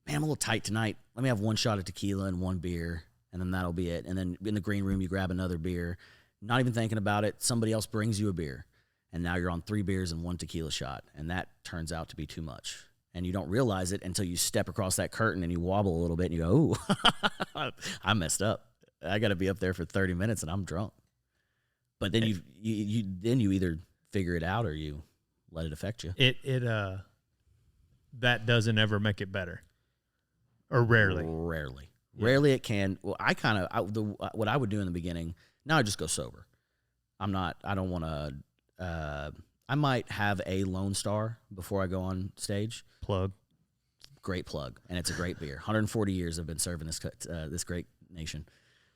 man, I'm a little tight tonight. Let me have 1 shot of tequila and 1 beer, and then that'll be it. And then in the green room, you grab another beer, not even thinking about it. Somebody else brings you a beer, and now you're on 3 beers and 1 tequila shot, and that turns out to be too much. And you don't realize it until you step across that curtain and you wobble a little bit, and you go, ooh, I messed up. I got to be up there for 30 minutes, and I'm drunk. But then you either figure it out or you let it affect you. That doesn't ever make it better. Or rarely. Rarely it can. Well, what I would do in the beginning, now I just go sober. I don't want to, I might have a Lone Star before I go on stage. Plug. Great plug. And it's a great beer. 140 years I've been serving this great nation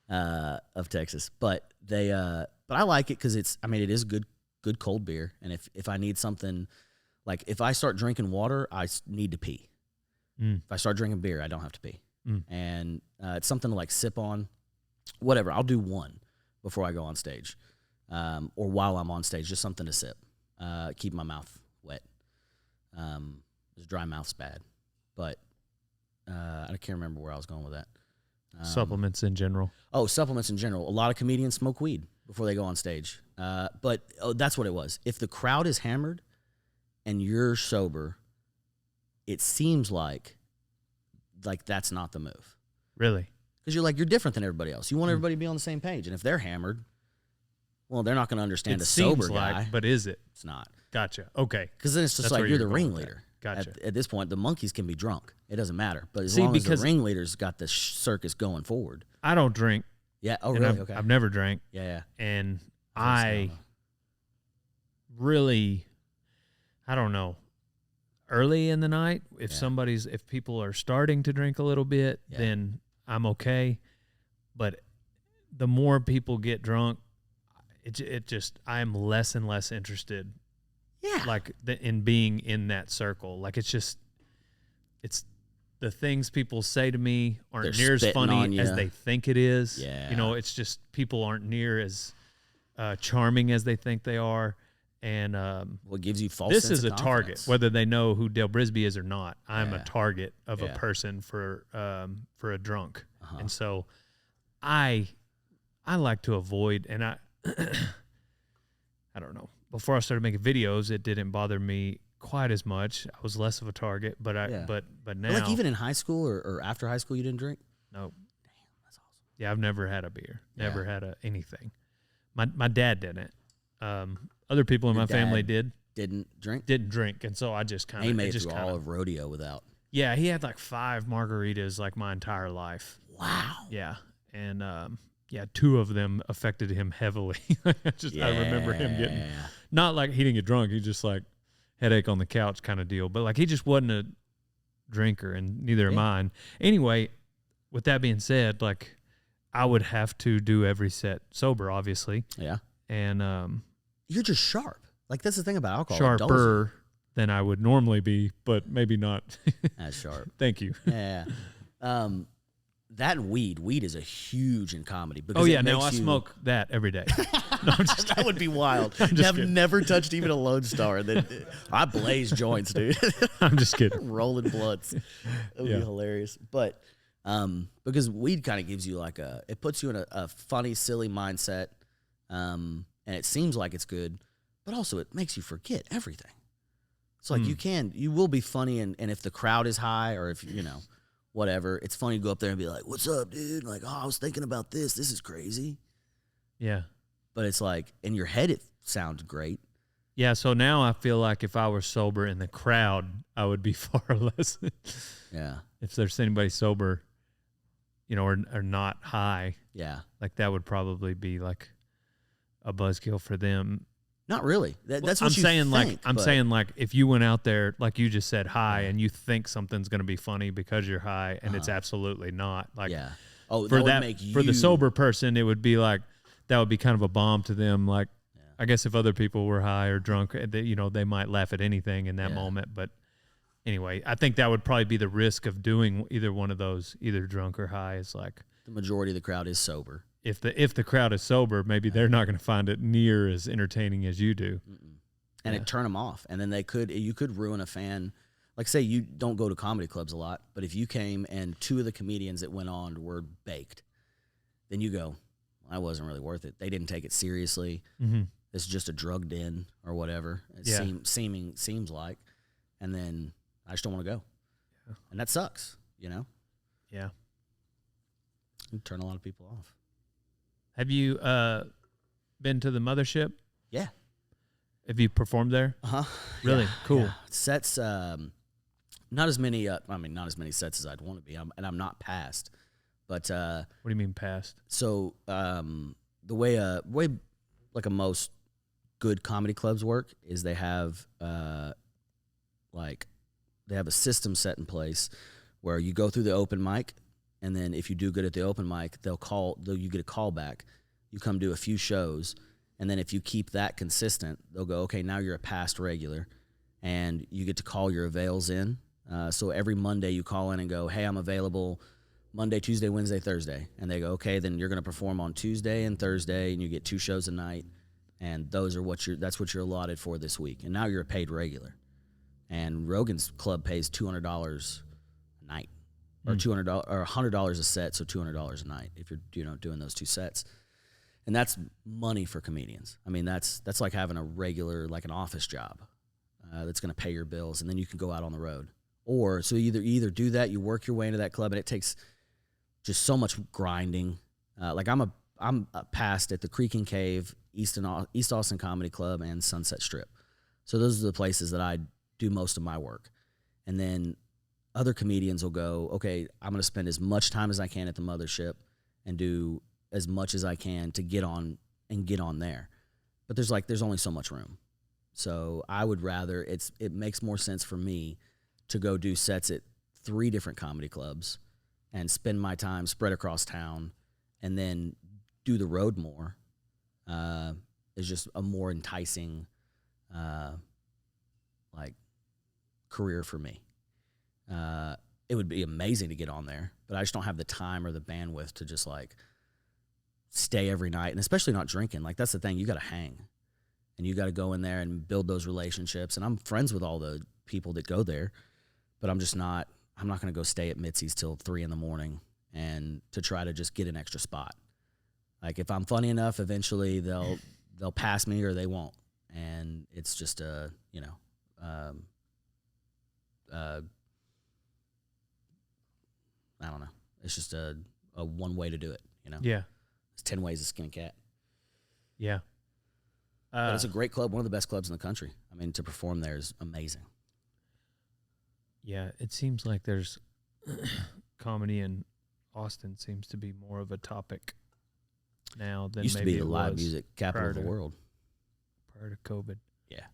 of Texas. But but I like it because it is good cold beer. And if I need something, like if I start drinking water, I need to pee. If I start drinking beer, I don't have to pee. And it's something to like sip on, whatever. I'll do 1 before I go on stage, or while I'm on stage, just something to sip, keep my mouth wet. This dry mouth's bad, but I can't remember where I was going with that. Supplements in general. Oh, supplements in general. A lot of comedians smoke weed before they go on stage, but that's what it was. If the crowd is hammered and you're sober, it seems like that's not the move. Really? Because you're different than everybody else. You want everybody to be on the same page. And if they're hammered, well, they're not going to understand a sober guy. But is it? It's not. Gotcha. Okay. Because then it's just like you're the ringleader. Gotcha. At this point, the monkeys can be drunk. It doesn't matter. But as long as the ringleader's got the circus going forward. I don't drink. Yeah. Oh, really? Okay. I've never drank. Yeah. And I really, I don't know. Early in the night, if people are starting to drink a little bit, then I'm okay. But the more people get drunk, I'm less and less interested. Yeah. Like in being in that circle. Like it's the things people say to me aren't near as funny as they think it is. Yeah. It's just people aren't near as charming as they think they are. And what gives you false this sense is of a confidence. target, whether they know who Dale Brisby is or not. I'm a target of a person for a drunk. And so I like to avoid, and I don't know. Before I started making videos, it didn't bother me quite as much. I was less of a target, but now, like even in high school or after high school, you didn't drink? Nope. Damn, that's awesome. Yeah, I've never had a beer. Never had anything. My dad didn't. Other people in my family Didn't drink. didn't drink, and so I just kind of He made it through all of rodeo without. Yeah, he had like 5 margaritas like my entire life. Wow. Yeah, and 2 of them affected him heavily. I remember him getting not like he didn't get drunk. He just like headache on the couch kind of deal. But like he just wasn't a drinker, and neither am I. Anyway, with that being said, like I would have to do every set sober, obviously. Yeah. And you're just sharp. Like that's the thing about alcohol. Sharper than I would normally be, but maybe not as sharp. Thank you. Yeah. That and weed is a huge in comedy. Because now I smoke that every day. No, I'm just that would be wild. I've never touched even a Lone Star. I blaze joints, dude. I'm just kidding. Rolling blunts. That would be hilarious. But because weed kind of gives you like it puts you in a funny, silly mindset, and it seems like it's good, but also it makes you forget everything. It's like you will be funny, and if the crowd is high, or if whatever, it's funny to go up there and be like, "What's up, dude?" Like, "Oh, I was thinking about this. This is crazy." Yeah. But it's like in your head, it sounds great. Yeah. So now I feel like if I were sober in the crowd, I would be far less. Yeah. If there's anybody sober, or not high. Yeah. Like that would probably be like a buzzkill for them. Not really. That's what I'm saying. Think, I'm saying like if you went out there, like you just said, high, and you think something's going to be funny because you're high, and it's absolutely not. Like, oh, for for the sober person, it would be like that would be kind of a bomb to them. Like, I guess if other people were high or drunk, they might laugh at anything in that moment. But anyway, I think that would probably be the risk of doing either one of those, either drunk or high. Is like the majority of the crowd is sober. If the crowd is sober, maybe they're not going to find it near as entertaining as you do. And it turn them off. And then you could ruin a fan. Like say you don't go to comedy clubs a lot, but if you came and 2 of the comedians that went on were baked, then you go, that wasn't really worth it. They didn't take it seriously. Mm-hmm. It's just a drugged in or whatever. It seems like. And then I just don't want to go. Yeah. And that sucks, Yeah. You turn a lot of people off. Have you been to the Mothership? Yeah. Have you performed there? Uh-huh. Really? Yeah, cool. Yeah. Sets, not as many sets as I'd want to be. I'm not passed. But what do you mean passed? So the way like a most good comedy clubs work is they have a system set in place where you go through the open mic. And then if you do good at the open mic, you get a call back. You come do a few shows. And then if you keep that consistent, they'll go, okay, now you're a past regular. And you get to call your avails in. So every Monday you call in and go, hey, I'm available Monday, Tuesday, Wednesday, Thursday. And they go, okay, then you're going to perform on Tuesday and Thursday, and you get 2 shows a night. And that's what you're allotted for this week. And now you're a paid regular. And Rogan's club pays $200 a night. Or $200 or $100 a set, so $200 a night if you're doing those 2 sets, and that's money for comedians. I mean that's like having a regular like an office job that's going to pay your bills, and then you can go out on the road. Or so you either do that, you work your way into that club, and it takes just so much grinding. Like I'm passed at the Creek and Cave, East Austin Comedy Club, and Sunset Strip. So those are the places that I do most of my work, and then other comedians will go, okay, I'm going to spend as much time as I can at the Mothership and do as much as I can to get on there. But there's only so much room. So I would rather, it makes more sense for me to go do sets at 3 different comedy clubs and spend my time spread across town and then do the road more. Is just a more enticing, career for me. It would be amazing to get on there, but I just don't have the time or the bandwidth to just stay every night, and especially not drinking. Like that's the thing, you got to hang, and you got to go in there and build those relationships. And I'm friends with all the people that go there, but I'm not going to go stay at Mitzi's till 3 a.m. and to try to just get an extra spot. Like if I'm funny enough, eventually they'll pass me or they won't, and it's just I don't know. It's just a one way to do it, you know? Yeah. It's 10 ways to skin a cat. Yeah. But it's a great club, one of the best clubs in the country. I mean, to perform there is amazing. Yeah, it seems like there's comedy in Austin seems to be more of a topic now than Used to maybe be the it live was music capital of the prior to- world. prior to COVID. Yeah.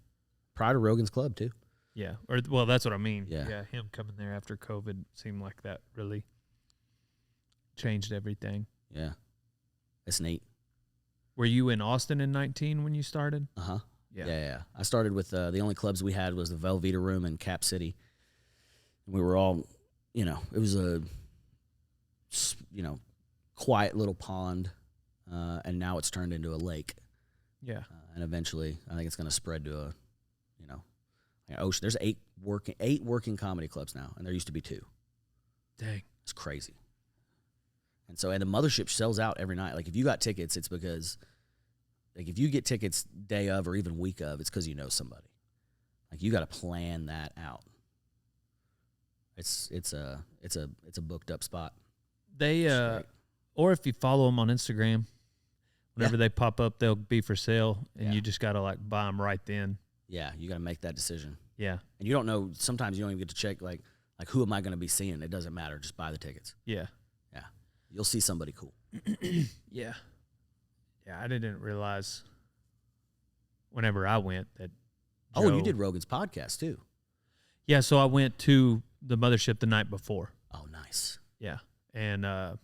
Prior to Rogan's Club, too. Yeah, or well, that's what I mean. Yeah. Him coming there after COVID seemed like that really changed everything. Yeah. It's neat. Were you in Austin in 19 when you started? Uh-huh. Yeah. Yeah. I started with the only clubs we had was the Velveeta Room in Cap City. And we were all, you know, it was a, you know, quiet little pond, and now it's turned into a lake. Yeah. And eventually, I think it's going to spread to a, you know, an ocean. There's eight working comedy clubs now, and there used to be 2. Dang. It's crazy. And the mothership sells out every night. Like, if you got tickets, it's because, like, if you get tickets day of or even week of, it's because you know somebody. Like, you got to plan that out. It's a booked up spot. They Straight. or if you follow them on Instagram, whenever Yeah. they pop up, they'll be for sale, and Yeah. you just got to like buy them right then. Yeah, you got to make that decision. Yeah. And you don't know, sometimes you don't even get to check, like who am I going to be seeing? It doesn't matter. Just buy the tickets. Yeah. Yeah. You'll see somebody cool. Yeah. Yeah, I didn't realize whenever I went that Oh, and Joe- you did Rogan's podcast too. Yeah, so I went to the mothership the night before. Oh, nice. Yeah. And I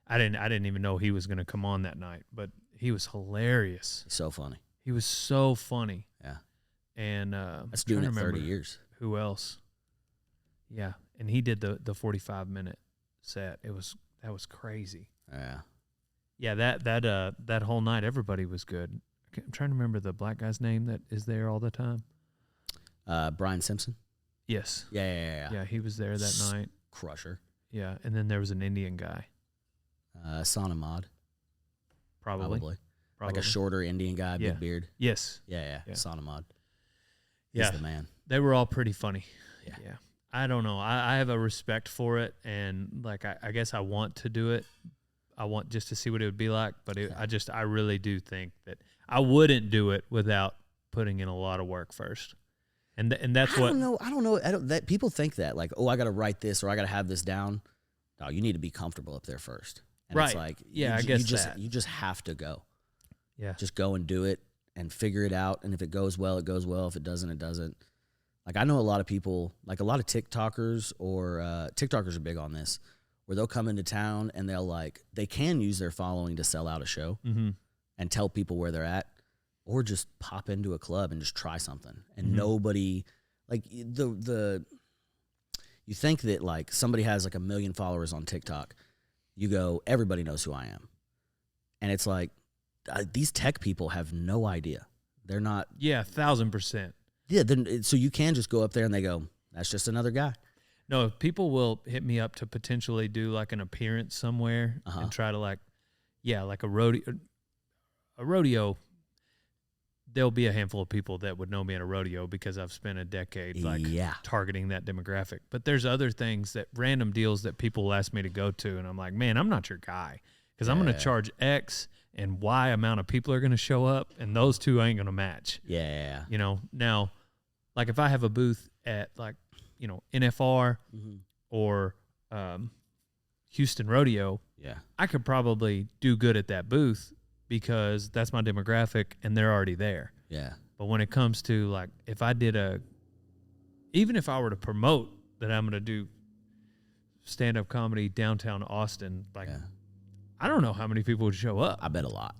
didn't even know he was going to come on that night, but he was hilarious. He's so funny. He was so funny. Yeah. And That's I'm trying doing to it 30 remember years. who else. Yeah, and he did the 45-minute set. That was crazy. Yeah. Yeah, that whole night everybody was good. I'm trying to remember the black guy's name that is there all the time. Brian Simpson. Yes. Yeah. Yeah, he was there that night. Crusher. Yeah, and then there was an Indian guy. Sanamad. Probably. Like a shorter Indian guy, Yeah. big beard. Yes. Yeah. Yeah. Sanamad. He's Yeah. the man. They were all pretty funny. Yeah. I don't know. I have a respect for it, and like I guess I want to do it. I want just to see what it would be like, but I really do think that I wouldn't do it without putting in a lot of work first. And that's what I don't know. That people think that, like, oh, I got to write this or I got to have this down. No, you need to be comfortable up there first. And Right. It's like, Yeah, I guess you just have to go. Yeah. Just go and do it and figure it out. And if it goes well, it goes well. If it doesn't, it doesn't. Like, I know a lot of people, like a lot of TikTokers or TikTokers are big on this, where they'll come into town and they can use their following to sell out a show and tell people where they're at, or just pop into a club and just try something. And nobody, like you think that like somebody has like 1 million followers on TikTok. You go, everybody knows who I am. And it's like, these tech people have no idea. They're not. Yeah, 1,000%. Yeah. Then, so you can just go up there and they go, that's just another guy. No, people will hit me up to potentially do like an appearance somewhere and try to like a rodeo. There'll be a handful of people that would know me at a rodeo because I've spent a decade targeting that demographic. But there's other things, that random deals that people ask me to go to, and I'm like, man, I'm not your guy, because I'm going to charge X and Y amount of people are going to show up, and those two ain't going to match. Yeah. You know, now, like if I have a booth at like, you know, NFR or Houston Rodeo, I could probably do good at that booth because that's my demographic and they're already there. Yeah. But when it comes to like, if I did even if I were to promote that I'm going to do stand-up comedy downtown Austin, like, I don't know how many people would show up. I bet a lot.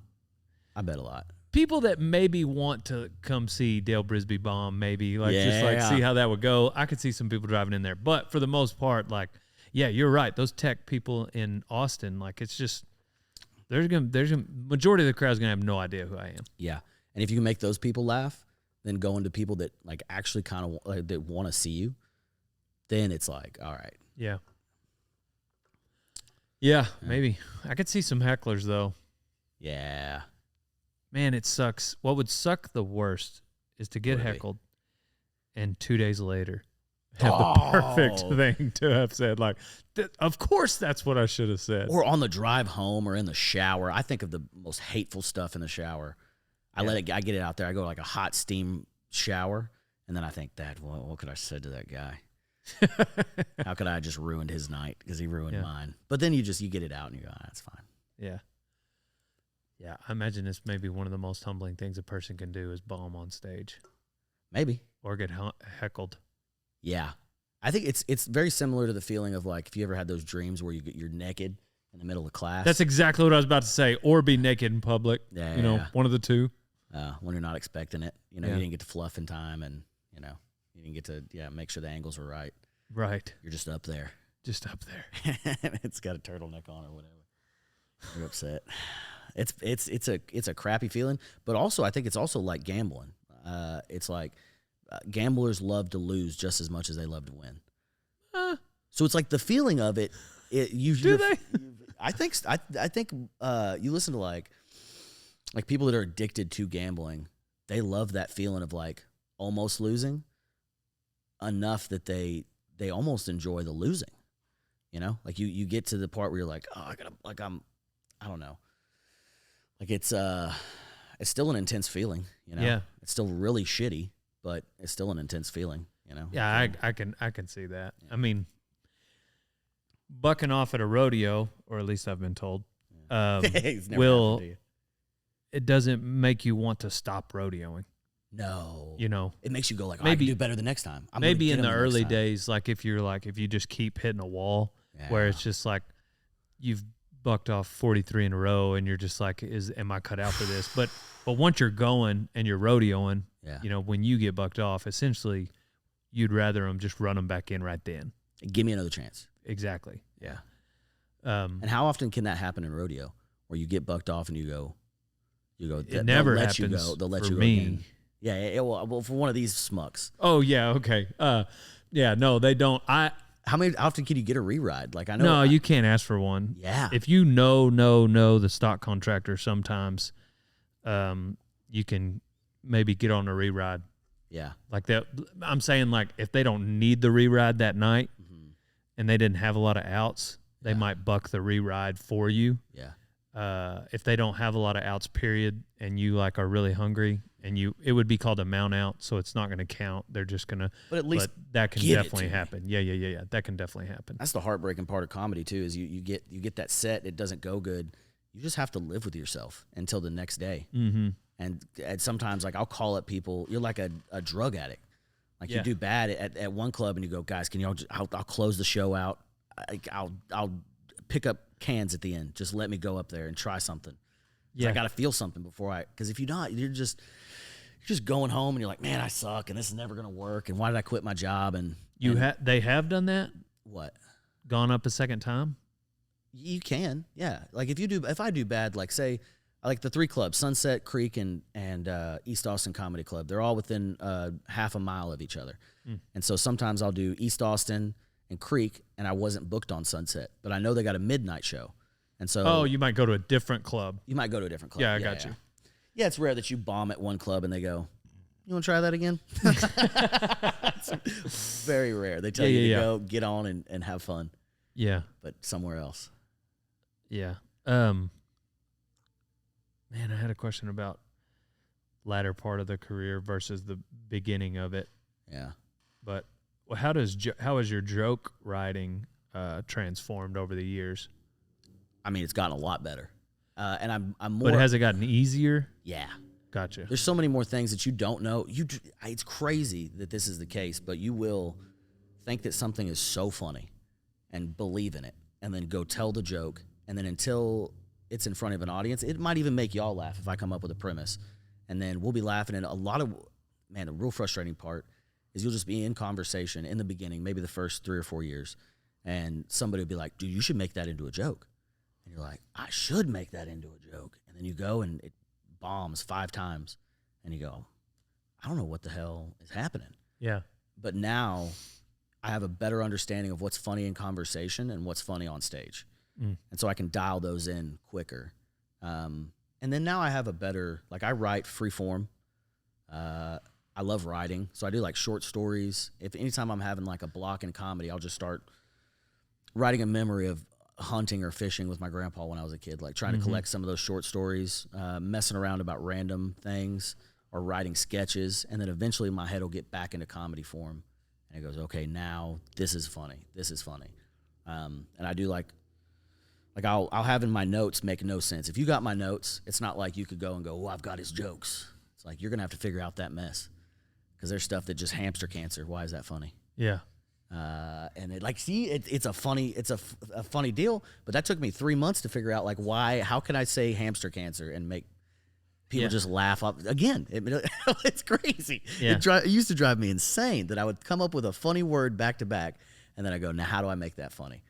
People that maybe want to come see Dale Brisby bomb, maybe just like see how that would go. I could see some people driving in there, but for the most part, like, yeah, you're right. Those tech people in Austin, like, it's just there's gonna majority of the crowd's gonna have no idea who I am. Yeah, and if you can make those people laugh, then going to people that like actually kind of like, that want to see you, then it's like, all right. Yeah, maybe I could see some hecklers though. Yeah. Man, it sucks. What would suck the worst is to get heckled, and 2 days later, have the perfect thing to have said. Like, of course, that's what I should have said. Or on the drive home or in the shower. I think of the most hateful stuff in the shower. I get it out there. I go like a hot steam shower, and then I think, Dad, what could I have said to that guy? How could I have just ruined his night because he ruined mine? But then you get it out and you go, that's fine. Yeah. Yeah, I imagine it's maybe one of the most humbling things a person can do is bomb on stage. Maybe. Or get heckled. Yeah. I think it's very similar to the feeling of like if you ever had those dreams where you're naked in the middle of class. That's exactly what I was about to say. Or be naked in public. Yeah. One of the two. When you're not expecting it. You didn't get to fluff in time and, you didn't get to make sure the angles were right. Right. You're just up there. Just up there. It's got a turtleneck on or whatever. You're upset. It's a crappy feeling, but also I think it's also like gambling. It's like gamblers love to lose just as much as they love to win. So it's like the feeling of it. Do they? I think you listen to like people that are addicted to gambling. They love that feeling of like almost losing enough that they almost enjoy the losing. Like you get to the part where you're like, oh, I don't know. Like it's still an intense feeling, Yeah. It's still really shitty, but it's still an intense feeling, Yeah, I can see that. Yeah. I mean, bucking off at a rodeo, or at least I've been told, it doesn't make you want to stop rodeoing. No. It makes you go like, maybe I can do better the next time. Maybe in the early days, like if you just keep hitting a wall where it's just like you've bucked off 43 in a row and you're just like, am I cut out for this? But once you're going and you're rodeoing, when you get bucked off, essentially you'd rather them just run them back in right then. Give me another chance. Exactly. Yeah. And how often can that happen in rodeo where you get bucked off and you go, it never happens they'll let for you go me. again. Yeah, well, for one of these smucks. Oh, yeah, okay. No, they don't. How often can you get a re-ride? Like I know. No, you can't ask for one. Yeah. If you know the stock contractor, sometimes you can maybe get on a re-ride. Yeah. Like that. I'm saying like if they don't need the re-ride that night and they didn't have a lot of outs, they might buck the re-ride for you. Yeah. If they don't have a lot of outs, period, and you like are really hungry, and it would be called a mount out, so it's not going to count. They're just going to. But at least that can definitely happen. Yeah. That can definitely happen. That's the heartbreaking part of comedy too. Is you get that set, it doesn't go good. You just have to live with yourself until the next day. Mm-hmm. And sometimes like I'll call up people. You're like a drug addict. Like you do bad at one club, and you go, guys, can y'all? I'll close the show out. I'll pick up cans at the end. Just let me go up there and try something. Yeah, I got to feel something because if you're not, you're just going home and you're like, man, I suck and this is never gonna work. And why did I quit my job? And they have done that. What? Gone up a second time? You can, yeah. Like if I do bad, like say, I like the 3 clubs, Sunset Creek and East Austin Comedy Club. They're all within half a mile of each other, and so sometimes I'll do East Austin and Creek, and I wasn't booked on Sunset, but I know they got a midnight show. And so you might go to a different club. You might go to a different club. Yeah, I got you. Yeah, it's rare that you bomb at one club and they go, you want to try that again? It's very rare. They tell you to go, get on and have fun. Yeah. But somewhere else. Yeah. Man, I had a question about latter part of the career versus the beginning of it. Yeah. But how has your joke writing transformed over the years? I mean, it's gotten a lot better, and I'm more. But has it gotten easier? Yeah, gotcha. There's so many more things that you don't know. It's crazy that this is the case, but you will think that something is so funny, and believe in it, and then go tell the joke, and then until it's in front of an audience, it might even make y'all laugh if I come up with a premise, and then we'll be laughing. And the real frustrating part is you'll just be in conversation in the beginning, maybe the first 3 or 4 years, and somebody will be like, dude, you should make that into a joke. And you're like, I should make that into a joke. And then you go and it bombs 5 times. And you go, I don't know what the hell is happening. Yeah. But now I have a better understanding of what's funny in conversation and what's funny on stage. And so I can dial those in quicker. And then now I have a better, like I write free form. I love writing, so I do like short stories. If anytime I'm having like a block in comedy, I'll just start writing a memory of hunting or fishing with my grandpa when I was a kid, like trying to collect some of those short stories, messing around about random things or writing sketches, and then eventually my head will get back into comedy form, and it goes, okay, now this is funny. This is funny. And I do like I'll have in my notes make no sense. If you got my notes, it's not like you could go and go, oh, I've got his jokes. It's like you're gonna have to figure out that mess because there's stuff that just hamster cancer. Why is that funny? Yeah. And it's a funny deal, but that took me 3 months to figure out like how can I say hamster cancer and make people just laugh up again. It's crazy. Yeah. It used to drive me insane that I would come up with a funny word back to back, and then I go, now how do I make that funny?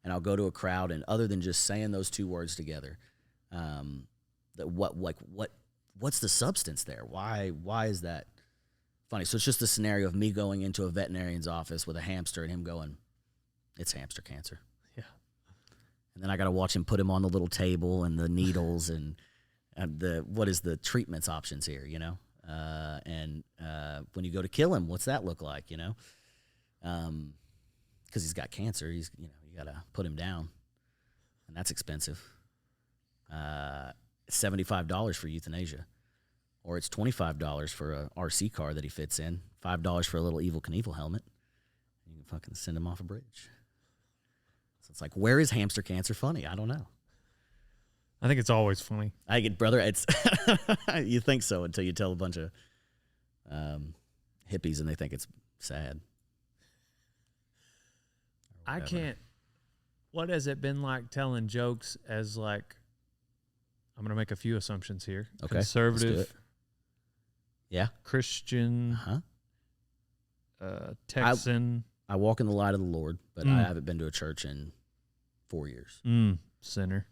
And I'll go to a crowd, and other than just saying those two words together, what's the substance there? Why is that funny? So it's just the scenario of me going into a veterinarian's office with a hamster and him going, it's hamster cancer. Yeah. And then I got to watch him put him on the little table and the needles and what is the treatments options here, you know? And when you go to kill him, what's that look like, you know? Because he's got cancer, you got to put him down, and that's expensive. $75 for euthanasia. Or it's $25 for a RC car that he fits in, $5 for a little Evel Knievel helmet. You can fucking send him off a bridge. So it's like, where is hamster cancer funny? I don't know. I think it's always funny. Brother, it's you think so until you tell a bunch of hippies and they think it's sad. I can't. What has it been like telling jokes as like, I'm going to make a few assumptions here. Okay, conservative, yeah, Christian, Texan. I walk in the light of the Lord, but I haven't been to a church in 4 years. Sinner.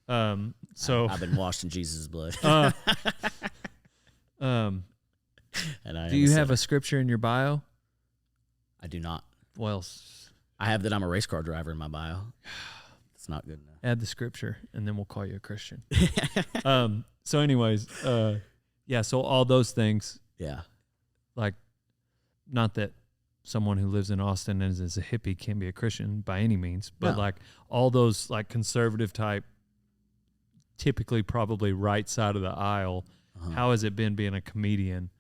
So I've been washed in Jesus' blood. And do you have a scripture in your bio? I do not. Well, I have that I'm a race car driver in my bio. It's not good enough. Add the scripture, and then we'll call you a Christian. So anyways, yeah, so all those things. Yeah. Like, not that someone who lives in Austin and is a hippie can be a Christian by any means, but No. like all those like conservative type, typically probably right side of the aisle, how has it been being a comedian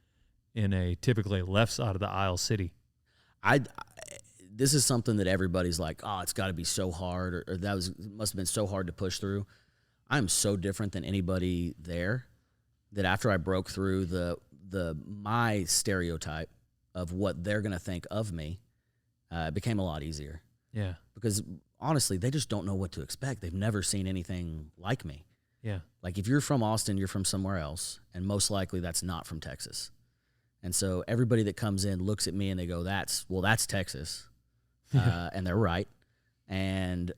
in a typically left side of the aisle city? This is something that everybody's like, oh, it's got to be so hard, or must have been so hard to push through. I'm so different than anybody there that after I broke through my stereotype of what they're gonna think of me, it became a lot easier. Yeah, because honestly, they just don't know what to expect. They've never seen anything like me. Yeah, like if you're from Austin, you're from somewhere else, and most likely that's not from Texas. And so everybody that comes in looks at me and they go, that's Texas. And they're right. And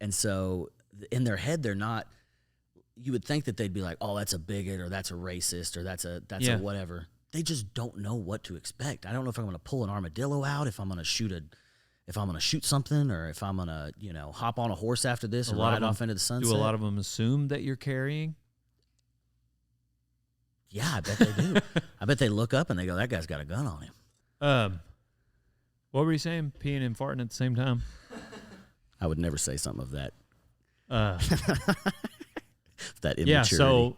so in their head, they're not, you would think that they'd be like, oh, that's a bigot, or that's a racist, or that's a whatever. They just don't know what to expect. I don't know if I'm going to pull an armadillo out, if I'm going to shoot something, or if I'm going to, hop on a horse after this and ride off into the sunset. Do a lot of them assume that you're carrying? Yeah, I bet they do. I bet they look up and they go, that guy's got a gun on him. What were you saying? Peeing and farting at the same time? I would never say something of that. That immaturity. Yeah, so,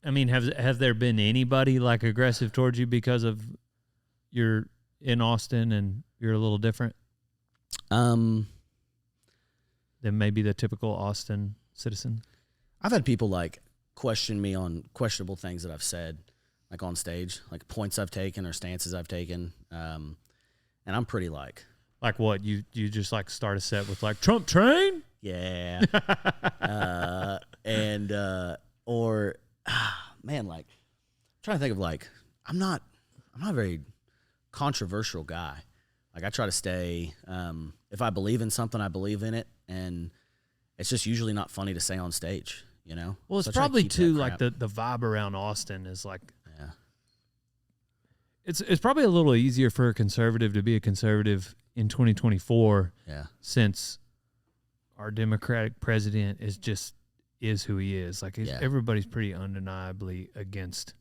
I mean, have there been anybody like aggressive towards you because of you're in Austin and you're a little different than maybe the typical Austin citizen? I've had people like question me on questionable things that I've said, like on stage, like points I've taken or stances I've taken. And I'm pretty like what? You just like start a set with like Trump train? Yeah. Man, like I'm trying to think of like, I'm not a very controversial guy. Like I try to stay, if I believe in something, I believe in it. And it's just usually not funny to say on stage, Well, it's probably too like the vibe around Austin is like, yeah. It's probably a little easier for a conservative to be a conservative in 2024. Yeah. Since our Democratic president is who he is. Like everybody's pretty undeniably against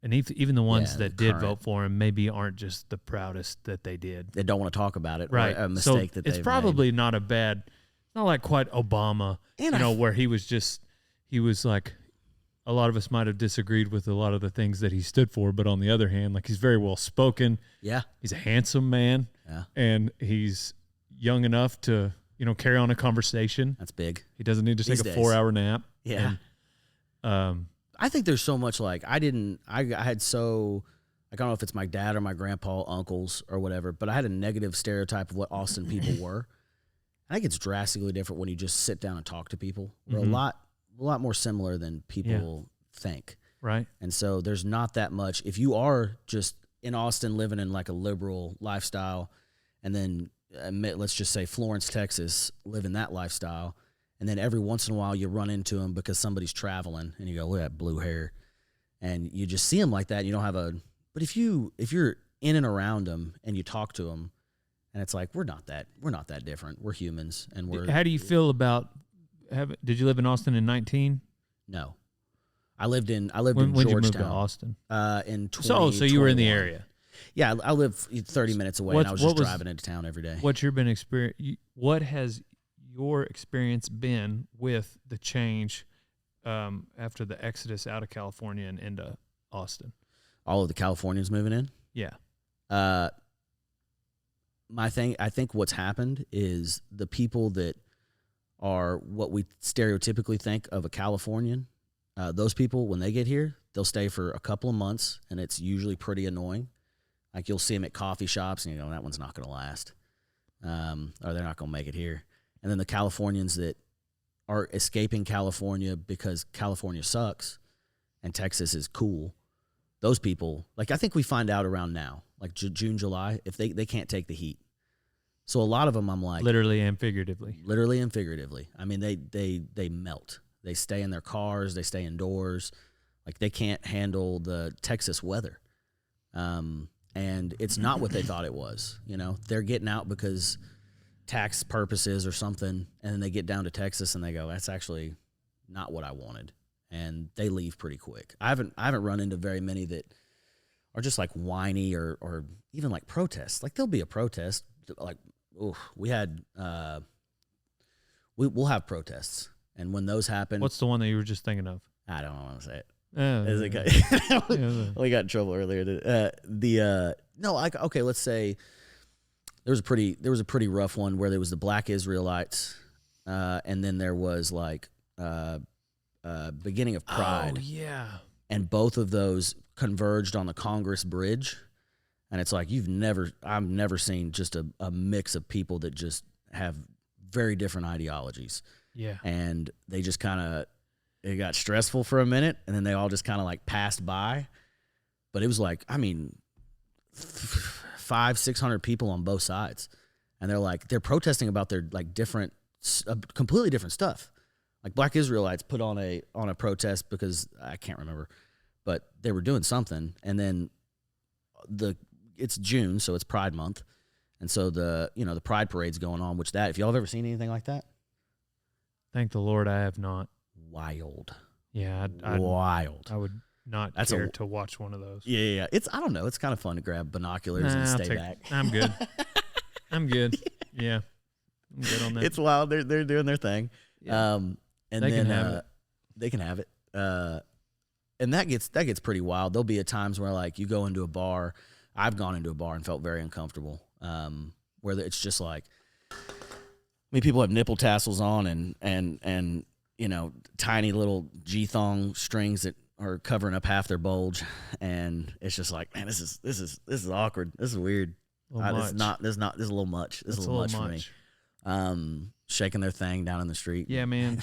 And even the ones that did current. vote for him maybe aren't just the proudest that they did. They don't want to talk about it, Right. or a mistake that it's they've probably made. not a bad, not like quite Obama, And where he was like, a lot of us might have disagreed with a lot of the things that he stood for, but on the other hand, like he's very well spoken. Yeah. He's a handsome man. Yeah. And he's young enough to, carry on a conversation. That's big. He doesn't need to take These a days. 4-hour nap. Yeah. And, I think there's so much I had so, I don't know if it's my dad or my grandpa, uncles or whatever, but I had a negative stereotype of what Austin people were. I think it's drastically different when you just sit down and talk to people. We're a lot more similar than people think. right. And so there's not that much. If you are just in Austin living in like a liberal lifestyle, and then let's just say Florence, Texas, living that lifestyle, and then every once in a while you run into them because somebody's traveling and you go, look at that blue hair. And you just see them like that. And you don't have but if you're in and around them and you talk to them, and it's like, we're not that different. We're humans. And How do you feel about, did you live in Austin in 19? No. I lived in When did you move Georgetown. to Austin? In 20. So you were in the area. Yeah, I live 30 minutes away, and I was just driving into town every day. What's your been experience? What has your experience been with the change after the exodus out of California and into Austin? All of the Californians moving in? Yeah. I think what's happened is the people that are what we stereotypically think of a Californian, those people, when they get here, they'll stay for a couple of months, and it's usually pretty annoying. Like you'll see them at coffee shops, and you go, that one's not going to last, or they're not going to make it here. And then the Californians that are escaping California because California sucks and Texas is cool, those people, like I think we find out around now, like June, July, if they can't take the heat. So a lot of them, I'm like, Literally and figuratively. I mean, they melt. They stay in their cars. They stay indoors. Like they can't handle the Texas weather. And it's not what they thought it was. They're getting out because tax purposes or something, and then they get down to Texas and they go, that's actually not what I wanted. And they leave pretty quick. I haven't run into very many that are just like whiny or even like protests. Like there'll be a protest. Like, we had, we'll have protests. And when those happen. What's the one that you were just thinking of? I don't want to say it. Yeah. We got in trouble earlier. Okay, let's say there was a pretty rough one where there was the Black Israelites, and then there was like beginning of Pride. Oh yeah. And both of those converged on the Congress Bridge, and it's like I've never seen just a mix of people that just have very different ideologies. Yeah. And they just it got stressful for a minute, and then they all just kind of like passed by. But it was like, 500-600 people on both sides. And they're protesting about their like completely different stuff. Like Black Israelites put on a protest because I can't remember, but they were doing something. And then it's June, so it's Pride Month. And so the Pride Parade's going on, if y'all have ever seen anything like that? Thank the Lord I have not. Wild. Yeah. Wild. I would not care to watch one of those. Yeah. I don't know. It's kind of fun to grab binoculars and stay back. I'm good. I'm good. Yeah. I'm good on that. It's wild. They're doing their thing. Yeah. And they then can have it. they can have it. And that gets pretty wild. There'll be times where like you go into a bar. I've gone into a bar and felt very uncomfortable. Where it's just like, people have nipple tassels on and tiny little G-thong strings that are covering up half their bulge, and it's just like, man, this is awkward. This is weird. This is a little much. This is a little much for me. Shaking their thing down in the street. Yeah, man.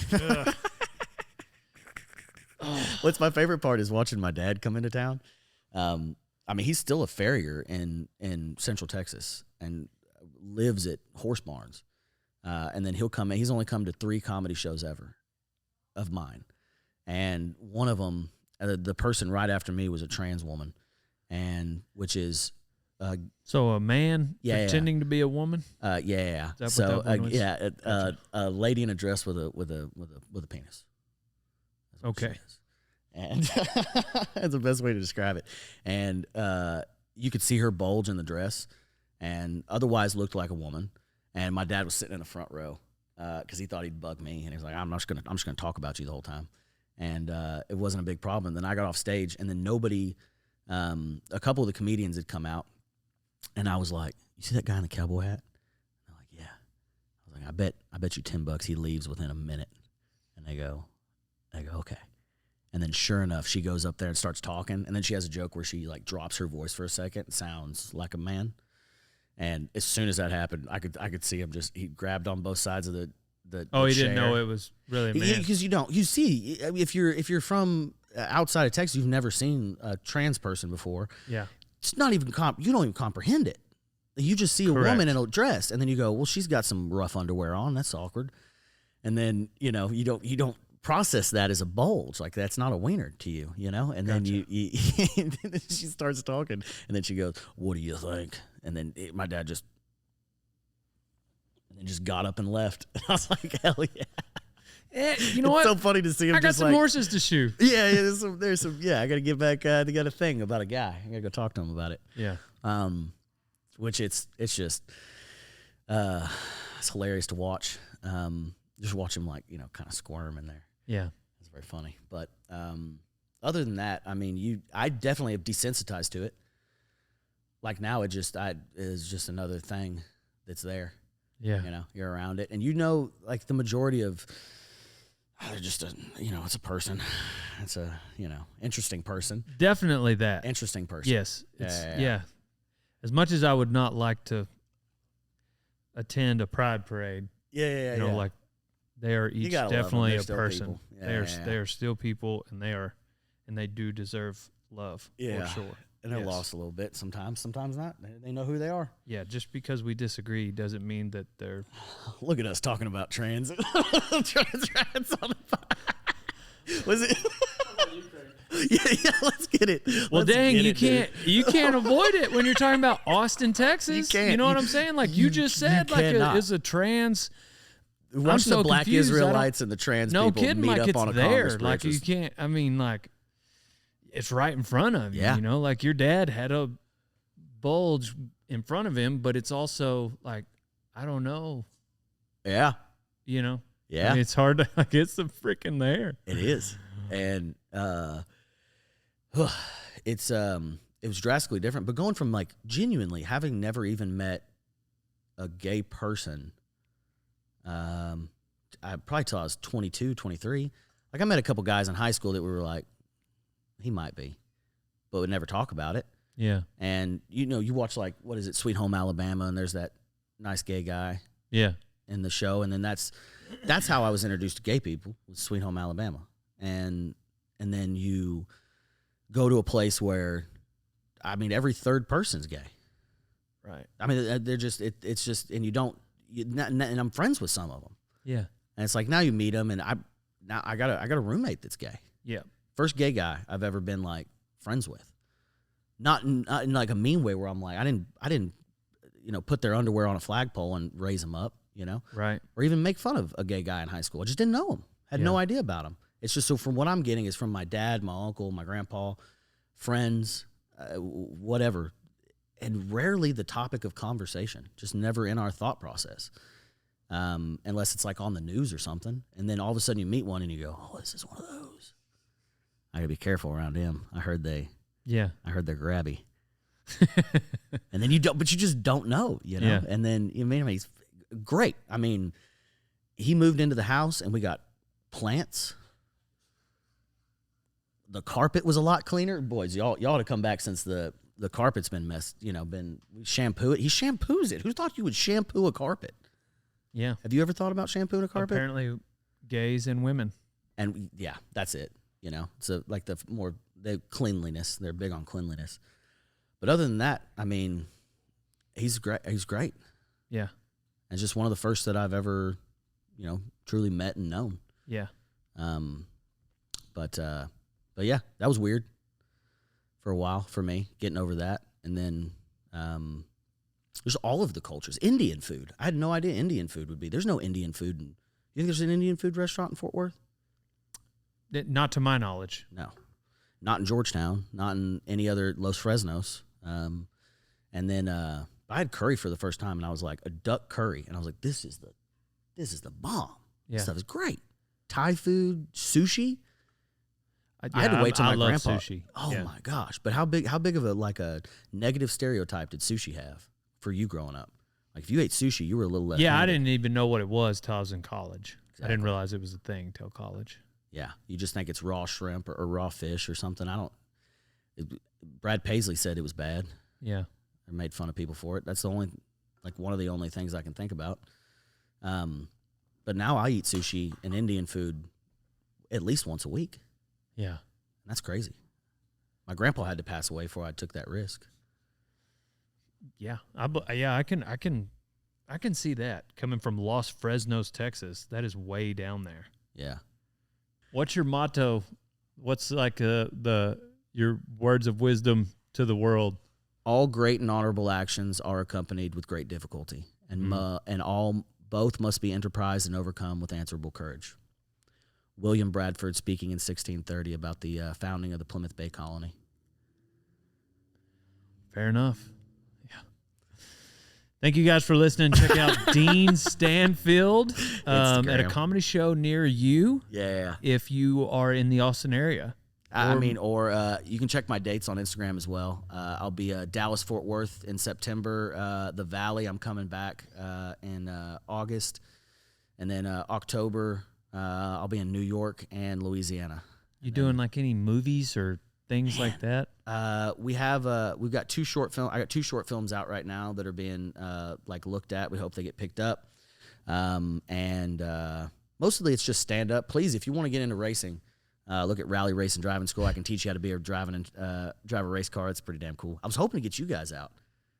What's my favorite part is watching my dad come into town. He's still a farrier in Central Texas and lives at horse barns. And then he'll come in. He's only come to 3 comedy shows ever of mine. And one of them, the person right after me was a trans woman, which is so a man pretending to be a woman. Yeah. Is that So what that one was? a lady in a dress with a penis. That's what Okay. she is. And that's the best way to describe it. And you could see her bulge in the dress, and otherwise looked like a woman. And my dad was sitting in the front row because he thought he'd bug me, and he was like, I'm just gonna talk about you the whole time. And it wasn't a big problem. Then I got off stage, and then nobody, a couple of the comedians had come out, and I was like, you see that guy in the cowboy hat? And they're like, yeah. I was like, I bet you $10 he leaves within a minute. And they go, okay. And then sure enough, she goes up there and starts talking, and then she has a joke where she like drops her voice for a second, sounds like a man. And as soon as that happened, I could see him he grabbed on both sides of the Oh, he chair. didn't know it was really a man. Because you see, if you're from outside of Texas, you've never seen a trans person before. Yeah. It's not even you don't even comprehend it. You just see a woman in a dress, and then you go, well, she's got some rough underwear on. That's awkward. And then you don't process that as a bulge. Like, that's not a wiener to you, And then and then she starts talking, and then she goes, "What do you think?" And then my dad just got up and left. I was like, hell yeah. You know what? It's so funny to see him. I got some horses to shoe. Yeah, there's some. Yeah, I got to get back. They got a thing about a guy. I got to go talk to him about it. Yeah. Which it's just it's hilarious to watch. Just watch him kind of squirm in there. Yeah, it's very funny. But other than that, I mean, I definitely have desensitized to it. Like now, it is just another thing that's there. Yeah, you're around it, and like the majority of they're just it's a person. It's a interesting person. Definitely that interesting person. Yes, yeah. As much as I would not like to attend a pride parade, like they are each definitely a person. They are still people, and they do deserve love for sure. And they're lost a little bit sometimes not. They know who they are. Yeah, just because we disagree doesn't mean that they're... Look at us talking about trans. Trans rats on the Was it... yeah, let's get it. Well, dang, you can't avoid it when you're talking about Austin, Texas. You know what I'm saying? Like you just said, is a trans... Watch the black confused. Israelites and the trans people meet up on a Congress. Like you can't... I mean, like... It's right in front of you, like your dad had a bulge in front of him, but it's also like, I don't know. Yeah. Yeah. I mean, it's hard to, it's the freaking there. It is. And it was drastically different, but going from genuinely having never even met a gay person, I probably till I was 22, 23. Like I met a couple guys in high school that we were like, he might be, but would never talk about it. Yeah. And, you watch what is it, Sweet Home Alabama, and there's that nice gay guy in the show. And then that's how I was introduced to gay people, was Sweet Home Alabama. And then you go to a place where, I mean, every third person's gay. Right. I mean, they're just, it's just, and and I'm friends with some of them. Yeah. And it's like, now you meet them, and I got a roommate that's gay. Yeah. First gay guy I've ever been friends with, not in a mean way where I'm like, I didn't, put their underwear on a flagpole and raise them up, right, or even make fun of a gay guy in high school. I just didn't know him, had no idea about him. It's just so from what I'm getting is from my dad, my uncle, my grandpa, friends, whatever, and rarely the topic of conversation, just never in our thought process, unless it's on the news or something, and then all of a sudden you meet one and you go, oh, this is one of those. I gotta be careful around him. I heard they're grabby. And then you just don't know, Yeah. And then he's great. I mean, he moved into the house and we got plants. The carpet was a lot cleaner. Boys, y'all ought to come back since the carpet's been messed, we shampoo it. He shampoos it. Who thought you would shampoo a carpet? Yeah. Have you ever thought about shampooing a carpet? Apparently gays and women. And yeah, that's it. So the cleanliness, they're big on cleanliness. But other than that, I mean, he's great. He's great. Yeah. And it's just one of the first that I've ever, truly met and known. Yeah. But yeah, that was weird for a while for me, getting over that. And then there's all of the cultures. Indian food. I had no idea Indian food would be. There's no Indian food. You think there's an Indian food restaurant in Fort Worth? Not to my knowledge. No. not in Georgetown, not in any other Los Fresnos. And then I had curry for the first time, and I was like, a duck curry, and I was like, this is the bomb. Yeah. This stuff is great. Thai food, sushi. I had to wait till my grandpa. Sushi. Oh Yeah. my gosh! But how big of a negative stereotype did sushi have for you growing up? Like if you ate sushi, you were a little less. Yeah, I didn't even know what it was till I was in college. Exactly. I didn't realize it was a thing till college. Yeah, you just think it's raw shrimp or raw fish or something. Brad Paisley said it was bad. Yeah, or made fun of people for it. That's one of the only things I can think about. But now I eat sushi and Indian food at least once a week. Yeah, And that's crazy. My grandpa had to pass away before I took that risk. yeah, I can see that coming from Los Fresnos, Texas. That is way down there. Yeah. What's your motto? What's like your words of wisdom to the world? All great and honorable actions are accompanied with great difficulty, and both must be enterprised and overcome with answerable courage. William Bradford speaking in 1630 about the founding of the Plymouth Bay Colony. Fair enough. Yeah. Thank you guys for listening. Check out Dean Stanfield at a comedy show near you. Yeah. If you are in the Austin area. Or you can check my dates on Instagram as well. I'll be Dallas, Fort Worth in September. The Valley, I'm coming back in August. And then October, I'll be in New York and Louisiana. You doing like any movies or things like that? We've got two short films. I got 2 short films out right now that are being looked at. We hope they get picked up. And mostly it's just stand up. Please, if you want to get into racing, look at Rally Race and Driving School. I can teach you how to be drive a race car. It's pretty damn cool. I was hoping to get you guys out.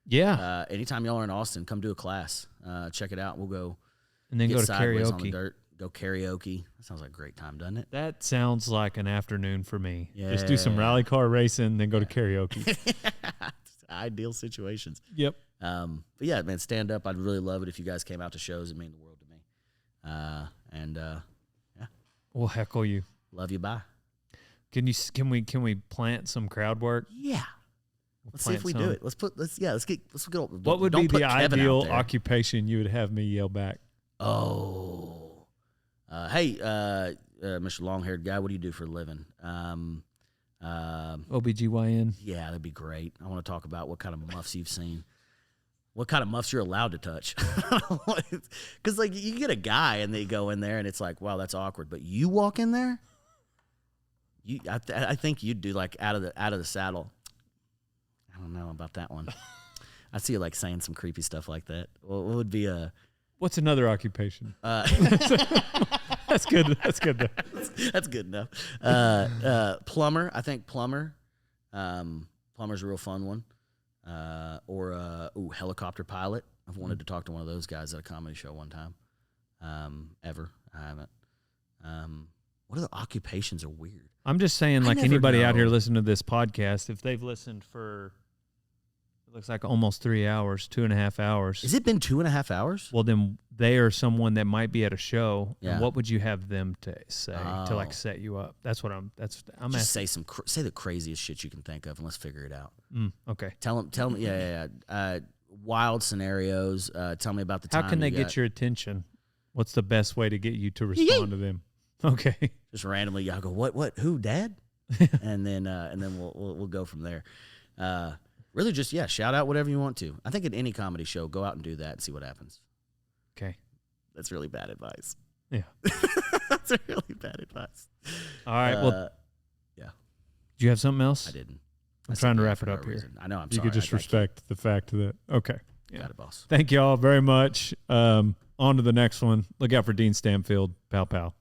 Yeah. Anytime y'all are in Austin, come do a class. Check it out. We'll go and then get go to sideways karaoke. on the dirt. Go karaoke. That sounds like a great time, doesn't it? That sounds like an afternoon for me. Yeah. Just do some rally car racing, then go to karaoke. Ideal situations. Yep. But yeah, man, stand up. I'd really love it if you guys came out to shows. It mean the world to me. Yeah. We'll heckle you. Love you. Bye. Can we plant some crowd work? Yeah. Let's see if we do it. Let's get. What would be don't put the Kevin ideal out there. occupation you would have me yell back? Oh. Hey, Mr. Long-haired guy, what do you do for a living? OBGYN. Yeah, that'd be great. I want to talk about what kind of muffs you've seen. What kind of muffs you're allowed to touch. Because, you get a guy and they go in there and it's like, wow, that's awkward. But you walk in there, I think you'd do, out of the saddle. I don't know about that one. I see you, saying some creepy stuff like that. What would be a... What's another occupation? That's good. That's good. That's good enough. Plumber. I think plumber. Plumber's a real fun one. Or helicopter pilot. I've wanted to talk to one of those guys at a comedy show one time. Ever. I haven't. What other occupations are weird? I'm just saying, anybody out here listening to this podcast, if they've listened for... looks like almost 3 hours, 2.5 hours. Has it been 2.5 hours? Well, then they are someone that might be at a show. Yeah. And what would you have them to say to set you up? That's what I'm just asking. Say the craziest shit you can think of, and let's figure it out. Okay. Tell me. Yeah. Wild scenarios. Tell me about the time. How can they get your attention? What's the best way to get you to respond to them? Okay. Just randomly, y'all go, what? Who, Dad? and then we'll go from there. Really just, shout out whatever you want to. I think at any comedy show, go out and do that and see what happens. Okay. That's really bad advice. Yeah. That's really bad advice. All right. Well, yeah. Do you have something else? I didn't. I'm trying to wrap it up here. Reason. I know, I'm you sorry. You could just respect the fact that, okay. Yeah. Got it, boss. Thank you all very much. On to the next one. Look out for Dean Stanfield. Pow, pow.